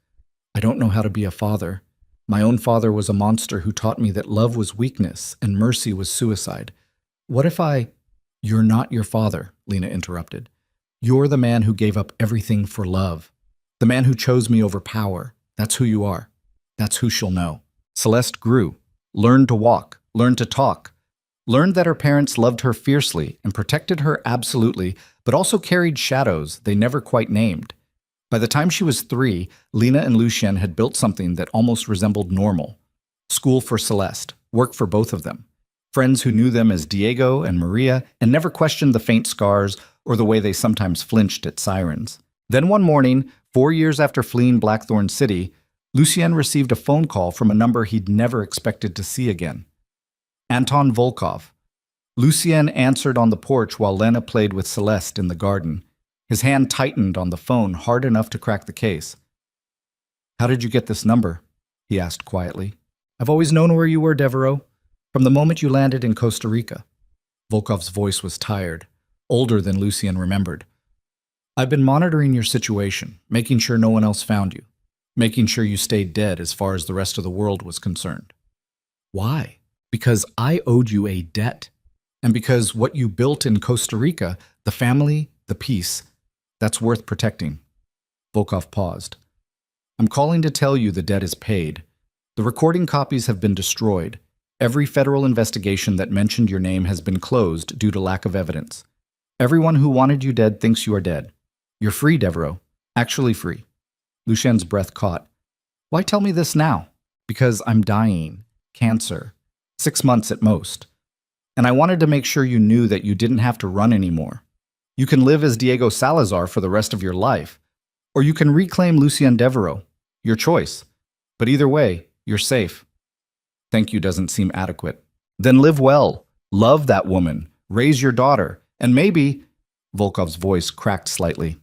I don't know how to be a father. My own father was a monster who taught me that love was weakness and mercy was suicide. What if I— You're not your father, Lena interrupted. You're the man who gave up everything for love. The man who chose me over power. That's who you are. That's who she'll know. Celeste grew, learned to walk, learned to talk, learned that her parents loved her fiercely and protected her absolutely, but also carried shadows they never quite named. By the time she was 3, Lena and Lucien had built something that almost resembled normal. School for Celeste, work for both of them. Friends who knew them as Diego and Maria and never questioned the faint scars or the way they sometimes flinched at sirens. Then one morning, 4 years after fleeing Blackthorn City, Lucien received a phone call from a number he'd never expected to see again. Anton Volkov. Lucien answered on the porch while Lena played with Celeste in the garden. His hand tightened on the phone hard enough to crack the case. How did you get this number? He asked quietly. I've always known where you were, Devereaux. From the moment you landed in Costa Rica. Volkov's voice was tired, older than Lucien remembered. I've been monitoring your situation, making sure no one else found you, making sure you stayed dead as far as the rest of the world was concerned. Why? Because I owed you a debt. And because what you built in Costa Rica, the family, the peace, that's worth protecting. Volkov paused. I'm calling to tell you the debt is paid. The recording copies have been destroyed. Every federal investigation that mentioned your name has been closed due to lack of evidence. Everyone who wanted you dead thinks you are dead. You're free, Devereaux. Actually free. Lucien's breath caught. Why tell me this now? Because I'm dying. Cancer. 6 months at most. And I wanted to make sure you knew that you didn't have to run anymore. You can live as Diego Salazar for the rest of your life. Or you can reclaim Lucien Devereaux. Your choice. But either way, you're safe. Thank you doesn't seem adequate. Then live well. Love that woman. Raise your daughter. And maybe— Volkov's voice cracked slightly.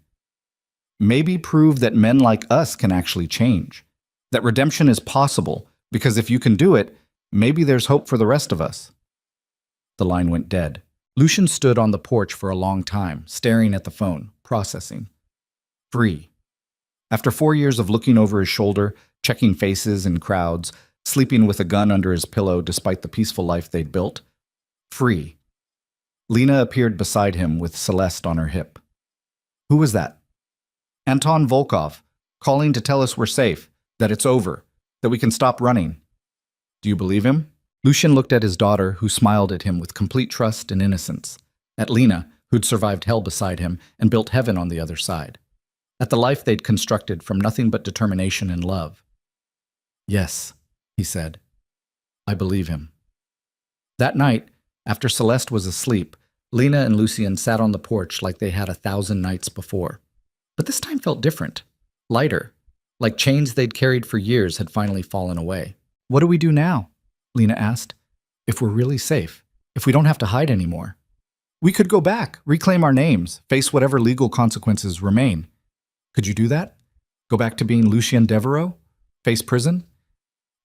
Maybe prove that men like us can actually change. That redemption is possible, because if you can do it, maybe there's hope for the rest of us. The line went dead. Lucien stood on the porch for a long time, staring at the phone, processing. Free. After 4 years of looking over his shoulder, checking faces in crowds, sleeping with a gun under his pillow despite the peaceful life they'd built. Free. Lena appeared beside him with Celeste on her hip. Who was that? Anton Volkov, calling to tell us we're safe, that it's over, that we can stop running. Do you believe him? Lucien looked at his daughter, who smiled at him with complete trust and innocence. At Lena, who'd survived hell beside him and built heaven on the other side. At the life they'd constructed from nothing but determination and love. Yes, he said. I believe him. That night, after Celeste was asleep, Lena and Lucien sat on the porch like they had 1,000 nights before. But this time felt different, lighter, like chains they'd carried for years had finally fallen away. What do we do now? Lena asked. If we're really safe, if we don't have to hide anymore. We could go back, reclaim our names, face whatever legal consequences remain. Could you do that? Go back to being Lucien Devereaux? Face prison?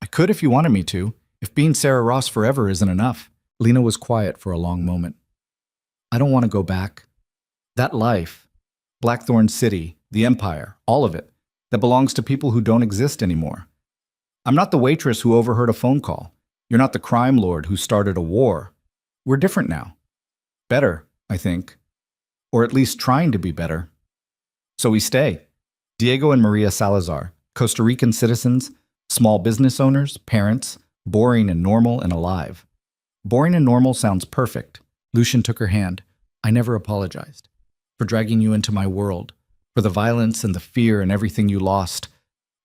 I could if you wanted me to, if being Sarah Ross forever isn't enough. Lena was quiet for a long moment. I don't want to go back. That life, Blackthorn City, the Empire, all of it, that belongs to people who don't exist anymore. I'm not the waitress who overheard a phone call. You're not the crime lord who started a war. We're different now. Better, I think. Or at least trying to be better. So we stay. Diego and Maria Salazar, Costa Rican citizens, small business owners, parents, boring and normal and alive. Boring and normal sounds perfect. Lucien took her hand. I never apologized. For dragging you into my world. For the violence and the fear and everything you lost.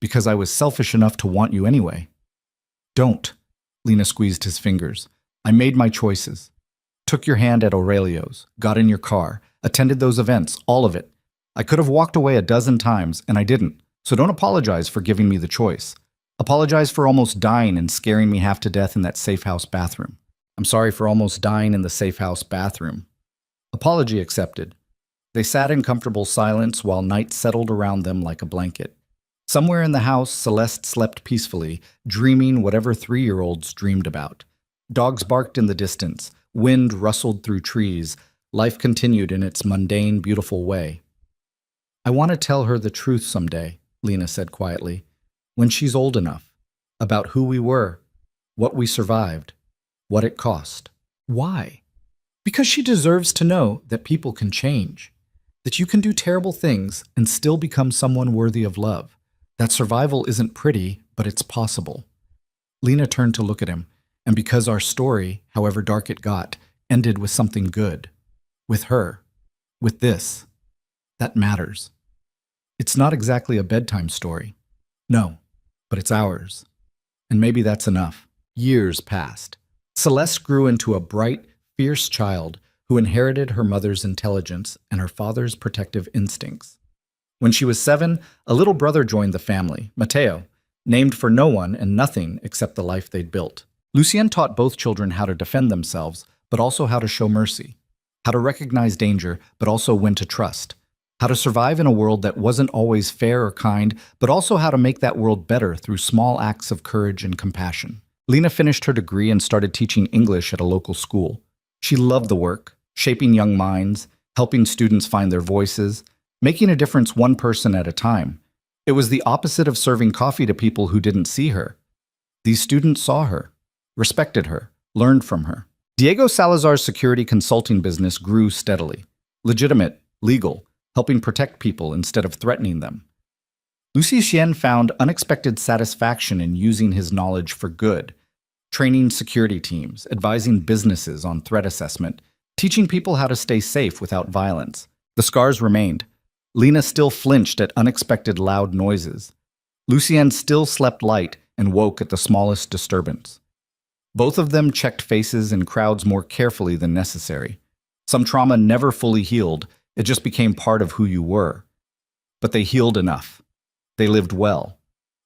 Because I was selfish enough to want you anyway. Don't. Lena squeezed his fingers. I made my choices. Took your hand at Aurelio's. Got in your car. Attended those events. All of it. I could have walked away 12 times, and I didn't. So don't apologize for giving me the choice. Apologize for almost dying and scaring me half to death in that safe house bathroom. I'm sorry for almost dying in the safe house bathroom. Apology accepted. They sat in comfortable silence while night settled around them like a blanket. Somewhere in the house, Celeste slept peacefully, dreaming whatever 3-year-olds dreamed about. Dogs barked in the distance. Wind rustled through trees. Life continued in its mundane, beautiful way. I want to tell her the truth someday, Lena said quietly, when she's old enough, about who we were, what we survived, what it cost. Why? Because she deserves to know that people can change, that you can do terrible things and still become someone worthy of love, that survival isn't pretty, but it's possible. Lena turned to look at him, and because our story, however dark it got, ended with something good, with her, with this, that matters. It's not exactly a bedtime story. No, but it's ours. And maybe that's enough. Years passed. Celeste grew into a bright, fierce child who inherited her mother's intelligence and her father's protective instincts. When she was 7, a little brother joined the family, Mateo, named for no one and nothing except the life they'd built. Lucien taught both children how to defend themselves, but also how to show mercy, how to recognize danger, but also when to trust, how to survive in a world that wasn't always fair or kind, but also how to make that world better through small acts of courage and compassion. Lena finished her degree and started teaching English at a local school. She loved the work, shaping young minds, helping students find their voices, making a difference one person at a time. It was the opposite of serving coffee to people who didn't see her. These students saw her, respected her, learned from her. Diego Salazar's security consulting business grew steadily. Legitimate, legal, helping protect people instead of threatening them. Lucien found unexpected satisfaction in using his knowledge for good, training security teams, advising businesses on threat assessment, teaching people how to stay safe without violence. The scars remained. Lena still flinched at unexpected loud noises. Lucien still slept light and woke at the smallest disturbance. Both of them checked faces in crowds more carefully than necessary. Some trauma never fully healed, it just became part of who you were. But they healed enough. They lived well.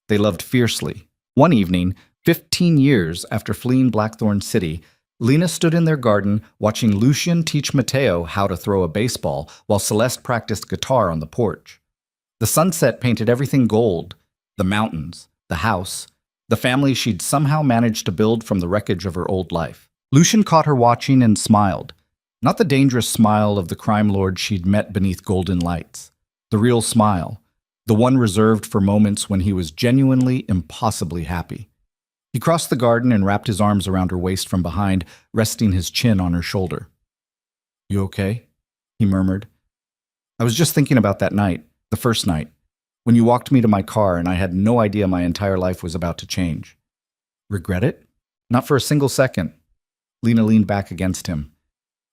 They loved fiercely. One evening, 15 years after fleeing Blackthorn City, Lena stood in their garden watching Lucien teach Mateo how to throw a baseball while Celeste practiced guitar on the porch. The sunset painted everything gold, the mountains, the house, the family she'd somehow managed to build from the wreckage of her old life. Lucien caught her watching and smiled. Not the dangerous smile of the crime lord she'd met beneath golden lights. The real smile, the one reserved for moments when he was genuinely, impossibly happy. He crossed the garden and wrapped his arms around her waist from behind, resting his chin on her shoulder. "You okay?" he murmured. "I was just thinking about that night, the first night, when you walked me to my car and I had no idea my entire life was about to change." "Regret it?" "Not for a single second." Lena leaned back against him.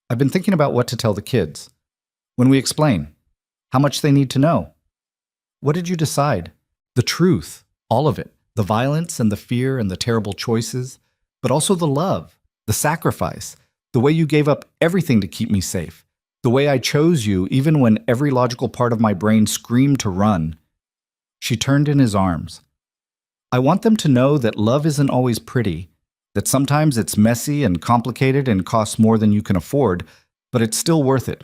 "I've been thinking about what to tell the kids. When we explain, how much they need to know." "What did you decide?" "The truth, all of it. The violence and the fear and the terrible choices, but also the love, the sacrifice, the way you gave up everything to keep me safe, the way I chose you even when every logical part of my brain screamed to run." She turned in his arms. "I want them to know that love isn't always pretty, that sometimes it's messy and complicated and costs more than you can afford, but it's still worth it.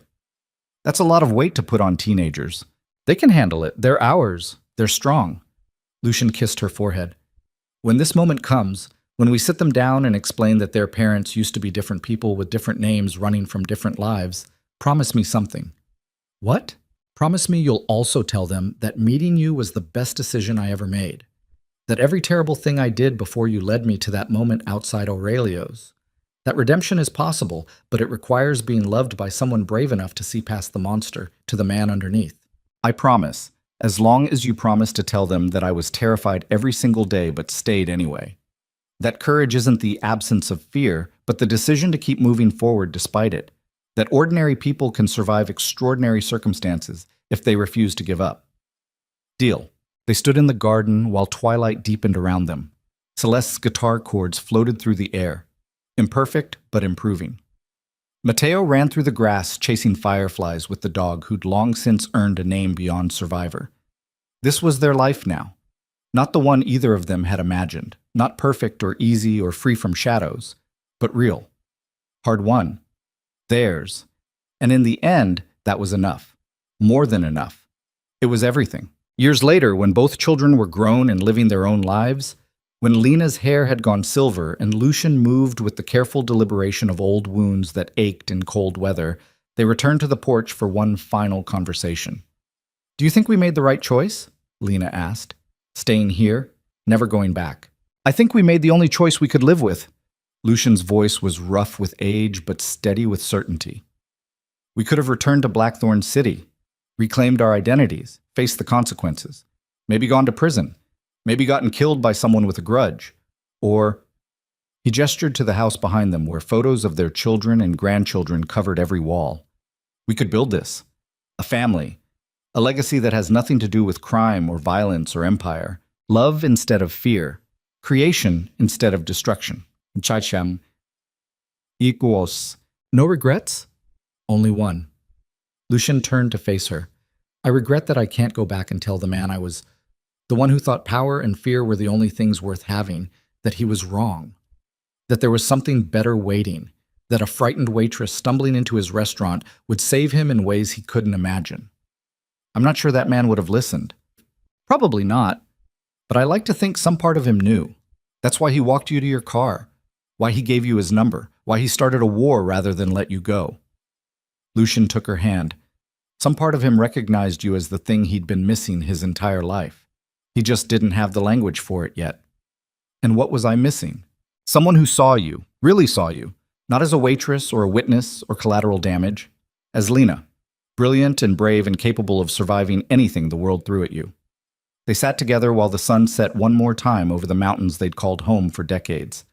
That's a lot of weight to put on teenagers. They can handle it. They're ours. They're strong." Lucien kissed her forehead. "When this moment comes, when we sit them down and explain that their parents used to be different people with different names running from different lives, promise me something." "What?" "Promise me you'll also tell them that meeting you was the best decision I ever made. That every terrible thing I did before you led me to that moment outside Aurelio's. That redemption is possible, but it requires being loved by someone brave enough to see past the monster, to the man underneath. I promise. As long as you promise to tell them that I was terrified every single day but stayed anyway. That courage isn't the absence of fear, but the decision to keep moving forward despite it. That ordinary people can survive extraordinary circumstances if they refuse to give up." "Deal." They stood in the garden while twilight deepened around them. Celeste's guitar chords floated through the air, imperfect but improving. Mateo ran through the grass chasing fireflies with the dog who'd long since earned a name beyond survivor. This was their life now. Not the one either of them had imagined. Not perfect or easy or free from shadows, but real. Hard-won. Theirs. And in the end, that was enough. More than enough. It was everything. Years later, when both children were grown and living their own lives, When Lena's hair had gone silver and Lucian moved with the careful deliberation of old wounds that ached in cold weather, they returned to the porch for one final conversation. "Do you think we made the right choice?" Lena asked. "Staying here, never going back." "I think we made the only choice we could live with." Lucian's voice was rough with age but steady with certainty. "We could have returned to Blackthorn City, reclaimed our identities, faced the consequences, maybe gone to prison, maybe gotten killed by someone with a grudge, or—" He gestured to the house behind them where photos of their children and grandchildren covered every wall. "We could build this. A family. A legacy that has nothing to do with crime or violence or empire. Love instead of fear. Creation instead of destruction. Chacham. Equos. No regrets? Only one." Lucian turned to face her. "I regret that I can't go back and tell the man I was, the one who thought power and fear were the only things worth having, that he was wrong. That there was something better waiting. That a frightened waitress stumbling into his restaurant would save him in ways he couldn't imagine. I'm not sure that man would have listened. Probably not. But I like to think some part of him knew. That's why he walked you to your car. Why he gave you his number. Why he started a war rather than let you go." Lucian took her hand. Some part of him recognized you as the thing he'd been missing his entire life. He just didn't have the language for it yet. And what was I missing? Someone who saw you, really saw you, not as a waitress or a witness or collateral damage, as Lena, brilliant and brave and capable of surviving anything the world threw at you. They sat together while the sun set one more time over the mountains they'd called home for decades.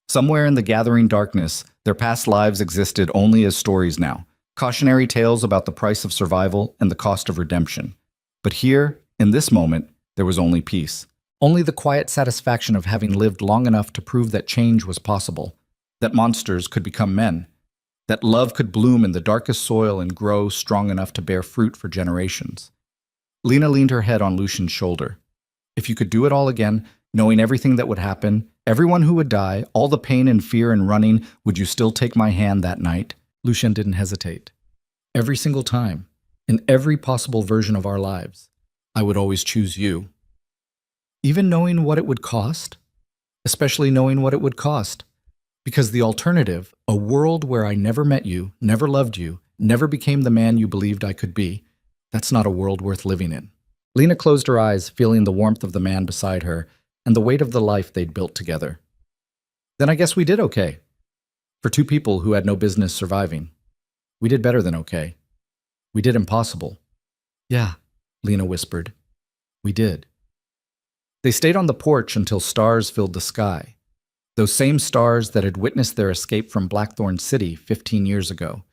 Somewhere in the gathering darkness, their past lives existed only as stories now, cautionary tales about the price of survival and the cost of redemption. But here, in this moment, there was only peace. Only the quiet satisfaction of having lived long enough to prove that change was possible, that monsters could become men, that love could bloom in the darkest soil and grow strong enough to bear fruit for generations. Lena leaned her head on Lucian's shoulder. "If you could do it all again, knowing everything that would happen, everyone who would die, all the pain and fear and running, would you still take my hand that night?" Lucian didn't hesitate. "Every single time, in every possible version of our lives, I would always choose you." "Even knowing what it would cost?" "Especially knowing what it would cost. Because the alternative, a world where I never met you, never loved you, never became the man you believed I could be, that's not a world worth living in." Lena closed her eyes, feeling the warmth of the man beside her and the weight of the life they'd built together. "Then I guess we did okay. For two people who had no business surviving. We did better than okay. We did impossible." "Yeah," Lena whispered. "We did." They stayed on the porch until stars filled the sky. Those same stars that had witnessed their escape from Blackthorn City 15 years ago,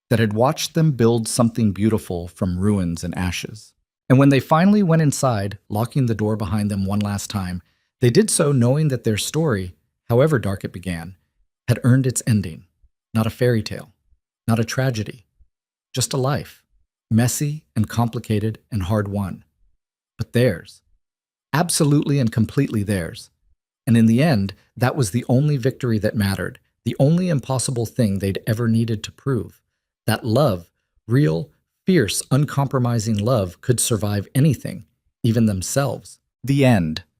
that had watched them build something beautiful from ruins and ashes. And when they finally went inside, locking the door behind them one last time, they did so knowing that their story, however dark it began, had earned its ending. Not a fairy tale, not a tragedy, just a life, messy and complicated and hard-won. But theirs. Absolutely and completely theirs. And in the end, that was the only victory that mattered, the only impossible thing they'd ever needed to prove. That love, real, fierce, uncompromising love, could survive anything, even themselves. The end.